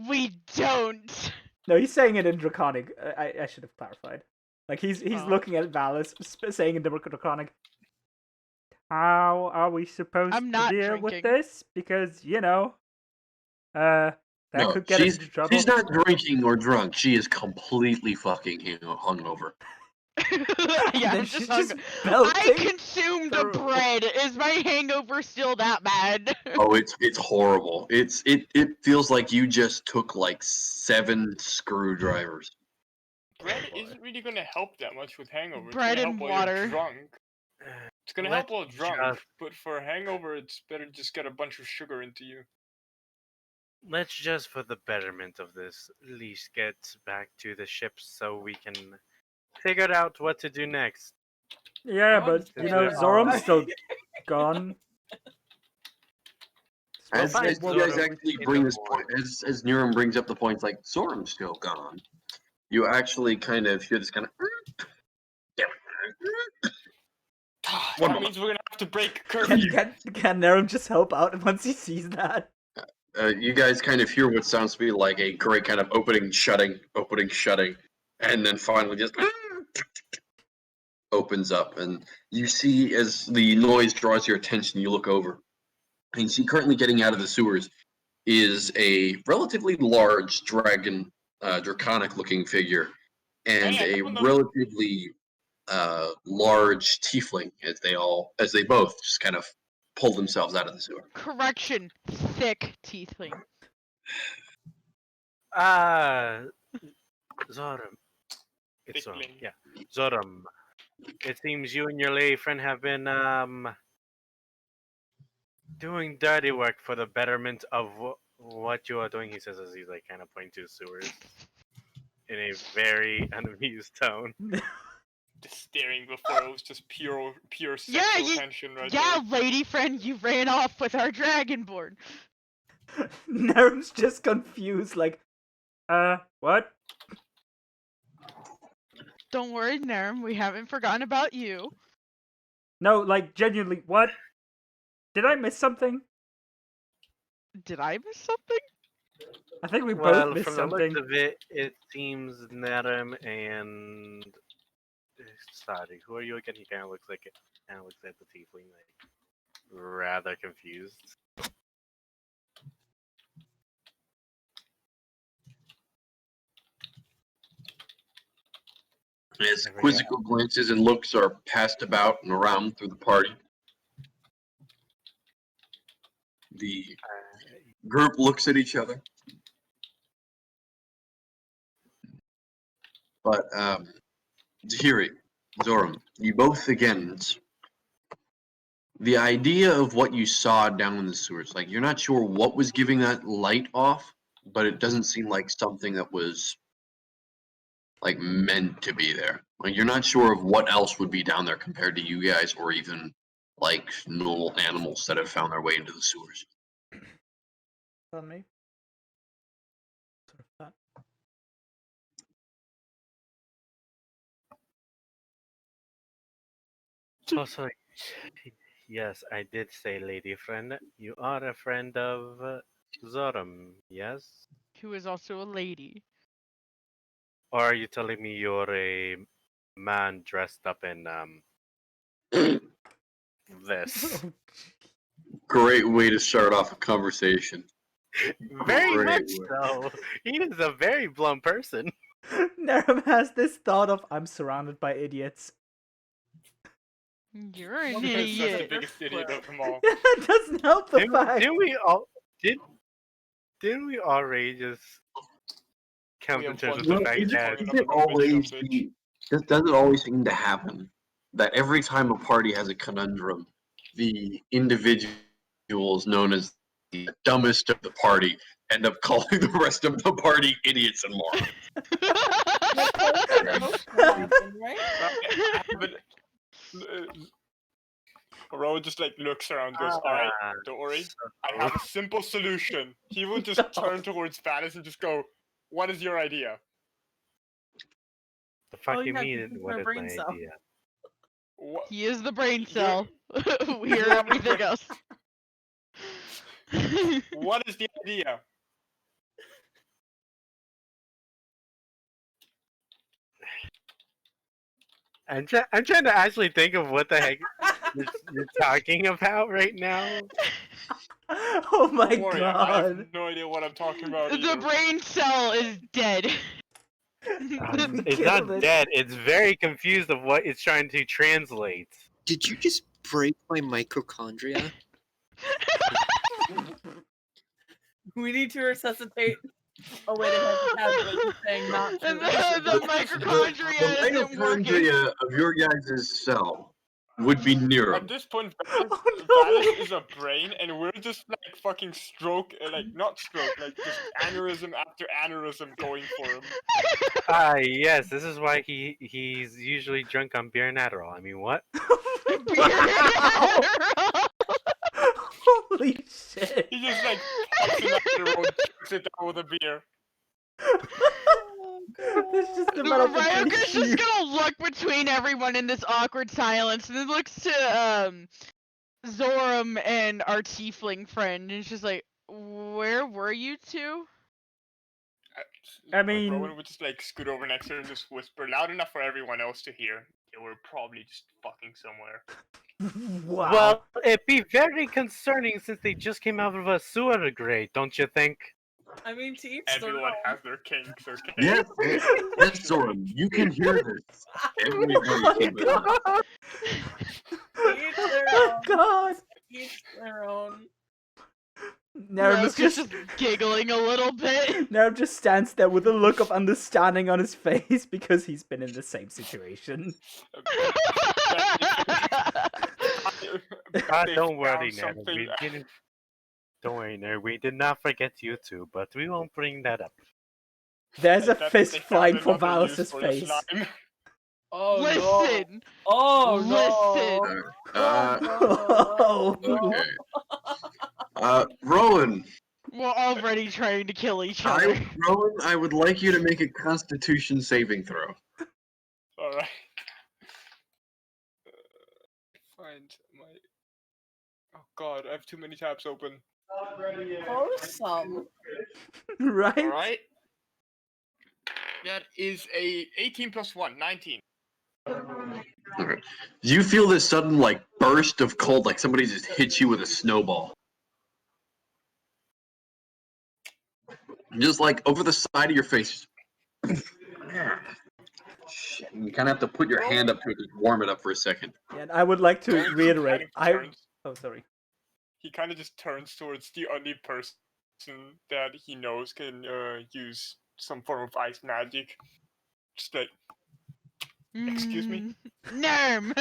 [SPEAKER 6] We don't.
[SPEAKER 5] No, he's saying it in Draconic. I should have clarified. Like, he's
[SPEAKER 6] Oh.
[SPEAKER 5] looking at Valis, saying in Draconic, how are we supposed
[SPEAKER 6] I'm
[SPEAKER 5] to
[SPEAKER 6] not
[SPEAKER 5] deal with
[SPEAKER 6] drinking.
[SPEAKER 5] this? Because, that
[SPEAKER 1] No,
[SPEAKER 5] could get us into trouble.
[SPEAKER 1] she's not drinking or drunk. She is completely fucking hungover.
[SPEAKER 6] Yeah,
[SPEAKER 5] Then
[SPEAKER 6] I'm
[SPEAKER 5] she's
[SPEAKER 6] just
[SPEAKER 5] just
[SPEAKER 6] hungry. I
[SPEAKER 5] belting
[SPEAKER 6] consumed the
[SPEAKER 5] through.
[SPEAKER 6] bread. Is my hangover still that bad?
[SPEAKER 1] Oh, it's horrible. It feels like you just took like 7 screwdrivers.
[SPEAKER 2] Bread isn't really going to help that much with hangover.
[SPEAKER 6] Bread
[SPEAKER 2] it's gonna
[SPEAKER 6] and
[SPEAKER 2] help while
[SPEAKER 6] water.
[SPEAKER 2] You're drunk. It's gonna help while
[SPEAKER 7] Let's
[SPEAKER 2] drunk,
[SPEAKER 7] just-
[SPEAKER 2] but for a hangover, it's better to just get a bunch of sugar into you.
[SPEAKER 7] Let's just, for the betterment of this, at least get back to the ship so we can figure out what to do next.
[SPEAKER 5] Yeah,
[SPEAKER 4] Oh,
[SPEAKER 5] but,
[SPEAKER 4] it's
[SPEAKER 7] better.
[SPEAKER 5] Zorom's still gone.
[SPEAKER 1] As
[SPEAKER 7] find
[SPEAKER 1] you guys
[SPEAKER 7] Zoram
[SPEAKER 1] actually
[SPEAKER 7] in
[SPEAKER 1] bring
[SPEAKER 7] the
[SPEAKER 1] this point, as Niram brings up the points like Zorom's still gone, you actually kind of hear this kind of. One
[SPEAKER 2] That
[SPEAKER 1] moment.
[SPEAKER 2] means we're gonna have to break curfew.
[SPEAKER 5] Can Nerum just help out once he sees that?
[SPEAKER 1] You guys kind of hear what sounds to be like a great kind of opening, shutting, and then finally just opens up, and you see as the noise draws your attention, you look over, and you see currently getting out of the sewers is a relatively large dragon, draconic-looking figure, and
[SPEAKER 2] Hey, I
[SPEAKER 1] a
[SPEAKER 2] found them.
[SPEAKER 1] relatively large tiefling as they both just kind of pull themselves out of the sewer.
[SPEAKER 6] Correction, thick tiefling.
[SPEAKER 7] Zoram. It's Zoram.
[SPEAKER 2] Thickling.
[SPEAKER 7] Yeah, Zoram. It seems you and your lay friend have been doing dirty work for the betterment of what you are doing. He says as he's like kind of pointing to the sewers in a very unamused tone.
[SPEAKER 2] Just staring before it was just pure
[SPEAKER 6] Yeah,
[SPEAKER 2] sexual
[SPEAKER 6] you-
[SPEAKER 2] tension right
[SPEAKER 6] Yeah, lady friend, you ran off with our dragonborn.
[SPEAKER 5] Nerum's just confused, like, what?
[SPEAKER 6] Don't worry, Narum, we haven't forgotten about you.
[SPEAKER 5] No, like, genuinely, what? Did I miss something?
[SPEAKER 6] Did I miss something?
[SPEAKER 5] I think we
[SPEAKER 7] Well,
[SPEAKER 5] both missed
[SPEAKER 7] from the
[SPEAKER 5] something.
[SPEAKER 7] looks of it, it seems Narum and sorry, who are you again? He kind of looks at the tiefling like rather confused.
[SPEAKER 1] As quizzical glances and looks are passed about and around through the party, the group looks at each other. But Tahiri, Zoram, you both again. The idea of what you saw down in the sewers, like you're not sure what was giving that light off, but it doesn't seem like something that was like meant to be there. Like you're not sure of what else would be down there compared to you guys, or even like normal animals that have found their way into the sewers.
[SPEAKER 5] On me. Sort of that.
[SPEAKER 7] Also, yes, I did say lady friend. You are a friend of Zoram, yes?
[SPEAKER 6] Who is also a lady.
[SPEAKER 7] Or are you telling me you're a man dressed up in this?
[SPEAKER 1] Great way to start off a conversation.
[SPEAKER 7] Very
[SPEAKER 1] Great
[SPEAKER 7] much
[SPEAKER 1] way.
[SPEAKER 7] so. He is a very blunt person.
[SPEAKER 5] Nerum has this thought of, I'm surrounded by idiots.
[SPEAKER 6] You're an
[SPEAKER 2] That's the
[SPEAKER 6] idiot.
[SPEAKER 2] biggest idiot of them all.
[SPEAKER 5] That doesn't help the fact.
[SPEAKER 7] Didn't we already just come
[SPEAKER 2] We
[SPEAKER 7] to
[SPEAKER 2] have
[SPEAKER 7] terms
[SPEAKER 2] one
[SPEAKER 7] with the
[SPEAKER 2] more
[SPEAKER 7] fact
[SPEAKER 2] bitch
[SPEAKER 7] that
[SPEAKER 2] point.
[SPEAKER 1] Does it always seem, does it always seem to happen that every time a party has a conundrum, the individuals known as the dumbest of the party end up calling the rest of the party idiots and morons?
[SPEAKER 4] That's what's supposed to happen, right?
[SPEAKER 2] I haven't. Ro just like looks around, and goes, "All right, don't worry. I have a simple solution." He will just turn towards Valis and just go, "What is your idea?"
[SPEAKER 7] the fuck
[SPEAKER 4] Oh,
[SPEAKER 7] you
[SPEAKER 4] yeah, 'cause
[SPEAKER 7] mean?
[SPEAKER 4] he's
[SPEAKER 7] What
[SPEAKER 4] my
[SPEAKER 7] is
[SPEAKER 4] brain
[SPEAKER 7] my
[SPEAKER 4] cell.
[SPEAKER 7] idea?
[SPEAKER 2] What?
[SPEAKER 6] He is the brain
[SPEAKER 2] You're-
[SPEAKER 6] cell. We hear everything else.
[SPEAKER 2] What is the idea?
[SPEAKER 7] I'm trying to actually think of what the heck you're talking about right now.
[SPEAKER 5] Oh my
[SPEAKER 2] Don't worry, I
[SPEAKER 5] god.
[SPEAKER 2] have no idea what I'm talking about
[SPEAKER 6] The
[SPEAKER 2] either.
[SPEAKER 6] brain cell is dead.
[SPEAKER 7] It's
[SPEAKER 5] Killed
[SPEAKER 7] not
[SPEAKER 5] it.
[SPEAKER 7] dead. It's very confused of what it's trying to translate.
[SPEAKER 3] Did you just break my mitochondria?
[SPEAKER 4] We need to resuscitate. Oh wait, it has tablet saying not to.
[SPEAKER 6] And the mitochondria
[SPEAKER 1] The
[SPEAKER 6] isn't working.
[SPEAKER 1] mitochondria of your guys' cell would be near
[SPEAKER 2] At
[SPEAKER 1] him.
[SPEAKER 2] this point,
[SPEAKER 5] Oh,
[SPEAKER 2] Valis
[SPEAKER 5] no.
[SPEAKER 2] is a brain, and we're just like fucking stroke, like not stroke, like just aneurysm after aneurysm going for him.
[SPEAKER 7] Yes, this is why he's usually drunk on beer and Adderall. I mean, what?
[SPEAKER 5] Wow. Holy shit.
[SPEAKER 2] He just like pops in after the road, chucks it down with a beer.
[SPEAKER 5] This just developed into a
[SPEAKER 6] Ryoka's just
[SPEAKER 5] huge...
[SPEAKER 6] gonna look between everyone in this awkward silence, and then looks to Zoram and our tiefling friend, and she's like, "Where were you two?"
[SPEAKER 5] I mean-
[SPEAKER 2] Rowan would just like scoot over next to her and just whisper loud enough for everyone else to hear. They were probably just fucking somewhere.
[SPEAKER 5] Wow.
[SPEAKER 7] Well, it'd be very concerning since they just came out of a sewer grate, don't you think?
[SPEAKER 4] I mean, to each their
[SPEAKER 2] Everyone
[SPEAKER 4] own.
[SPEAKER 2] has their kinks, okay?
[SPEAKER 1] Yes, yes, Zoran, you can hear this. Everybody
[SPEAKER 5] Oh
[SPEAKER 1] can hear
[SPEAKER 5] god.
[SPEAKER 4] Each their
[SPEAKER 5] Oh
[SPEAKER 4] own.
[SPEAKER 5] god.
[SPEAKER 4] Each their own.
[SPEAKER 5] Nerum is
[SPEAKER 6] Ryoka's
[SPEAKER 5] just...
[SPEAKER 6] giggling a little bit.
[SPEAKER 5] Nerum just stands there with a look of understanding on his face because he's been in the same situation.
[SPEAKER 7] Ah,
[SPEAKER 2] They
[SPEAKER 7] don't worry,
[SPEAKER 2] found
[SPEAKER 7] Ned.
[SPEAKER 2] something-
[SPEAKER 7] Don't worry, Ned. We did not forget you two, but we won't bring that up.
[SPEAKER 5] There's a
[SPEAKER 2] Like that
[SPEAKER 5] fist
[SPEAKER 2] they found
[SPEAKER 5] flying for
[SPEAKER 2] another use
[SPEAKER 5] Valis'
[SPEAKER 2] for the
[SPEAKER 5] face.
[SPEAKER 2] slime.
[SPEAKER 4] Oh
[SPEAKER 6] Listen,
[SPEAKER 4] no! Oh
[SPEAKER 6] listen.
[SPEAKER 4] no!
[SPEAKER 5] Oh.
[SPEAKER 1] Okay. Rowan,
[SPEAKER 6] We're already trying to kill each other.
[SPEAKER 1] Rowan, I would like you to make a Constitution saving throw.
[SPEAKER 2] All right. Find my. Oh god, I have too many tabs open.
[SPEAKER 4] Awesome.
[SPEAKER 5] Right?
[SPEAKER 2] All right. That is a 18 plus 1, 19.
[SPEAKER 1] Okay. You feel this sudden like burst of cold, like somebody just hit you with a snowball. Just like over the side of your face. Shit, you kind of have to put your hand up to it to warm it up for a second.
[SPEAKER 5] Yeah, and I would like to
[SPEAKER 2] Rowan
[SPEAKER 5] reiterate.
[SPEAKER 2] kind of turns-
[SPEAKER 5] Oh, sorry.
[SPEAKER 2] He kind of just turns towards the only person that he knows can use some form of ice magic. Just like, excuse me?
[SPEAKER 6] Nerm.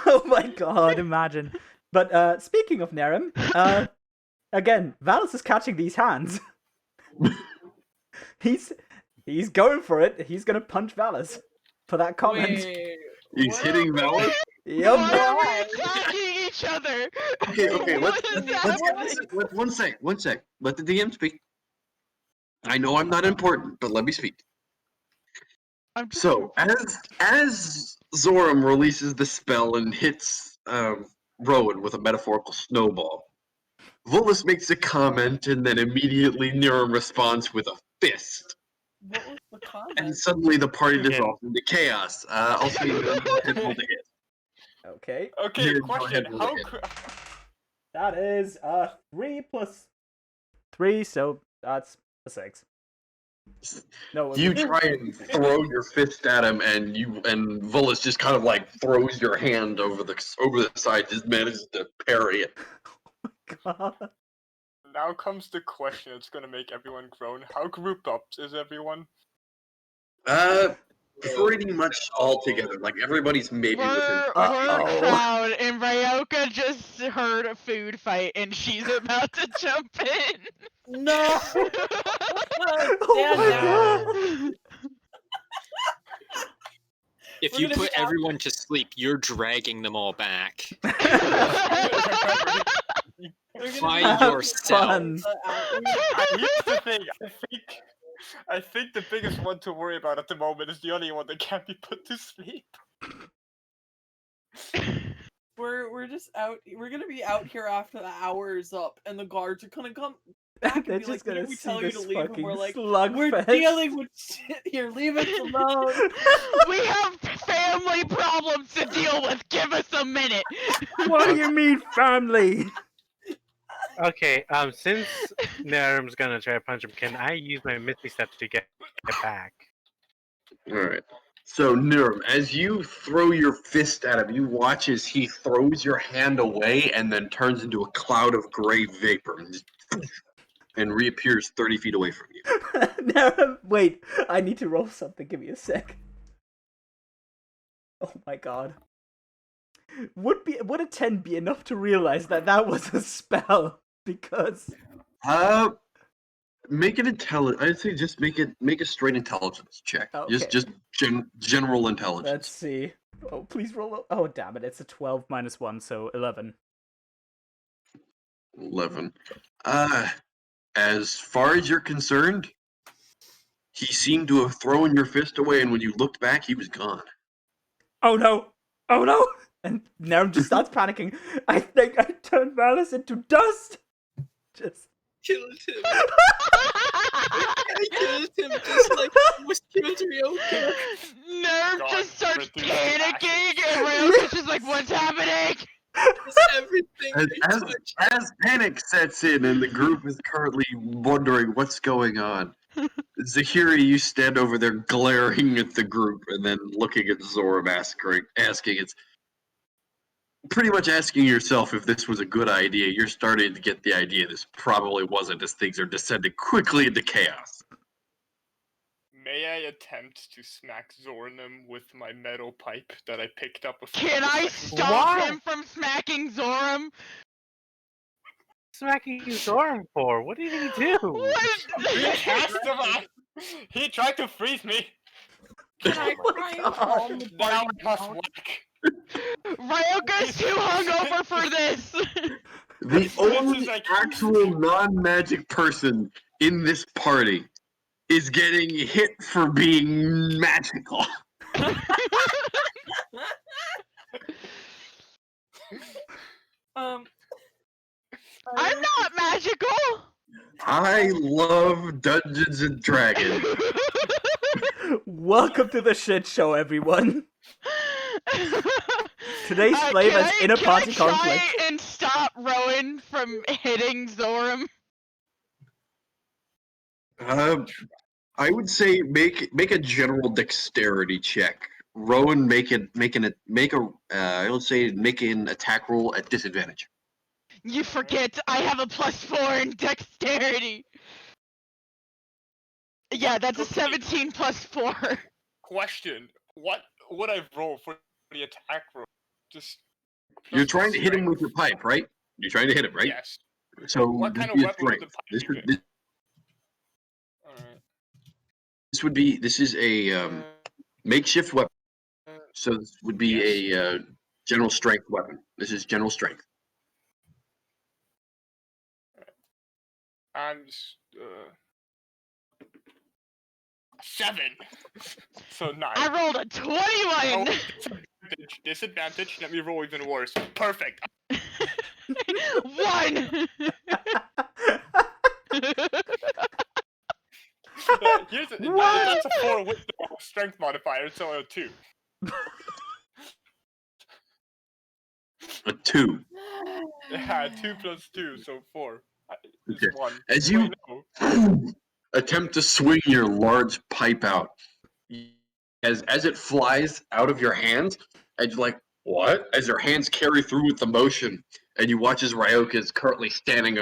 [SPEAKER 5] Oh my god, imagine. But speaking of Nerim, again, Valis is catching these hands. He's going for it. He's gonna punch Valis for that comment.
[SPEAKER 4] Wait,
[SPEAKER 1] He's
[SPEAKER 4] what?
[SPEAKER 1] hitting Valis.
[SPEAKER 5] Yep.
[SPEAKER 6] Why are we attacking each other?
[SPEAKER 1] Okay.
[SPEAKER 6] What is happening?
[SPEAKER 1] One sec. Let the DM speak. I know I'm not important, but let me speak.
[SPEAKER 6] I'm just
[SPEAKER 1] So, as Zoram releases the spell and hits Rowan with a metaphorical snowball, Volus makes a comment, and then immediately Niram responds with a fist.
[SPEAKER 4] What was the comment?
[SPEAKER 1] And suddenly the party
[SPEAKER 7] Okay.
[SPEAKER 1] dissolves into chaos. Also, you know, go ahead and roll the hit.
[SPEAKER 5] Okay.
[SPEAKER 2] Okay,
[SPEAKER 1] Here, go
[SPEAKER 2] question.
[SPEAKER 1] ahead, roll
[SPEAKER 2] How
[SPEAKER 1] it.
[SPEAKER 5] That is 3 plus 3, so that's a 6. No, it
[SPEAKER 1] You
[SPEAKER 5] was-
[SPEAKER 1] try and throw your fist at him, and Volus just kind of like throws your hand over the side, just manages to parry it.
[SPEAKER 5] God.
[SPEAKER 2] Now comes the question that's gonna make everyone groan. How grouped up is everyone?
[SPEAKER 1] Pretty much all together. Like everybody's maybe within.
[SPEAKER 6] We're
[SPEAKER 5] Uh-oh.
[SPEAKER 6] a crowd, and Ryoka just heard a food fight, and she's about to jump in.
[SPEAKER 4] No!
[SPEAKER 5] Oh my God.
[SPEAKER 3] If
[SPEAKER 4] We're
[SPEAKER 3] you
[SPEAKER 4] gonna
[SPEAKER 3] put
[SPEAKER 4] be out-
[SPEAKER 3] everyone to sleep, you're dragging them all back.
[SPEAKER 4] We're gonna
[SPEAKER 3] By
[SPEAKER 4] be out
[SPEAKER 3] yourself.
[SPEAKER 5] Fun.
[SPEAKER 2] Here's the thing. I think the biggest one to worry about at the moment is the only one that can't be put to sleep.
[SPEAKER 4] We're just out. We're gonna be out here after the hour is up, and the guards are gonna come back
[SPEAKER 5] They're
[SPEAKER 4] and be like,
[SPEAKER 5] just gonna
[SPEAKER 4] "Didn't we
[SPEAKER 5] see
[SPEAKER 4] tell you
[SPEAKER 5] this
[SPEAKER 4] to leave?" And
[SPEAKER 5] fucking
[SPEAKER 4] we're like,
[SPEAKER 5] slugfest.
[SPEAKER 4] "We're dealing with shit here. Leave us alone."
[SPEAKER 6] We have family problems to deal with. Give us a minute.
[SPEAKER 5] What do you mean, family?
[SPEAKER 7] Okay, since Naram's gonna try to punch him, can I use my Misty Step to get back?
[SPEAKER 1] Alright. So, Niram, as you throw your fist at him, you watch as he throws your hand away and then turns into a cloud of gray vapor and reappears 30 feet away from you.
[SPEAKER 5] No, wait, I need to roll something. Give me a sec. Oh my God. Would a 10 be enough to realize that that was a spell? Because
[SPEAKER 1] Make an I'd say just make a straight intelligence check.
[SPEAKER 5] Okay.
[SPEAKER 1] Just general intelligence.
[SPEAKER 5] let's see. Oh, please roll. Oh, damn it! It's a 12 minus 1, so 11.
[SPEAKER 1] 11. As far as you're concerned, he seemed to have thrown your fist away, and when you looked back, he was gone.
[SPEAKER 5] Oh no! Oh no! And Narum just starts panicking. I think I turned Malice into dust. Just
[SPEAKER 3] Killed him. I killed him just like I almost killed Ryoka.
[SPEAKER 6] Nerve
[SPEAKER 2] God,
[SPEAKER 6] just starts
[SPEAKER 2] reduce
[SPEAKER 6] panicking, and Ryoka's just like, "What's happening?"
[SPEAKER 3] It's everything I touch.
[SPEAKER 1] As panic sets in and the group is currently wondering what's going on, Zahiri, you stand over there glaring at the group and then looking at Zoram asking, it's pretty much asking yourself if this was a good idea. You're starting to get the idea this probably wasn't, as things are descending quickly into chaos.
[SPEAKER 2] May I attempt to smack Zornum with my metal pipe that I picked up a
[SPEAKER 6] Can
[SPEAKER 2] couple
[SPEAKER 6] I
[SPEAKER 2] seconds
[SPEAKER 6] stop
[SPEAKER 7] Why?
[SPEAKER 6] him from smacking Zoram?
[SPEAKER 7] Smacking Zoram for? What did he do?
[SPEAKER 6] What?
[SPEAKER 2] He cast him out. He tried to freeze me.
[SPEAKER 4] Can I try and calm the
[SPEAKER 2] Now I
[SPEAKER 4] party
[SPEAKER 2] must
[SPEAKER 4] down?
[SPEAKER 2] whack.
[SPEAKER 6] Ryoka's too hungover for this.
[SPEAKER 1] The only
[SPEAKER 2] is like-
[SPEAKER 1] actual non-magic person in this party is getting hit for being magical.
[SPEAKER 6] I'm not magical.
[SPEAKER 1] I love Dungeons and Dragons.
[SPEAKER 5] welcome to the shit show, everyone. Today's flavor is inner party
[SPEAKER 6] can I
[SPEAKER 5] conflict.
[SPEAKER 6] try and stop Rowan from hitting Zoram?
[SPEAKER 1] I would say make a general dexterity check. Rowan, make an attack roll at disadvantage.
[SPEAKER 6] You forget I have a +4 in dexterity. Yeah, that's a 17 plus 4.
[SPEAKER 2] Question: what would I roll for the attack roll? Just.
[SPEAKER 1] You're
[SPEAKER 2] plus
[SPEAKER 1] trying to hit him
[SPEAKER 2] strength.
[SPEAKER 1] with your pipe, right? You're trying to hit him, right?
[SPEAKER 2] Yes.
[SPEAKER 1] So
[SPEAKER 2] What
[SPEAKER 1] this
[SPEAKER 2] kind
[SPEAKER 1] would
[SPEAKER 2] of
[SPEAKER 1] be a
[SPEAKER 2] weapon would the
[SPEAKER 1] strength.
[SPEAKER 2] pipe
[SPEAKER 1] This
[SPEAKER 2] be?
[SPEAKER 1] would
[SPEAKER 2] Alright.
[SPEAKER 1] this is a makeshift weapon. So this would be
[SPEAKER 2] Yes.
[SPEAKER 1] a General strength weapon. This is general strength.
[SPEAKER 2] And 7. So 9.
[SPEAKER 6] I rolled a 21.
[SPEAKER 2] Oh, disadvantage. Let me roll even worse. Perfect.
[SPEAKER 6] 1.
[SPEAKER 2] That's a 4 with the strength modifier, so a 2.
[SPEAKER 1] A 2.
[SPEAKER 2] Yeah, 2 plus 2, so 4. It's
[SPEAKER 1] Okay.
[SPEAKER 2] 1.
[SPEAKER 1] As you attempt to swing your large pipe out, as it flies out of your hands, and you're like, what? As your hands carry through with the motion, and you watch as Ryoka is currently standing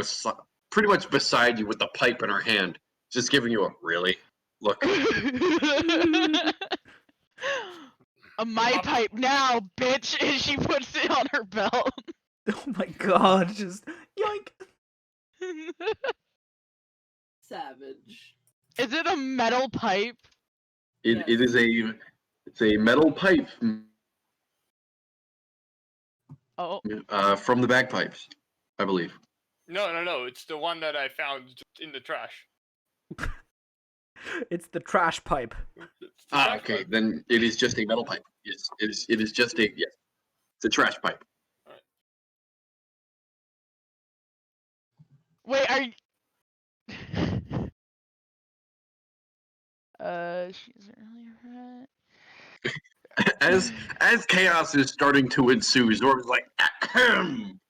[SPEAKER 1] pretty much beside you with the pipe in her hand, just giving you a really look.
[SPEAKER 6] My pipe now, bitch! And she puts it on her belt.
[SPEAKER 5] Oh my god, just yoink.
[SPEAKER 4] Savage.
[SPEAKER 6] Is it a metal pipe?
[SPEAKER 1] It is a metal pipe
[SPEAKER 6] Oh.
[SPEAKER 1] from the bagpipes, I believe.
[SPEAKER 2] No. It's the one that I found just in the trash.
[SPEAKER 5] It's the trash pipe.
[SPEAKER 2] It's the trash
[SPEAKER 1] Okay.
[SPEAKER 2] pipe.
[SPEAKER 1] Then it is just a metal pipe. Yes, it is just a it's a trash pipe.
[SPEAKER 6] Wait, are you... she's earlier.
[SPEAKER 1] As chaos is starting to ensue, Zorba's like, ahem.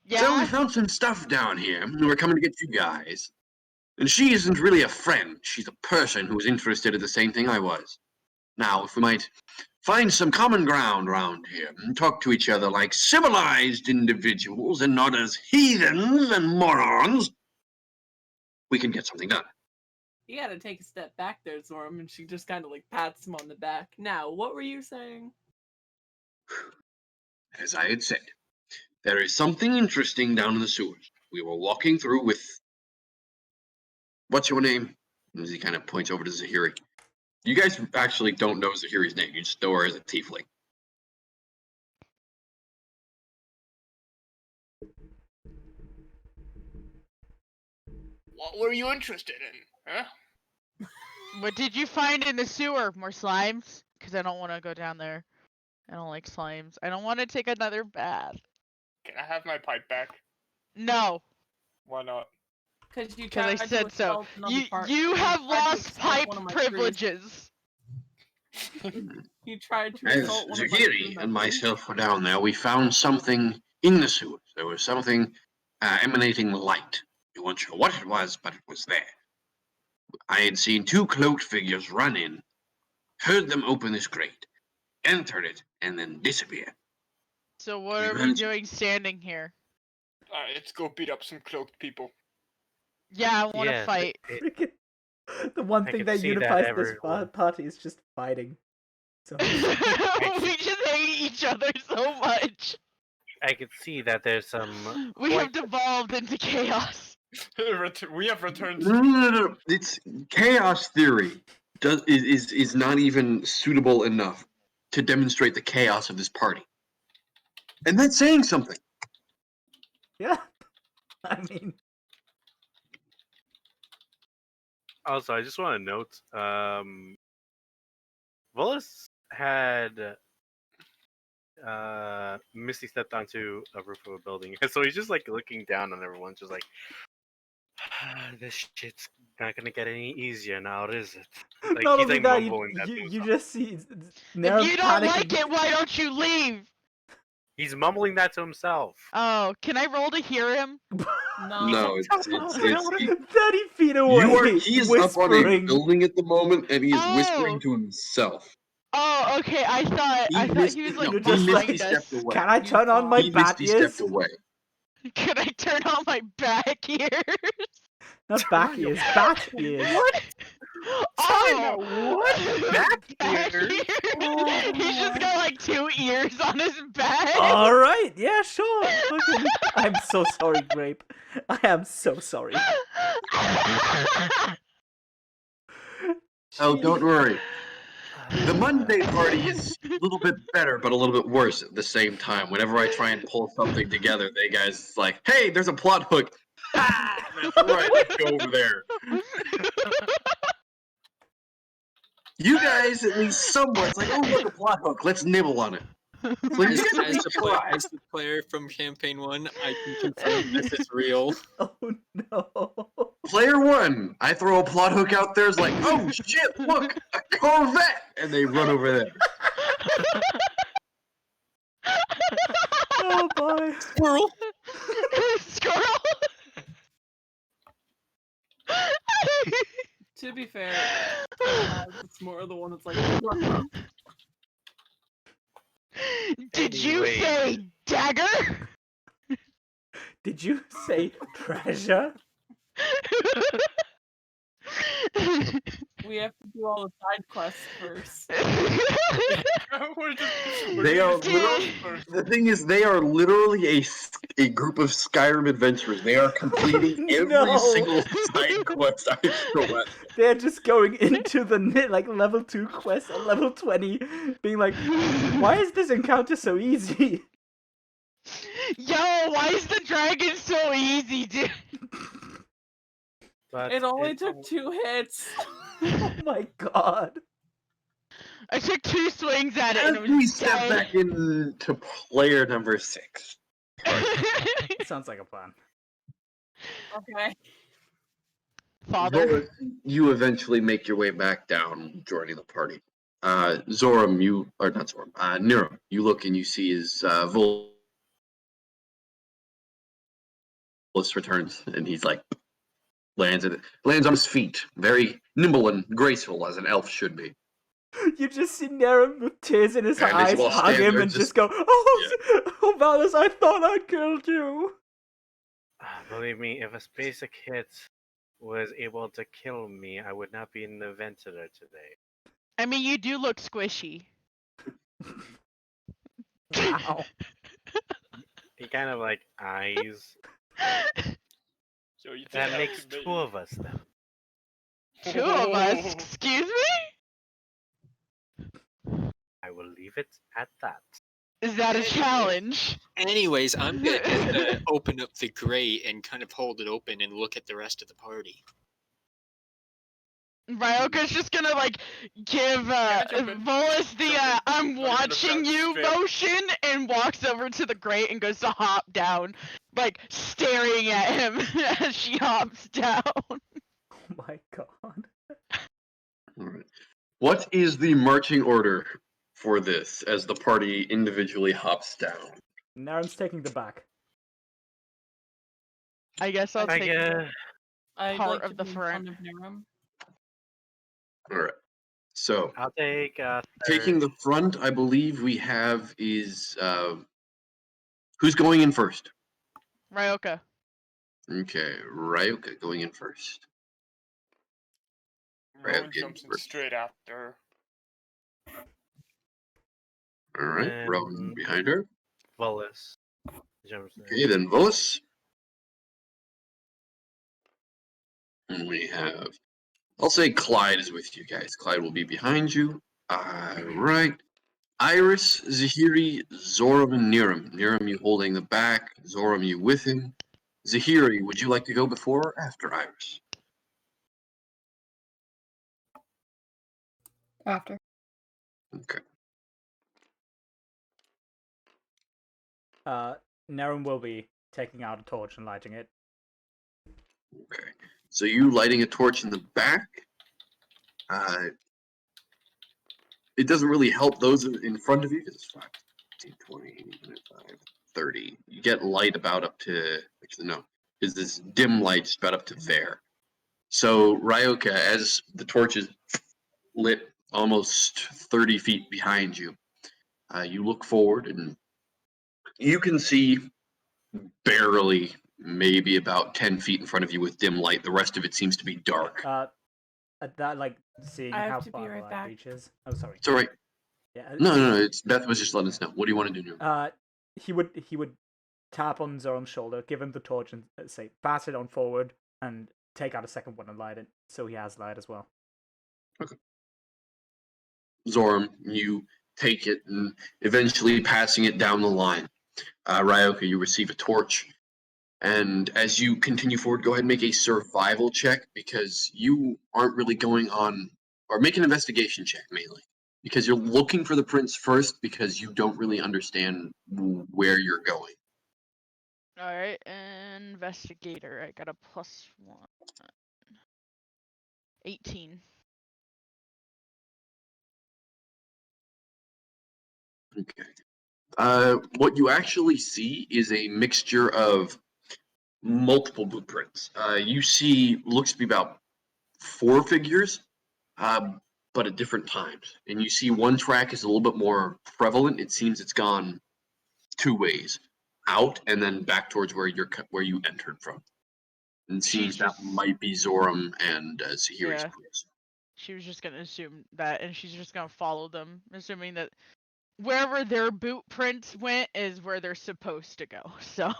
[SPEAKER 1] So we
[SPEAKER 6] Yeah?
[SPEAKER 1] found some stuff down here, and we're coming to get you guys. And she isn't really a friend. She's a person who's interested in the same thing I was. Now, if we might find some common ground around here and talk to each other like civilized individuals and not as heathens and morons, we can get something done.
[SPEAKER 4] You gotta take a step back there, Zoram, and she just kind of like pats him on the back. Now, what were you saying?
[SPEAKER 1] As I had said, there is something interesting down in the sewers. We were walking through with... What's your name? As he kind of points over to Zahiri. You guys actually don't know Zahiri's name. You just know her as a tiefling.
[SPEAKER 2] What were you interested in? Huh?
[SPEAKER 6] What did you find in the sewer? More slimes? Because I don't want to go down there. I don't like slimes. I don't want to take another bath.
[SPEAKER 2] Can I have my pipe back?
[SPEAKER 6] No.
[SPEAKER 2] Why not?
[SPEAKER 6] Because I said so. You have lost pipe privileges.
[SPEAKER 4] You tried to
[SPEAKER 1] As
[SPEAKER 4] assault one of my
[SPEAKER 1] Zahiri
[SPEAKER 4] crew
[SPEAKER 1] and
[SPEAKER 4] members.
[SPEAKER 1] myself were down there, we found something in the sewers. There was something emanating light. We weren't sure what it was, but it was there. I had seen 2 cloaked figures run in, heard them open this grate, entered it, and then disappear.
[SPEAKER 6] So what are we doing standing here?
[SPEAKER 2] Alright, let's go beat up some cloaked people.
[SPEAKER 6] Yeah, I want to
[SPEAKER 7] Yeah,
[SPEAKER 6] fight.
[SPEAKER 5] Freaking- the one
[SPEAKER 7] I
[SPEAKER 5] thing
[SPEAKER 7] could
[SPEAKER 5] that
[SPEAKER 7] see that
[SPEAKER 5] unifies this
[SPEAKER 7] everyone-
[SPEAKER 5] party is just fighting. So
[SPEAKER 6] We just hate each other so much.
[SPEAKER 7] I could see that there's some.
[SPEAKER 6] We have devolved into chaos.
[SPEAKER 2] We have returned.
[SPEAKER 1] No. It's chaos theory. Is not even suitable enough to demonstrate the chaos of this party. And that's saying something.
[SPEAKER 5] yeah, I mean,
[SPEAKER 7] Also, I just want to note, Volus had Misty stepped onto a roof of a building, and so he's just like looking down on everyone, just like, this shit's not gonna get any easier now, is it? Like
[SPEAKER 5] not
[SPEAKER 7] he's
[SPEAKER 5] only
[SPEAKER 7] like
[SPEAKER 5] that,
[SPEAKER 7] mumbling that to
[SPEAKER 5] you
[SPEAKER 7] himself.
[SPEAKER 5] just see
[SPEAKER 6] If
[SPEAKER 5] Nero
[SPEAKER 6] you don't
[SPEAKER 5] panicking.
[SPEAKER 6] like it, why don't you leave?
[SPEAKER 7] He's mumbling that to himself.
[SPEAKER 6] Oh, can I roll to hear him?
[SPEAKER 1] No, it's
[SPEAKER 5] 30 feet away.
[SPEAKER 1] he is up on a
[SPEAKER 5] whispering.
[SPEAKER 1] building at the moment, and he is
[SPEAKER 6] Oh.
[SPEAKER 1] whispering to himself.
[SPEAKER 6] Oh, okay. I thought he was like
[SPEAKER 5] You're
[SPEAKER 1] he
[SPEAKER 5] just like,
[SPEAKER 6] behind
[SPEAKER 1] misty
[SPEAKER 6] us.
[SPEAKER 1] stepped away.
[SPEAKER 5] Can I turn on my
[SPEAKER 1] He
[SPEAKER 5] bat
[SPEAKER 1] misty
[SPEAKER 5] ears?
[SPEAKER 1] stepped away.
[SPEAKER 6] Can I turn on my back ears?
[SPEAKER 5] Not back ears, bat ears.
[SPEAKER 6] What? Oh,
[SPEAKER 7] what? Back ears?
[SPEAKER 6] He's just got like 2 ears on his back.
[SPEAKER 5] All right, yeah, sure. Okay. I'm so sorry, Grape. I am so sorry.
[SPEAKER 1] Oh, don't worry. The Monday party is a little bit better, but a little bit worse at the same time. Whenever I try and pull something together, they guys like, "Hey, there's a plot hook." Ah, that's right. Let's go over there. You guys, at least somewhat, it's like, "Oh, look, a plot hook. Let's nibble on it." It's like,
[SPEAKER 3] As,
[SPEAKER 1] "You guys
[SPEAKER 3] as, the player,
[SPEAKER 1] try."
[SPEAKER 3] as the player from Campaign 1, I can confirm this is real.
[SPEAKER 5] Oh no.
[SPEAKER 1] Player 1, I throw a plot hook out there. It's like, "Oh shit! Look, a Corvette!" And they run over there.
[SPEAKER 5] Oh boy.
[SPEAKER 3] Squirrel!
[SPEAKER 6] Squirrel.
[SPEAKER 4] To be fair, it's more the one that's like.
[SPEAKER 6] Did you
[SPEAKER 7] Anyway.
[SPEAKER 6] say dagger?
[SPEAKER 5] Did you say treasure?
[SPEAKER 4] We have to do all the side quests first.
[SPEAKER 1] They are literally, the thing is, they are literally a group of Skyrim adventurers. They are completing every
[SPEAKER 5] No.
[SPEAKER 1] single side quest I throw at them.
[SPEAKER 5] They're just going into the like level 2 quest at level 20, being like, why is this encounter so easy?
[SPEAKER 6] Yo, why is the dragon so easy, dude?
[SPEAKER 7] But
[SPEAKER 4] It only
[SPEAKER 7] it's
[SPEAKER 4] took 2 hits.
[SPEAKER 5] Oh my god.
[SPEAKER 6] I took 2 swings at it
[SPEAKER 1] As
[SPEAKER 6] and it
[SPEAKER 1] we
[SPEAKER 6] was
[SPEAKER 1] step
[SPEAKER 6] dead.
[SPEAKER 1] back into player number 6.
[SPEAKER 5] Sounds like a plan.
[SPEAKER 4] Okay.
[SPEAKER 6] Father.
[SPEAKER 1] Zoram, you eventually make your way back down, joining the party. Zoram, not Zoram, Nero, you look and you see his Volus returns, and he's like, lands on his feet, very nimble and graceful as an elf should be.
[SPEAKER 5] You just see Naren with tears in his
[SPEAKER 1] And they
[SPEAKER 5] eyes
[SPEAKER 1] all
[SPEAKER 5] hug
[SPEAKER 1] stand
[SPEAKER 5] him
[SPEAKER 1] there
[SPEAKER 5] and
[SPEAKER 1] just-
[SPEAKER 5] just go, oh Valus, I thought I killed you.
[SPEAKER 7] Believe me, if a basic hit was able to kill me, I would not be in the ventilator today.
[SPEAKER 6] I mean, you do look squishy.
[SPEAKER 5] Wow.
[SPEAKER 7] He kind of like eyes.
[SPEAKER 2] So you
[SPEAKER 7] That
[SPEAKER 2] think
[SPEAKER 7] makes 2 of us then.
[SPEAKER 6] 2 of us? Excuse me?
[SPEAKER 7] I will leave it at that.
[SPEAKER 6] Is that a challenge?
[SPEAKER 3] Anyways, I'm gonna open up the grate and kind of hold it open and look at the rest of the party.
[SPEAKER 6] Ryoka's just gonna like give
[SPEAKER 2] jump in?
[SPEAKER 6] Volus the
[SPEAKER 2] Jump in.
[SPEAKER 6] I'm
[SPEAKER 2] Wanna look
[SPEAKER 6] watching
[SPEAKER 2] down
[SPEAKER 6] you
[SPEAKER 2] straight up?
[SPEAKER 6] motion and walks over to the grate and goes to hop down, like staring at him as she hops down.
[SPEAKER 5] Oh my god.
[SPEAKER 1] All right. What is the marching order for this as the party individually hops down?
[SPEAKER 5] Naren's taking the back.
[SPEAKER 6] I guess I'll
[SPEAKER 7] I
[SPEAKER 6] take
[SPEAKER 7] guess.
[SPEAKER 4] I'd
[SPEAKER 6] Part
[SPEAKER 4] like
[SPEAKER 6] of
[SPEAKER 4] to
[SPEAKER 6] the
[SPEAKER 4] be in
[SPEAKER 6] front.
[SPEAKER 4] front of Niram.
[SPEAKER 1] All right. So
[SPEAKER 7] I'll take
[SPEAKER 1] taking the front, I believe we have is who's going in first?
[SPEAKER 6] Ryoka.
[SPEAKER 1] Okay, Ryoka going in first.
[SPEAKER 2] Rowan
[SPEAKER 1] Okay,
[SPEAKER 2] jumps in
[SPEAKER 1] first.
[SPEAKER 2] straight after.
[SPEAKER 1] All right,
[SPEAKER 7] And-
[SPEAKER 1] Rowan behind her.
[SPEAKER 7] Volus. Jumps in.
[SPEAKER 1] Okay, then Volus. And we have, I'll say Clyde is with you guys. Clyde will be behind you. All right. Iris, Zahiri, Zoram, and Niram. Niram, you holding the back. Zoram, you with him. Zahiri, would you like to go before or after Iris?
[SPEAKER 8] After.
[SPEAKER 1] Okay.
[SPEAKER 5] Naren will be taking out a torch and lighting it.
[SPEAKER 1] Okay. So you lighting a torch in the back. It doesn't really help those in front of you because it's 5, 10, 20, 25, 30. You get light about up to, actually no, is this dim light just about up to there. So Ryoka, as the torch is lit almost 30 feet behind you, you look forward and you can see barely maybe about 10 feet in front of you with dim light. The rest of it seems to be dark.
[SPEAKER 5] At that, like, seeing
[SPEAKER 4] I have
[SPEAKER 5] how
[SPEAKER 4] to be
[SPEAKER 5] far the
[SPEAKER 4] right
[SPEAKER 5] light
[SPEAKER 4] back.
[SPEAKER 5] reaches. Oh, sorry.
[SPEAKER 1] It's all right.
[SPEAKER 5] Yeah.
[SPEAKER 1] No. It's Beth was just letting us know. What do you want to do now?
[SPEAKER 5] He would tap on Zoram's shoulder, give him the torch, and say, pass it on forward, and take out a second one and light it, so he has light as well.
[SPEAKER 1] Zoram, you take it and eventually passing it down the line. Ryoka, you receive a torch. And as you continue forward, go ahead and make a survival check because you aren't really going on, or make an investigation check mainly. Because you're looking for the prince first because you don't really understand where you're going.
[SPEAKER 6] Alright, investigator. I got a +1. 18.
[SPEAKER 1] Okay. What you actually see is a mixture of multiple blueprints. You see, looks to be about 4 figures, but at different times. And you see one track is a little bit more prevalent. It seems it's gone 2 ways, out and then back towards where you entered from. And it seems that might be Zoram and Zahiri's place.
[SPEAKER 6] She was just gonna assume that, and she's just gonna follow them, assuming that wherever their boot prints went is where they're supposed to go. So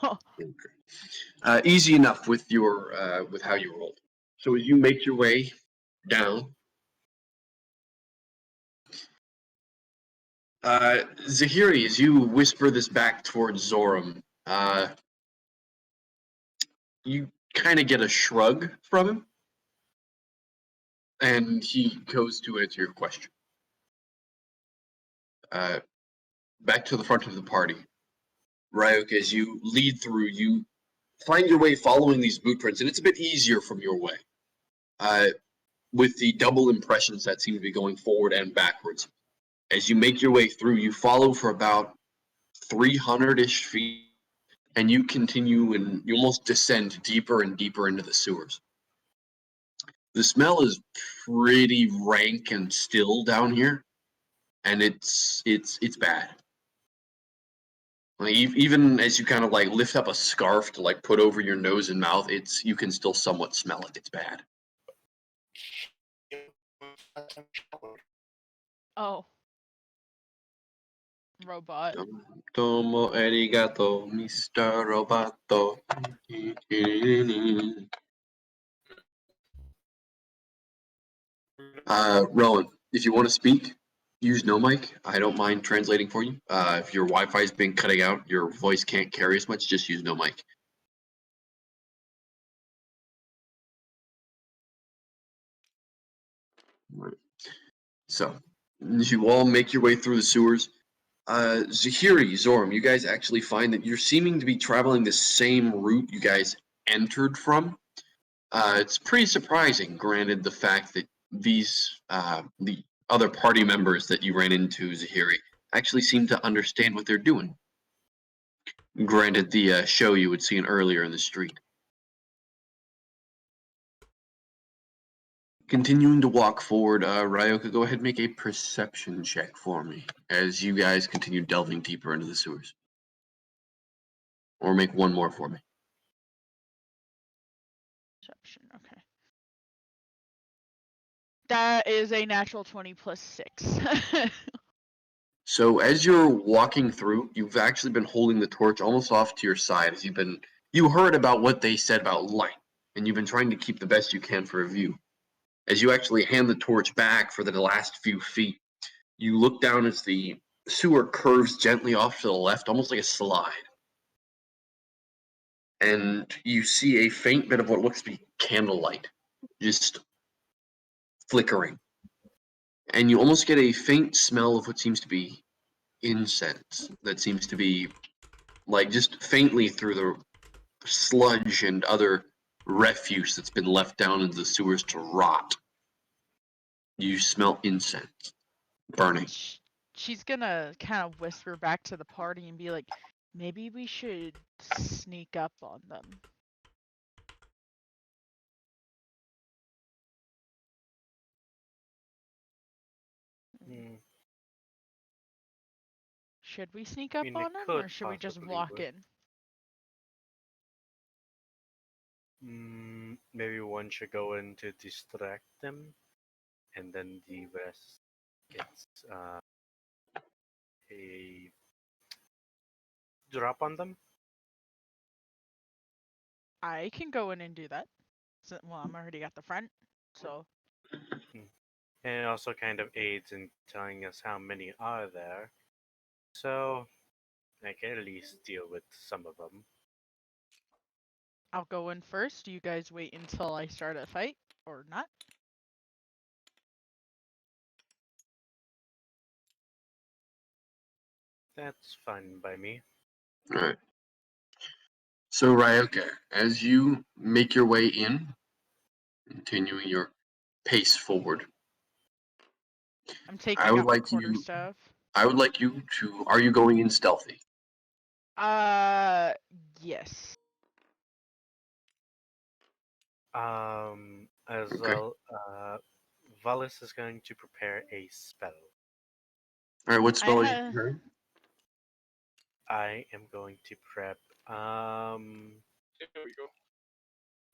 [SPEAKER 1] easy enough with your with how you rolled. So as you make your way down, Zahiri, as you whisper this back towards Zoram, you kind of get a shrug from him, and he goes to answer your question. Back to the front of the party. Ryok, as you lead through, you find your way following these boot prints, and it's a bit easier from your way. With the double impressions that seem to be going forward and backwards. As you make your way through, you follow for about 300-ish feet, and you continue and you almost descend deeper and deeper into the sewers. The smell is pretty rank and still down here, and it's bad. Like, even as you kind of like lift up a scarf to like put over your nose and mouth, you can still somewhat smell it. It's bad.
[SPEAKER 6] Oh. Robot.
[SPEAKER 1] Tomo arigato, Mr. Roboto. Rowan, if you want to speak, use no mic. I don't mind translating for you. If your Wi-Fi's been cutting out, your voice can't carry as much, just use no mic. Right. So, as you all make your way through the sewers, Zahiri, Zoram, you guys actually find that you're seeming to be traveling the same route you guys entered from. It's pretty surprising, granted the fact that these the other party members that you ran into, Zahiri, actually seem to understand what they're doing. Granted the show you had seen earlier in the street. Continuing to walk forward, Ryoka, go ahead and make a perception check for me as you guys continue delving deeper into the sewers. Or make one more for me.
[SPEAKER 6] Perception, okay. That is a natural 20 plus 6.
[SPEAKER 1] So as you're walking through, you've actually been holding the torch almost off to your side as you heard about what they said about light, and you've been trying to keep the best you can for a view. As you actually hand the torch back for the last few feet, you look down as the sewer curves gently off to the left, almost like a slide. And you see a faint bit of what looks to be candlelight, just flickering. And you almost get a faint smell of what seems to be incense that seems to be like just faintly through the sludge and other refuse that's been left down into the sewers to rot. You smell incense burning.
[SPEAKER 6] She's gonna kind of whisper back to the party and be like, maybe we should sneak up on them. Should we sneak up on them, or should we just walk in?
[SPEAKER 7] Maybe one should go in to distract them, and then the rest gets a drop on them.
[SPEAKER 6] I can go in and do that. Well, I'm already at the front, so.
[SPEAKER 7] And it also kind of aids in telling us how many are there. So I can at least deal with some of them.
[SPEAKER 6] I'll go in first. Do you guys wait until I start a fight or not?
[SPEAKER 7] That's fine by me.
[SPEAKER 1] All right. So, Ryoka, as you make your way in, continuing your pace forward,
[SPEAKER 6] I'm
[SPEAKER 1] I
[SPEAKER 6] taking
[SPEAKER 1] would
[SPEAKER 6] out my
[SPEAKER 1] like
[SPEAKER 6] quarterstaff.
[SPEAKER 1] I would like you to. Are you going in stealthy?
[SPEAKER 6] Yes.
[SPEAKER 7] As
[SPEAKER 1] Okay.
[SPEAKER 7] well, Valis is going to prepare a spell.
[SPEAKER 1] All right. What
[SPEAKER 6] I
[SPEAKER 1] spell are you
[SPEAKER 6] ha-
[SPEAKER 1] preparing?
[SPEAKER 7] I am going to prep.
[SPEAKER 2] There we go.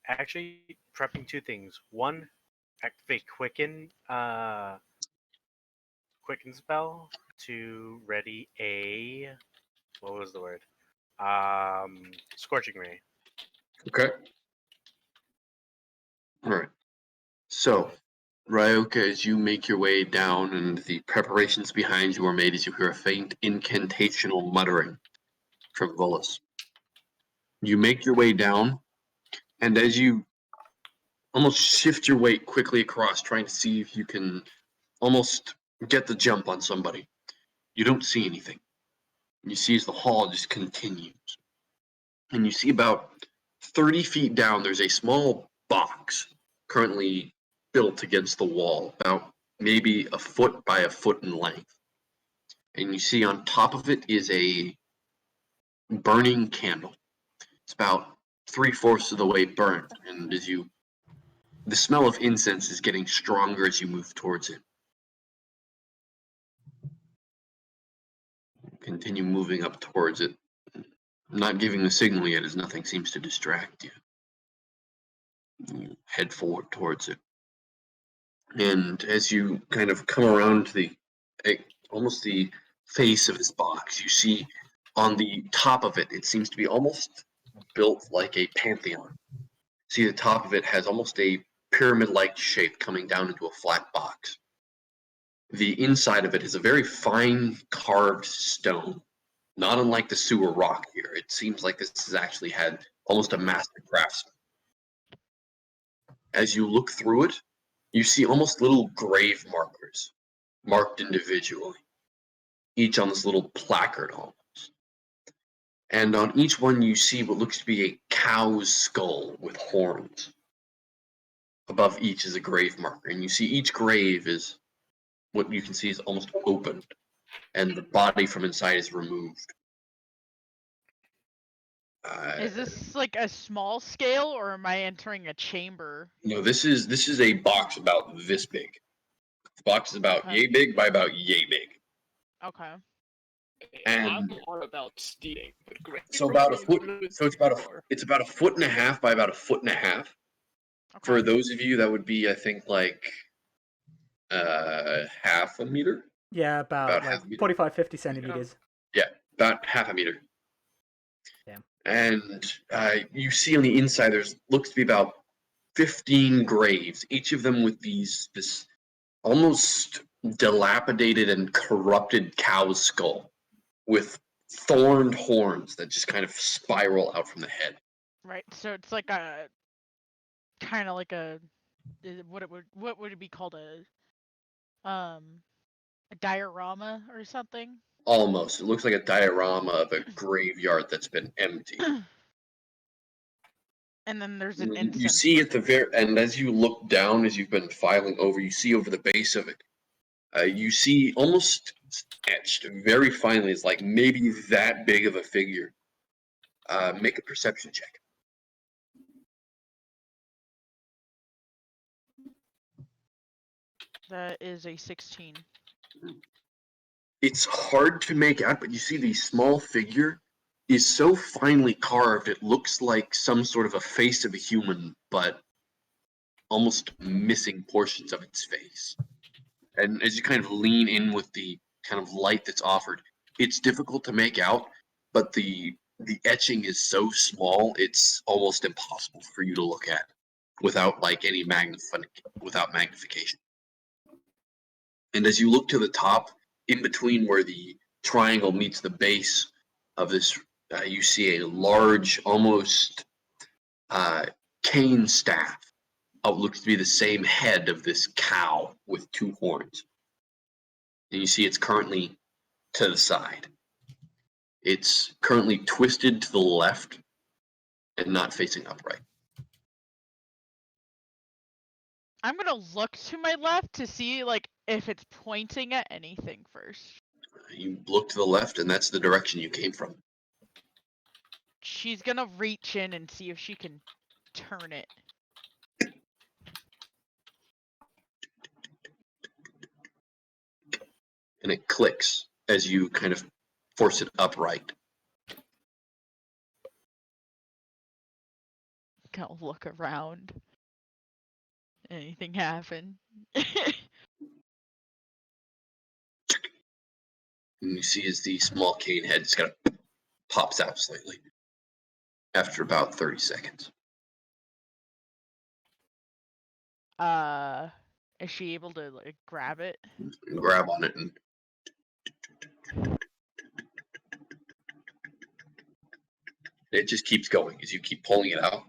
[SPEAKER 7] Actually, prepping two things. One, activate quicken spell to ready a. What was the word? Scorching ray.
[SPEAKER 1] Okay. All right. So, Ryoka, as you make your way down and the preparations behind you are made, as you hear a faint incantational muttering from Volus. You make your way down, and as you almost shift your weight quickly across, trying to see if you can almost get the jump on somebody, you don't see anything. You see as the hall just continues. And you see about 30 feet down, there's a small box currently built against the wall, about maybe a foot by a foot in length. And you see on top of it is a burning candle. It's about 3/4 of the way burnt, and the smell of incense is getting stronger as you move towards it. Continue moving up towards it. Not giving the signal yet, as nothing seems to distract you. You head forward towards it. And as you kind of come around to almost the face of this box, you see on the top of it, it seems to be almost built like a pantheon. See, the top of it has almost a pyramid-like shape coming down into a flat box. The inside of it is a very fine carved stone, not unlike the sewer rock here. It seems like this has actually had almost a master craftsman. As you look through it, you see almost little grave markers, marked individually, each on this little placard almost. And on each one you see what looks to be a cow's skull with horns. Above each is a grave marker, and you see each grave is what you can see is almost opened, and the body from inside is removed.
[SPEAKER 6] Is this like a small scale, or am I entering a chamber?
[SPEAKER 1] No, this is a box about this big. The box is about
[SPEAKER 6] Okay.
[SPEAKER 1] yay big by about yay big.
[SPEAKER 6] Okay.
[SPEAKER 1] And
[SPEAKER 2] I'm all about stealing, but great.
[SPEAKER 1] so about a foot. So it's about a foot and a half by about a foot and a half.
[SPEAKER 6] Okay.
[SPEAKER 1] For those of you, that would be, I think, like half a meter.
[SPEAKER 5] Yeah, about
[SPEAKER 1] half
[SPEAKER 5] like
[SPEAKER 1] a meter.
[SPEAKER 5] 45, 50 centimeters.
[SPEAKER 1] Yeah, about half a meter.
[SPEAKER 5] Damn.
[SPEAKER 1] And you see on the inside, there's looks to be about 15 graves, each of them with this almost dilapidated and corrupted cow's skull with thorned horns that just kind of spiral out from the head.
[SPEAKER 6] Right. So it's like a kind of like a what would it be called, a diorama or something?
[SPEAKER 1] Almost. It looks like a diorama of a graveyard that's been empty.
[SPEAKER 6] And then there's an
[SPEAKER 1] You
[SPEAKER 6] incense.
[SPEAKER 1] see at the
[SPEAKER 6] burner.
[SPEAKER 1] and as you look down, as you've been filing over, you see over the base of it, you see almost etched very finely, it's like maybe that big of a figure. Make a perception check.
[SPEAKER 6] That is a 16.
[SPEAKER 1] It's hard to make out, but you see the small figure is so finely carved, it looks like some sort of a face of a human, but almost missing portions of its face. And as you kind of lean in with the kind of light that's offered, it's difficult to make out, but the etching is so small, it's almost impossible for you to look at without like any magnification. And as you look to the top, in between where the triangle meets the base of this, you see a large, almost cane staff. What looks to be the same head of this cow with 2 horns. And you see it's currently to the side. It's currently twisted to the left and not facing upright.
[SPEAKER 6] I'm gonna look to my left to see like if it's pointing at anything first.
[SPEAKER 1] You look to the left, and that's the direction you came from.
[SPEAKER 6] She's gonna reach in and see if she can turn it.
[SPEAKER 1] And it clicks as you kind of force it upright.
[SPEAKER 6] Gonna look around. Anything happen?
[SPEAKER 1] And you see as the small cane head just kind of pops out slightly after about 30 seconds.
[SPEAKER 6] Is she able to like grab it?
[SPEAKER 1] You grab on it, and it just keeps going as you keep pulling it out.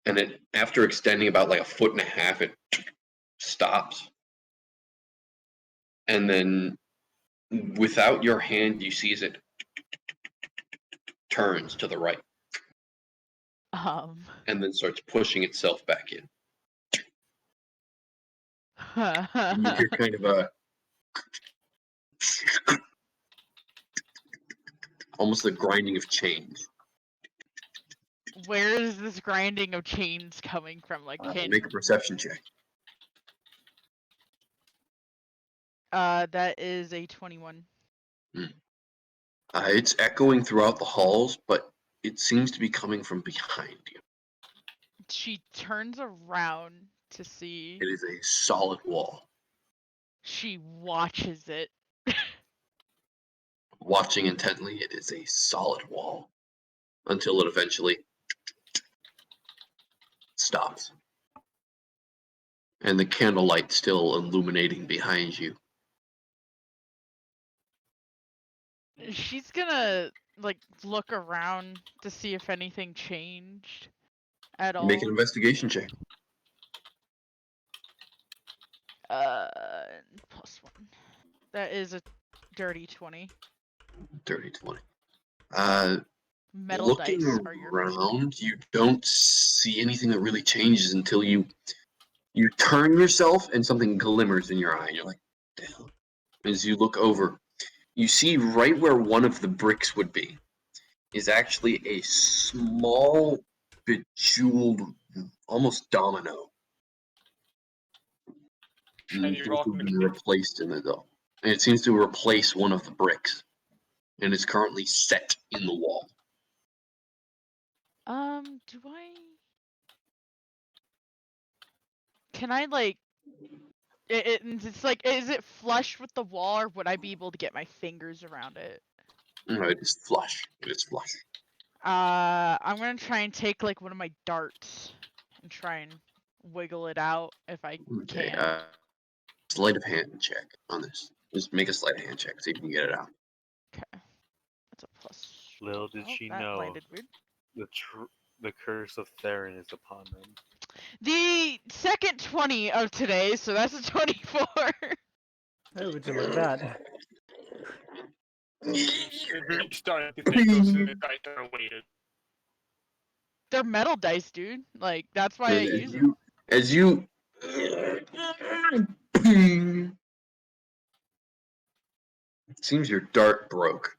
[SPEAKER 1] And then after extending about like 1.5 feet, it stops. And then without your hand, you see as it turns to the right and then starts pushing itself back in. And you hear kind of a almost the grinding of chains.
[SPEAKER 6] Where is this grinding of chains coming from? Like,
[SPEAKER 1] Make a perception check.
[SPEAKER 6] that is a 21.
[SPEAKER 1] It's echoing throughout the halls, but it seems to be coming from behind you.
[SPEAKER 6] She turns around to see.
[SPEAKER 1] It is a solid wall.
[SPEAKER 6] She watches it.
[SPEAKER 1] Watching intently, it is a solid wall until it eventually stops. And the candlelight still illuminating behind you.
[SPEAKER 6] She's gonna like look around to see if anything changed at all.
[SPEAKER 1] Make an investigation check.
[SPEAKER 6] +1. That is a dirty 20.
[SPEAKER 1] Dirty 20.
[SPEAKER 6] Metal
[SPEAKER 1] Looking
[SPEAKER 6] dice are your friend.
[SPEAKER 1] around, you don't see anything that really changes until you turn yourself and something glimmers in your eye. And you're like, damn. As you look over, you see right where one of the bricks would be is actually a small, bejeweled, almost domino. And it seems to have been replaced in the dough. And it seems to replace one of the bricks. And it's currently set in the wall.
[SPEAKER 6] Do I? Can I like? It's like, is it flush with the wall, or would I be able to get my fingers around it?
[SPEAKER 1] No, it is flush. It is flush.
[SPEAKER 6] I'm gonna try and take like one of my darts and try and wiggle it out if I
[SPEAKER 1] Okay,
[SPEAKER 6] can.
[SPEAKER 1] sleight of hand check on this. Just make a sleight of hand check, see if you can get it out.
[SPEAKER 6] Okay, that's a plus.
[SPEAKER 7] Little did she
[SPEAKER 6] that
[SPEAKER 7] know
[SPEAKER 6] landed weird.
[SPEAKER 7] the curse of Theron is upon them.
[SPEAKER 6] The second 20 of today, so that's a 24.
[SPEAKER 5] Oh, would you look at that?
[SPEAKER 2] It's really starting to think those dice are weighted.
[SPEAKER 6] They're metal dice, dude. Like, that's why I use them.
[SPEAKER 1] As you it seems your dart broke.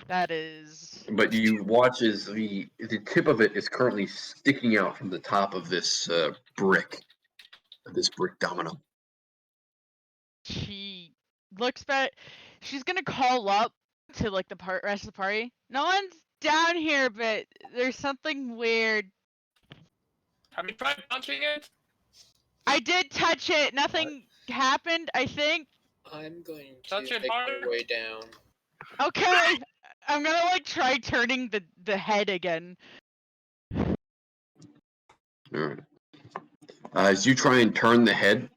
[SPEAKER 6] That is.
[SPEAKER 1] But you watch as the tip of it is currently sticking out from the top of this brick domino.
[SPEAKER 6] She looks back. She's gonna call up to like the rest of the party. No one's down here, but there's something weird.
[SPEAKER 2] Have you tried punching it?
[SPEAKER 6] I did touch it. Nothing happened, I think.
[SPEAKER 3] I'm going to
[SPEAKER 2] Touch it
[SPEAKER 3] make
[SPEAKER 2] harder.
[SPEAKER 3] my way down.
[SPEAKER 6] Okay. I'm gonna like try turning the head again.
[SPEAKER 1] All right. As you try and turn the head,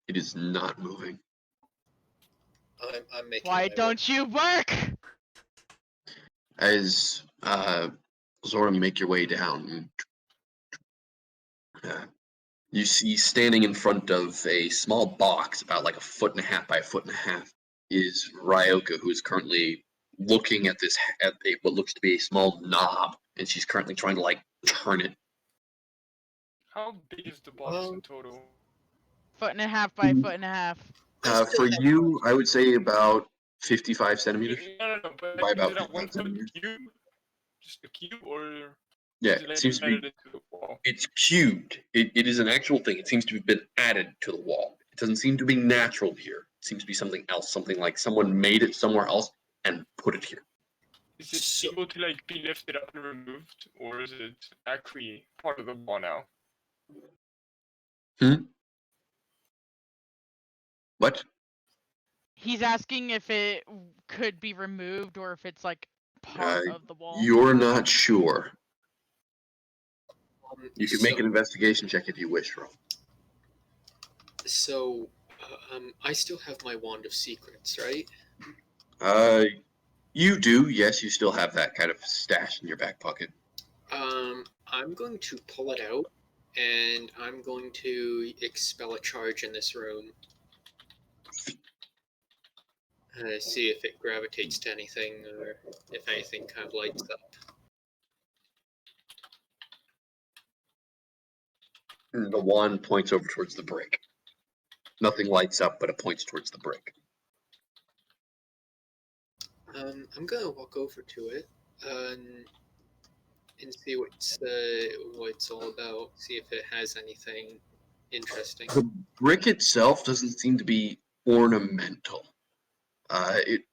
[SPEAKER 1] it is not moving.
[SPEAKER 3] I'm making.
[SPEAKER 6] Why
[SPEAKER 3] my
[SPEAKER 6] don't you work?
[SPEAKER 1] As Zora, you make your way down, you see standing in front of a small box about like 1.5 feet by 1.5 feet is Ryoka, who is currently looking at this what looks to be a small knob, and she's currently trying to like turn it.
[SPEAKER 2] How big is the box in total?
[SPEAKER 6] 1.5 feet by 1.5 feet.
[SPEAKER 1] For you, I would say about 55 centimeters.
[SPEAKER 2] No, but
[SPEAKER 1] By
[SPEAKER 2] like,
[SPEAKER 1] about
[SPEAKER 2] is it a
[SPEAKER 1] 55
[SPEAKER 2] one-foot
[SPEAKER 1] centimeters.
[SPEAKER 2] cube? Just a cube, or
[SPEAKER 1] Yeah,
[SPEAKER 2] is it like
[SPEAKER 1] it seems to be.
[SPEAKER 2] embedded into the wall?
[SPEAKER 1] It's cubed. It is an actual thing. It seems to have been added to the wall. It doesn't seem to be natural here. It seems to be something else. Something like someone made it somewhere else and put it here.
[SPEAKER 2] Is it
[SPEAKER 3] So-
[SPEAKER 2] able to like be lifted up and removed, or is it actually part of the wall now?
[SPEAKER 1] What?
[SPEAKER 6] He's asking if it could be removed or if it's like part of the wall.
[SPEAKER 1] You're not sure. You can make
[SPEAKER 3] so,
[SPEAKER 1] an investigation check if you wish, Ro.
[SPEAKER 3] So, I still have my wand of secrets, right?
[SPEAKER 1] You do. Yes, you still have that kind of stash in your back pocket.
[SPEAKER 3] I'm going to pull it out, and I'm going to expel a charge in this room. See if it gravitates to anything, or if anything kind of lights up.
[SPEAKER 1] And the wand points over towards the brick. Nothing lights up, but it points towards the brick.
[SPEAKER 3] I'm gonna walk over to it, and see what it's all about. See if it has anything interesting.
[SPEAKER 1] The brick itself doesn't seem to be ornamental. It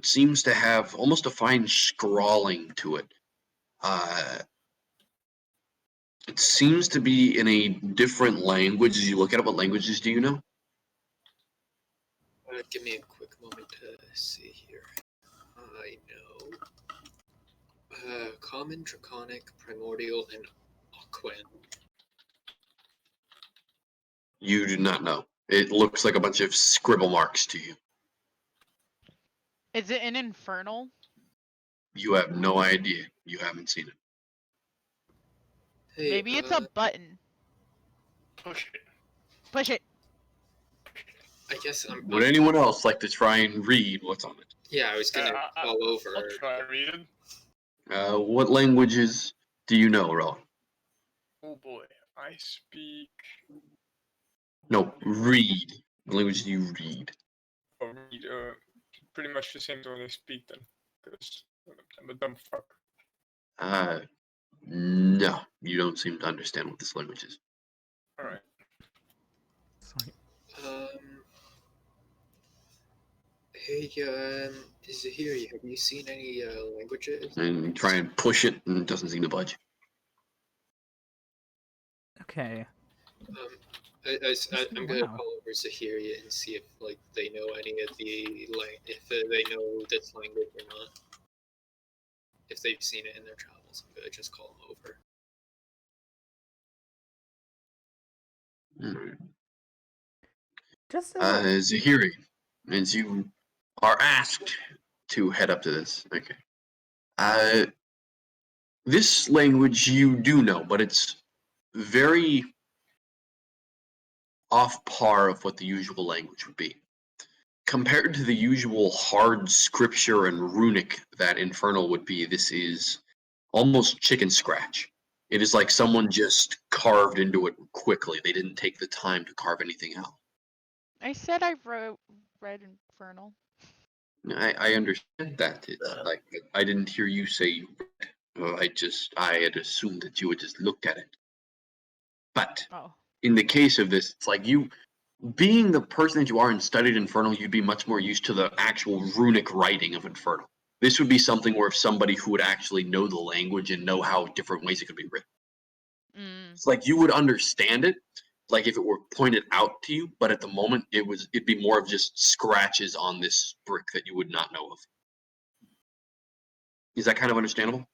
[SPEAKER 1] seems to have almost a fine scrawling to it. It seems to be in a different language. As you look at it, what languages do you know?
[SPEAKER 3] Give me a quick moment to see here. I know Common, Draconic, Primordial, and Aquan.
[SPEAKER 1] You do not know. It looks like a bunch of scribble marks to you.
[SPEAKER 6] Is it an infernal?
[SPEAKER 1] You have no idea. You haven't seen it.
[SPEAKER 3] Hey,
[SPEAKER 6] Maybe it's a button.
[SPEAKER 2] Push it.
[SPEAKER 6] Push it.
[SPEAKER 3] I guess I'm.
[SPEAKER 1] Would anyone else like to try and read what's on it?
[SPEAKER 3] Yeah, I was gonna fall over.
[SPEAKER 2] I'll try to read it.
[SPEAKER 1] What languages do you know, Ro?
[SPEAKER 2] Oh boy, I speak.
[SPEAKER 1] No, read. What language do you read?
[SPEAKER 2] Or read. Pretty much the same as I speak then, because I'm a dumb fuck.
[SPEAKER 1] No, you don't seem to understand what this language is.
[SPEAKER 2] All right.
[SPEAKER 5] Sorry.
[SPEAKER 3] Hey, Zahiri, have you seen any languages?
[SPEAKER 1] And you try and push it, and it doesn't seem to budge.
[SPEAKER 5] Okay.
[SPEAKER 3] I'm gonna
[SPEAKER 5] Wow.
[SPEAKER 3] call over Zahiri and see if like they know any of the if they know this language or not. If they've seen it in their travels, I'm gonna just call them over.
[SPEAKER 1] Alright.
[SPEAKER 5] Just
[SPEAKER 1] Zahiri, as you are asked to head up to this. Okay. This language you do know, but it's very off par of what the usual language would be. Compared to the usual hard scripture and runic that Infernal would be, this is almost chicken scratch. It is like someone just carved into it quickly. They didn't take the time to carve anything out.
[SPEAKER 6] I said I read infernal.
[SPEAKER 1] I understand that. It's like I didn't hear you say you read. I had assumed that you had just looked at it. But in the case of this, it's like you, being the person that you are and studied Infernal, you'd be much more used to the actual runic writing of Infernal. This would be something where if somebody who would actually know the language and know how different ways it could be written. It's like you would understand it, like if it were pointed out to you, but at the moment it'd be more of just scratches on this brick that you would not know of. Is that kind of understandable?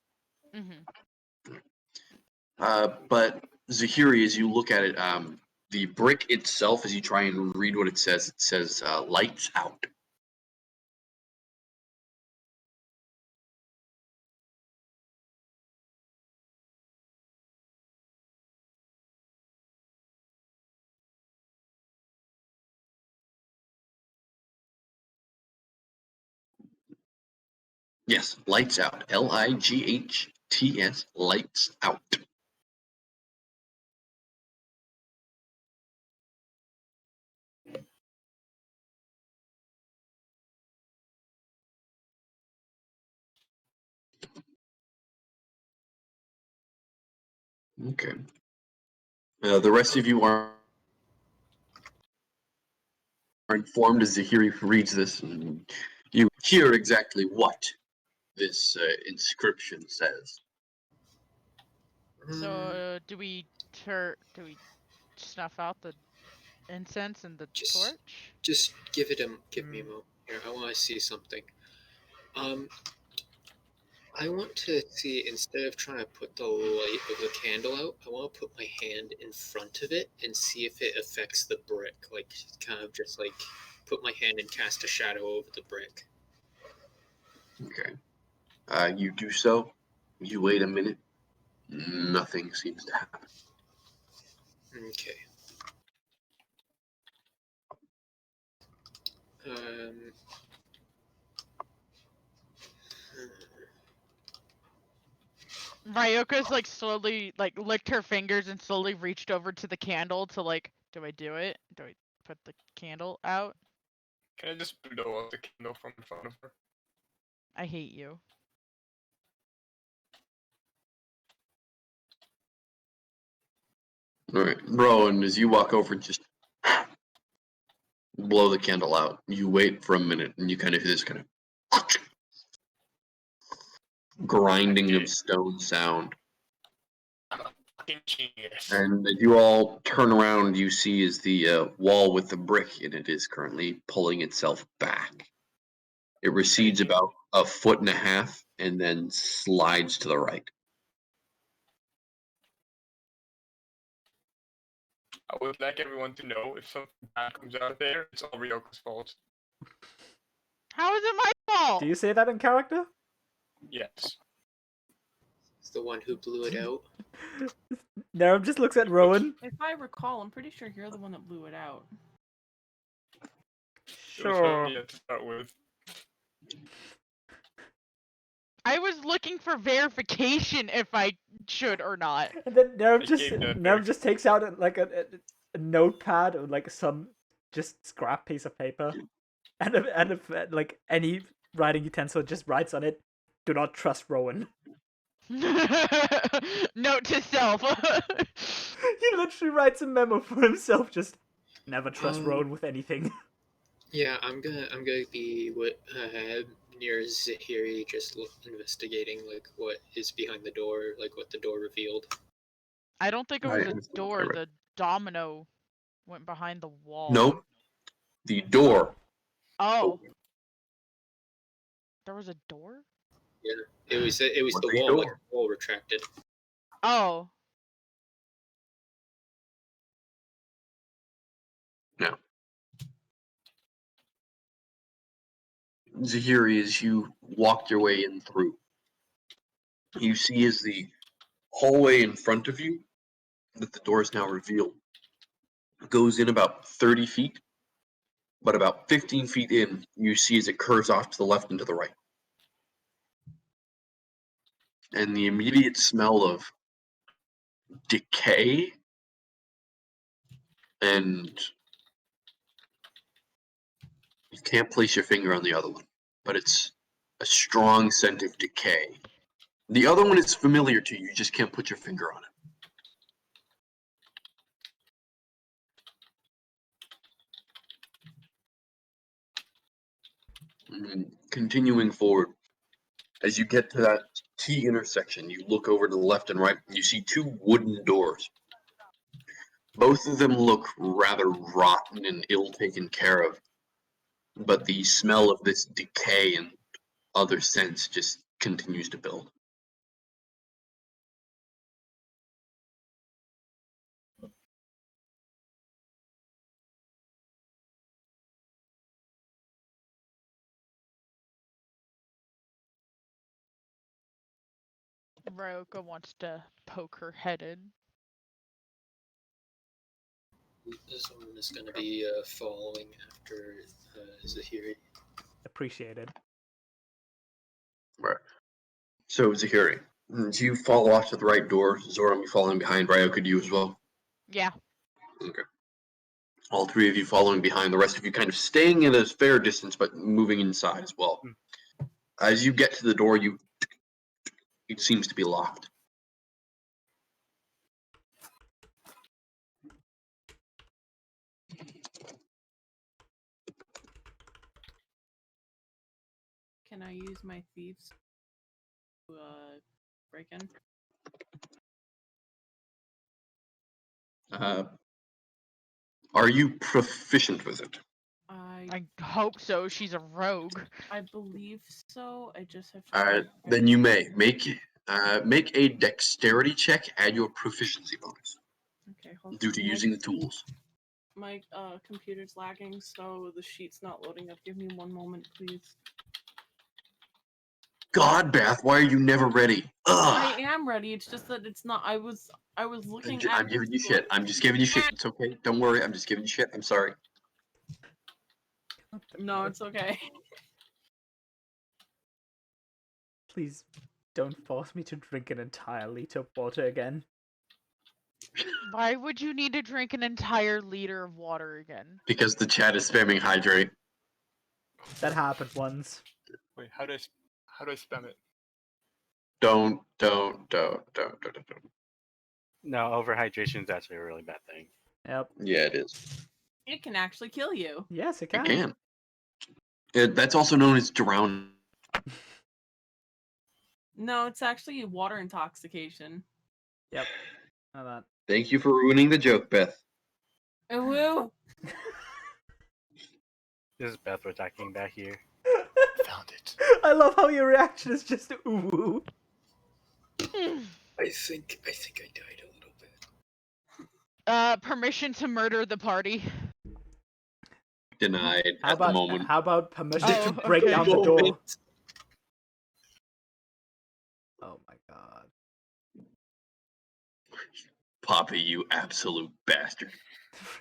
[SPEAKER 1] But Zahiri, as you look at it, the brick itself, as you try and read what it says lights out. Yes, lights out. Lights, lights out. Okay. The rest of you are informed as Zahiri reads this, and you hear exactly what this inscription says.
[SPEAKER 6] So do we snuff out the incense and the
[SPEAKER 3] Just-
[SPEAKER 6] torch?
[SPEAKER 3] Just give me a moment here. I want to see something. I want to see, instead of trying to put the light of the candle out, I want to put my hand in front of it and see if it affects the brick. Like, kind of just like put my hand and cast a shadow over the brick.
[SPEAKER 1] Okay. You do so. You wait a minute. Nothing seems to happen.
[SPEAKER 3] Okay.
[SPEAKER 6] Ryoka's like slowly like licked her fingers and slowly reached over to the candle to like, do I do it? Do I put the candle out?
[SPEAKER 2] Can I just blow out the candle from in front of her?
[SPEAKER 6] I hate you.
[SPEAKER 1] All right, bro. And as you walk over, just blow the candle out. You wait for a minute, and you kind of hear this kind of grinding of stone sound.
[SPEAKER 2] I'm a fucking genius.
[SPEAKER 1] And as you all turn around, you see is the wall with the brick in it is currently pulling itself back. It recedes about 1.5 feet and then slides to the right.
[SPEAKER 2] I would like everyone to know if something bad comes out of there, it's all Ryoko's fault.
[SPEAKER 6] How is it my fault?
[SPEAKER 5] Do you say that in character?
[SPEAKER 2] Yes.
[SPEAKER 3] It's the one who blew it out.
[SPEAKER 5] Nerem just looks at Rowan.
[SPEAKER 4] If I recall, I'm pretty sure you're the one that blew it out.
[SPEAKER 2] It was
[SPEAKER 5] Sure.
[SPEAKER 2] me to start with.
[SPEAKER 6] I was looking for verification if I should or not.
[SPEAKER 5] And then
[SPEAKER 2] I gave that
[SPEAKER 5] Nerem just takes out a notepad or like some just scrap piece of paper, and like any writing utensil, just writes on it, "Do not trust Rowan."
[SPEAKER 6] Note to self.
[SPEAKER 5] He literally writes a memo for himself, just never trust
[SPEAKER 3] Um,
[SPEAKER 5] Rowan with anything.
[SPEAKER 3] Yeah, I'm gonna be near Zahiri, just investigating like what is behind the door, like what the door revealed.
[SPEAKER 6] I don't think it
[SPEAKER 1] Right.
[SPEAKER 6] was a door. The domino went behind the wall.
[SPEAKER 1] Nope. The door.
[SPEAKER 6] Oh. There was a door?
[SPEAKER 3] Yeah, it was the
[SPEAKER 1] What's the
[SPEAKER 3] wall, like
[SPEAKER 1] door?
[SPEAKER 3] the wall retracted.
[SPEAKER 6] Oh.
[SPEAKER 1] No. Zahiri, as you walk your way in through, you see as the hallway in front of you, that the door is now revealed, goes in about 30 feet, but about 15 feet in, you see as it curves off to the left and to the right. And the immediate smell of decay and you can't place your finger on the other one, but it's a strong scent of decay. The other one is familiar to you, you just can't put your finger on it. And continuing forward, as you get to that T intersection, you look over to the left and right, and you see two wooden doors. Both of them look rather rotten and ill taken care of, but the smell of this decay and other scents just continues to build.
[SPEAKER 6] Ryoka wants to poke her head in.
[SPEAKER 3] This one is gonna be following after Zahiri.
[SPEAKER 5] Appreciated.
[SPEAKER 1] Right. So, Zahiri, do you follow off to the right door? Zoram, you following behind? Ryo, could you as well?
[SPEAKER 6] Yeah.
[SPEAKER 1] Okay. All three of you following behind, the rest of you kind of staying at a fair distance, but moving inside as well. As you get to the door, it seems to be locked.
[SPEAKER 4] Can I use my thieves to break in?
[SPEAKER 1] Are you proficient with it?
[SPEAKER 6] I hope so. She's a rogue.
[SPEAKER 4] I believe so. I just have to.
[SPEAKER 1] Then you may make a dexterity check. Add your proficiency bonus
[SPEAKER 4] Okay, hold
[SPEAKER 1] due
[SPEAKER 4] on.
[SPEAKER 1] to using the tools.
[SPEAKER 4] My computer's lagging, so the sheet's not loading up. Give me one moment, please.
[SPEAKER 1] God, Beth, why are you never ready?
[SPEAKER 4] I
[SPEAKER 1] Ugh.
[SPEAKER 4] am ready. It's just that it's not. I was looking at.
[SPEAKER 1] I'm giving you shit. I'm just giving you shit. It's okay. Don't worry. I'm just giving you shit. I'm sorry.
[SPEAKER 4] No, it's okay.
[SPEAKER 5] Please don't force me to drink an entire liter of water again.
[SPEAKER 6] Why would you need to drink an entire liter of water again?
[SPEAKER 1] Because the chat is spamming hydrate.
[SPEAKER 5] That happened once.
[SPEAKER 2] Wait, how do I spam it?
[SPEAKER 1] Don't.
[SPEAKER 7] No, overhydration is actually a really bad thing.
[SPEAKER 5] Yep.
[SPEAKER 1] Yeah, it is.
[SPEAKER 4] It can actually kill you.
[SPEAKER 5] Yes, it
[SPEAKER 1] It
[SPEAKER 5] can.
[SPEAKER 1] can. That's also known as drowning.
[SPEAKER 4] No, it's actually water intoxication.
[SPEAKER 5] Yep. Know that.
[SPEAKER 1] Thank you for ruining the joke, Beth.
[SPEAKER 4] Woo!
[SPEAKER 7] This is Beth we're talking back here.
[SPEAKER 2] Found it.
[SPEAKER 5] I love how your reaction is just ooh.
[SPEAKER 3] I think I died a little bit.
[SPEAKER 6] Permission to murder the party.
[SPEAKER 1] Denied at the moment.
[SPEAKER 5] How about permission
[SPEAKER 6] Oh,
[SPEAKER 5] to break
[SPEAKER 6] okay.
[SPEAKER 5] down the door? Oh my god.
[SPEAKER 1] Poppy, you absolute bastard.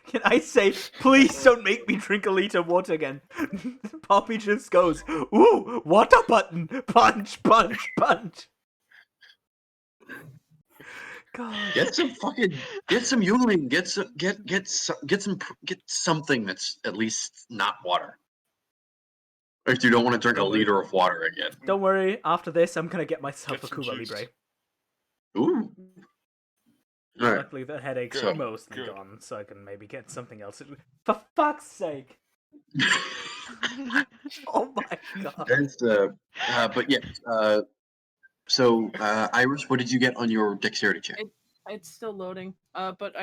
[SPEAKER 5] Can I say, please don't make me drink a liter of water again? Poppy just goes, ooh, water button, punch, punch, punch. God.
[SPEAKER 1] Get some Yuling. Get something that's at least not water. If you don't want to drink a liter of water again.
[SPEAKER 5] Don't worry, after this, I'm gonna get myself
[SPEAKER 2] Get
[SPEAKER 5] a
[SPEAKER 2] some
[SPEAKER 5] Cuba
[SPEAKER 2] juice.
[SPEAKER 5] Libre.
[SPEAKER 1] Ooh. All right.
[SPEAKER 5] Luckily, the headache's
[SPEAKER 1] Good.
[SPEAKER 5] mostly
[SPEAKER 2] Good.
[SPEAKER 5] gone, so I can maybe get something else. For fuck's sake! Oh my god.
[SPEAKER 1] That's, but yeah. So, Iris, what did you get on your dexterity check?
[SPEAKER 4] It's still loading. But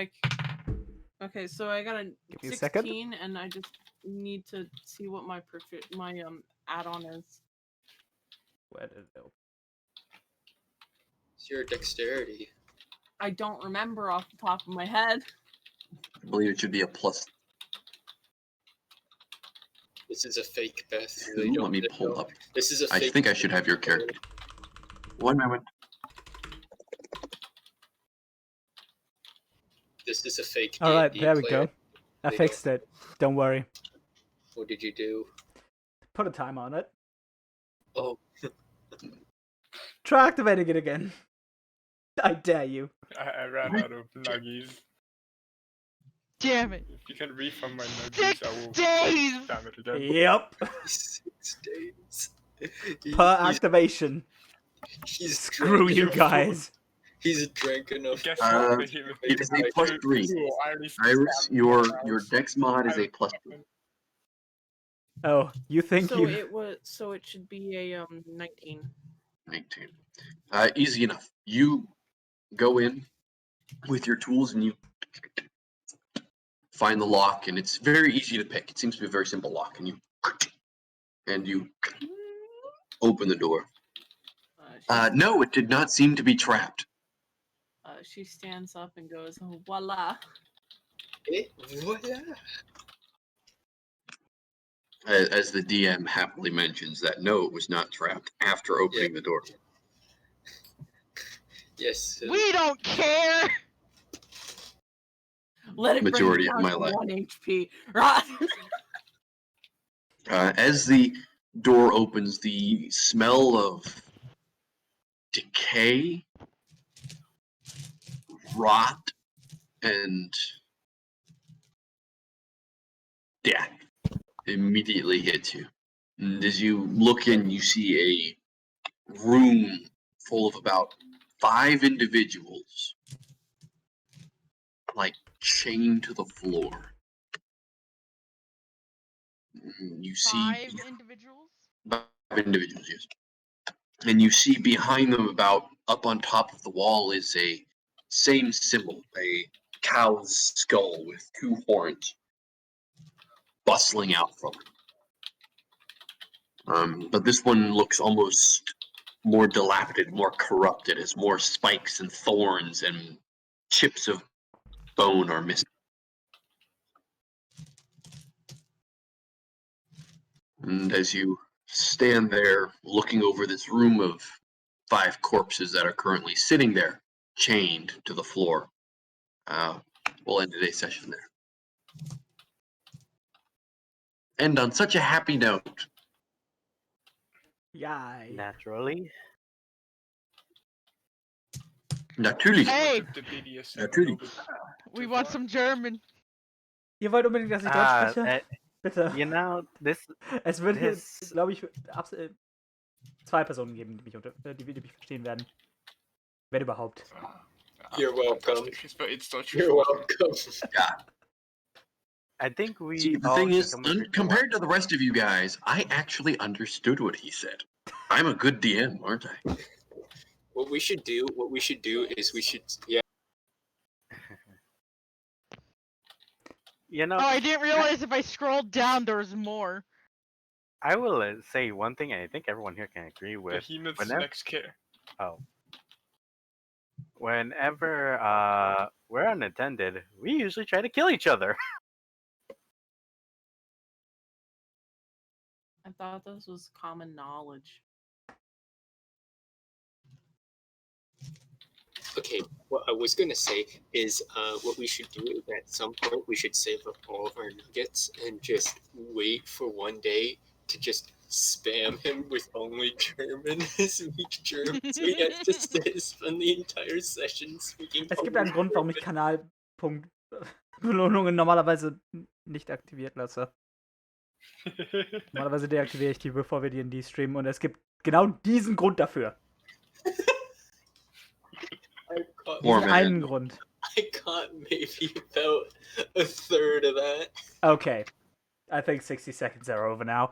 [SPEAKER 4] okay, so I got a
[SPEAKER 5] Give me a
[SPEAKER 4] 16,
[SPEAKER 5] second.
[SPEAKER 4] and I just need to see what my add-on is.
[SPEAKER 5] Where did it go?
[SPEAKER 3] It's your dexterity.
[SPEAKER 4] I don't remember off the top of my head.
[SPEAKER 1] I believe it should be a plus.
[SPEAKER 3] This is a fake, Beth.
[SPEAKER 1] Ooh, let me pull up.
[SPEAKER 3] This is a
[SPEAKER 1] I
[SPEAKER 3] fake.
[SPEAKER 1] think I should have your character. 1 moment.
[SPEAKER 3] This is a fake.
[SPEAKER 5] Alright,
[SPEAKER 3] D&D
[SPEAKER 5] there we
[SPEAKER 3] player.
[SPEAKER 5] go. I
[SPEAKER 3] They
[SPEAKER 5] fixed it. Don't worry.
[SPEAKER 3] What did you do?
[SPEAKER 5] Put a time on it.
[SPEAKER 3] Oh,
[SPEAKER 5] Try activating it again. I dare you.
[SPEAKER 2] I ran out of nuggies.
[SPEAKER 6] Damn it.
[SPEAKER 2] If you can refund my nuggies,
[SPEAKER 6] 6
[SPEAKER 2] I will
[SPEAKER 6] days!
[SPEAKER 2] spam it again.
[SPEAKER 5] Yep.
[SPEAKER 3] 6 days.
[SPEAKER 5] Per activation.
[SPEAKER 3] He's
[SPEAKER 5] Screw
[SPEAKER 3] drank
[SPEAKER 5] you
[SPEAKER 3] enough-
[SPEAKER 5] guys.
[SPEAKER 3] He's drank enough.
[SPEAKER 2] Guess
[SPEAKER 1] Uh,
[SPEAKER 2] what? The
[SPEAKER 1] It is a plus 3.
[SPEAKER 2] Cool, I already
[SPEAKER 1] Iris,
[SPEAKER 2] spammed
[SPEAKER 1] your dex mod is a plus 3.
[SPEAKER 5] Oh, you think
[SPEAKER 4] So
[SPEAKER 5] you...
[SPEAKER 4] it should be a 19.
[SPEAKER 1] 19. Easy enough. You go in with your tools and you find the lock, and it's very easy to pick. It seems to be a very simple lock, and you open the door. No, it did not seem to be trapped.
[SPEAKER 4] She stands up and goes, oh, voila.
[SPEAKER 3] Eh? Voila.
[SPEAKER 1] As the DM happily mentions that no, it was not trapped after opening the door.
[SPEAKER 3] Yes.
[SPEAKER 6] We don't care!
[SPEAKER 4] Let it
[SPEAKER 1] Majority
[SPEAKER 4] bring
[SPEAKER 1] of
[SPEAKER 4] down
[SPEAKER 1] my
[SPEAKER 4] to
[SPEAKER 1] life.
[SPEAKER 4] 1 HP. Right.
[SPEAKER 1] As the door opens, the smell of decay, rot, and death immediately hits you. And as you look in, you see a room full of about 5 individuals, like chained to the floor. You see
[SPEAKER 6] 5 individuals?
[SPEAKER 1] 5 individuals, yes. And you see behind them, about up on top of the wall, is a same symbol, a cow's skull with 2 horns bustling out from it. But this one looks almost more dilapidated, more corrupted, as more spikes and thorns and chips of bone are missing. And as you stand there looking over this room of 5 corpses that are currently sitting there, chained to the floor, we'll end today's session there. And on such a happy note.
[SPEAKER 5] Yay.
[SPEAKER 7] Naturally.
[SPEAKER 1] Natürlich.
[SPEAKER 6] Hey,
[SPEAKER 2] The BDSM
[SPEAKER 1] Natürlich.
[SPEAKER 6] we want some German.
[SPEAKER 5] Ihr wollt unbedingt, dass ich Deutsch spreche? Bitte.
[SPEAKER 7] You know, this.
[SPEAKER 5] Es wird hier,
[SPEAKER 7] this-
[SPEAKER 5] glaube ich, 2 Personen geben, die mich verstehen werden. Wenn überhaupt.
[SPEAKER 3] You're welcome.
[SPEAKER 2] It's Deutsch.
[SPEAKER 3] You're welcome.
[SPEAKER 7] I think we.
[SPEAKER 1] See, the
[SPEAKER 7] all
[SPEAKER 1] thing
[SPEAKER 7] should
[SPEAKER 1] is,
[SPEAKER 7] come agree
[SPEAKER 1] compared to the rest of you guys, I actually understood what he said. I'm a good DM, aren't I?
[SPEAKER 3] What we should do is we should
[SPEAKER 7] You know,
[SPEAKER 6] Oh, I didn't realize if I scrolled down there was more.
[SPEAKER 7] I will say one thing, and I think everyone here can agree with.
[SPEAKER 2] Behemoth's
[SPEAKER 7] whenever-
[SPEAKER 2] next care.
[SPEAKER 7] Oh. Whenever we're unattended, we usually try to kill each other.
[SPEAKER 4] I thought this was common knowledge.
[SPEAKER 3] Okay, what I was gonna say is what we should do is at some point we should save up all of our nuggets and just wait for one day to just spam him with only German, speak German. So he has to spend the entire session speaking.
[SPEAKER 5] Es gibt
[SPEAKER 3] only
[SPEAKER 5] einen Grund, warum ich Kanalpunkt Belohnungen normalerweise nicht aktiviert lasse. Normalerweise deaktiviere ich die, bevor wir D&D streamen, und es gibt genau diesen Grund dafür. Diesen einen Grund.
[SPEAKER 3] I caught maybe about a third of that.
[SPEAKER 5] Okay. I think 60 seconds are over now.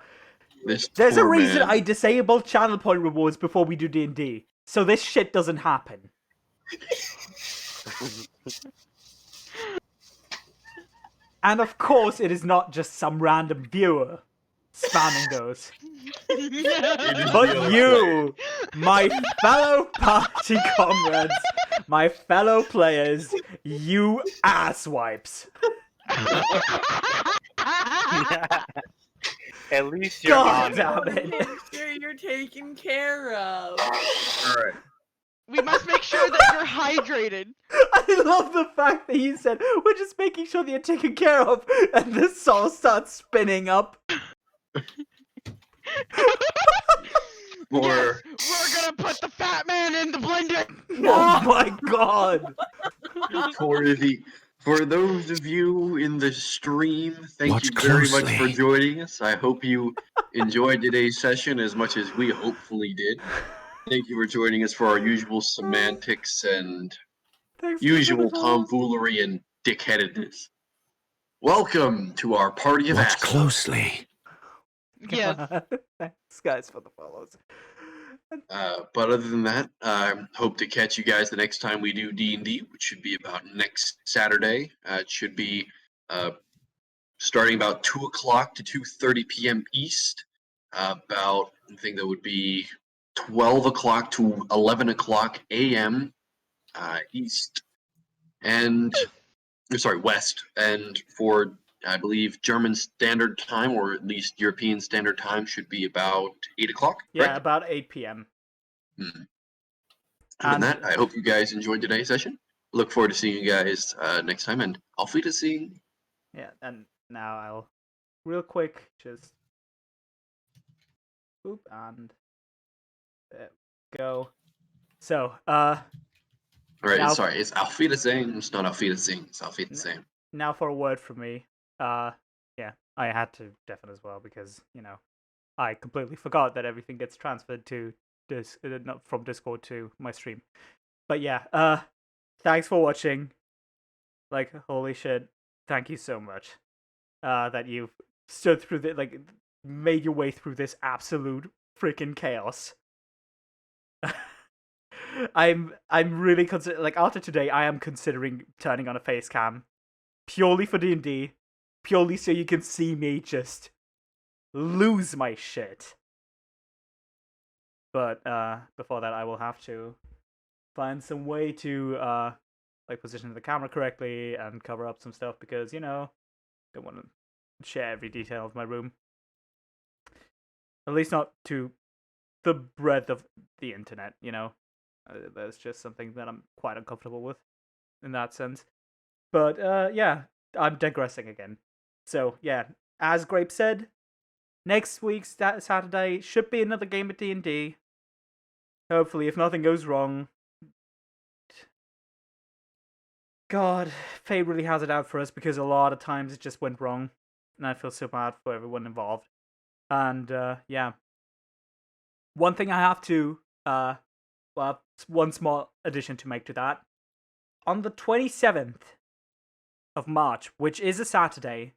[SPEAKER 1] This
[SPEAKER 5] There's a
[SPEAKER 1] poor
[SPEAKER 5] reason
[SPEAKER 1] man.
[SPEAKER 5] I disable channel point rewards before we do D&D. So this shit doesn't happen. And of course it is not just some random viewer spamming those. But you, my fellow party comrades, my fellow players, you asswipes.
[SPEAKER 7] At least you're
[SPEAKER 5] God
[SPEAKER 7] honest.
[SPEAKER 5] damn it.
[SPEAKER 4] Make sure you're taken care of.
[SPEAKER 1] Alright.
[SPEAKER 6] We must make sure that you're hydrated.
[SPEAKER 5] I love the fact that you said, we're just making sure that you're taken care of, and the saw starts spinning up.
[SPEAKER 1] Or
[SPEAKER 6] We're gonna put the fat man in the blender.
[SPEAKER 5] Oh my god!
[SPEAKER 1] for those of you in the stream, thank
[SPEAKER 9] Watch
[SPEAKER 1] you very much
[SPEAKER 9] closely.
[SPEAKER 1] for joining us. I hope you enjoyed today's session as much as we hopefully did. Thank you for joining us for our usual semantics and
[SPEAKER 5] Thanks
[SPEAKER 1] usual
[SPEAKER 5] for the follow.
[SPEAKER 1] tomfoolery and dickheadedness. Welcome to our party of
[SPEAKER 9] Watch
[SPEAKER 1] assholes.
[SPEAKER 9] closely.
[SPEAKER 6] Yes.
[SPEAKER 5] Thanks, guys, for the follows.
[SPEAKER 1] But other than that, I hope to catch you guys the next time we do D&D, which should be about next Saturday. It should be starting about 2 o'clock to 2:30 p.m. East. About, I think that would be 12 o'clock to 11 o'clock a.m. East. And, sorry, West. And for, I believe, German Standard Time, or at least European Standard Time, should be about 8 o'clock.
[SPEAKER 5] Yeah,
[SPEAKER 1] correct?
[SPEAKER 5] about 8 p.m.
[SPEAKER 1] Other than that, I hope you guys enjoyed today's session. Look forward to seeing you guys next time, and auf Wiedersehen.
[SPEAKER 5] Yeah, and now I'll real quick just boop and there we go. So,
[SPEAKER 1] Right,
[SPEAKER 5] Now-
[SPEAKER 1] sorry, it's Auf Wiedersehen. It's not Auf Wiedersehen. It's Auf Wiedersehen.
[SPEAKER 5] now for a word from me. Yeah, I had to deafen as well because, I completely forgot that everything gets transferred to not from Discord to my stream. But yeah, thanks for watching. Like, holy shit, thank you so much. That you've stood through made your way through this absolute freaking chaos. I'm really after today, I am considering turning on a face cam purely for D&D, purely so you can see me just lose my shit. But before that, I will have to find some way to position the camera correctly and cover up some stuff because don't want to share every detail of my room. At least not to the breadth of the internet. That's just something that I'm quite uncomfortable with in that sense. But yeah, I'm digressing again. So yeah, as Grape said, next week's Saturday should be another game of D&D. Hopefully, if nothing goes wrong. God, fate really has it out for us because a lot of times it just went wrong. And I feel so bad for everyone involved. And yeah. One thing I have to one small addition to make to that. On the 27th of March, which is a Saturday,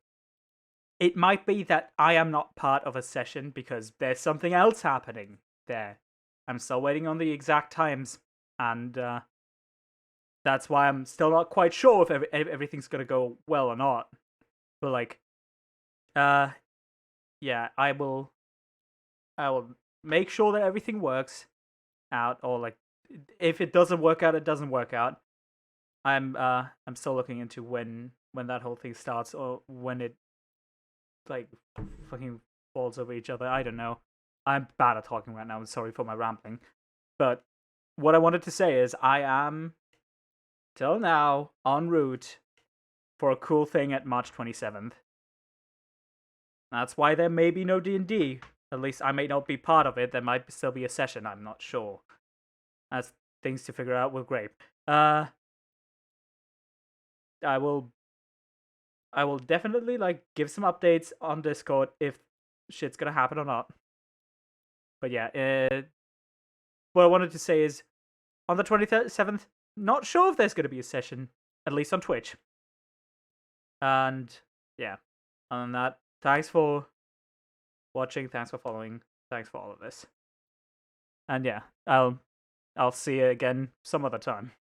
[SPEAKER 5] it might be that I am not part of a session because there's something else happening there. I'm still waiting on the exact times, and that's why I'm still not quite sure if everything's gonna go well or not. But yeah, I will make sure that everything works out, or if it doesn't work out, it doesn't work out. I'm still looking into when that whole thing starts or when it fucking falls over each other. I don't know. I'm bad at talking right now. I'm sorry for my rambling. But what I wanted to say is I am till now en route for a cool thing at March 27th. That's why there may be no D&D. At least I may not be part of it. There might still be a session. I'm not sure. That's things to figure out with Grape. I will definitely give some updates on Discord if shit's gonna happen or not. But yeah, what I wanted to say is on the 27th, not sure if there's gonna be a session, at least on Twitch. And yeah, other than that, thanks for watching, thanks for following, thanks for all of this. And yeah, I'll see you again some other time.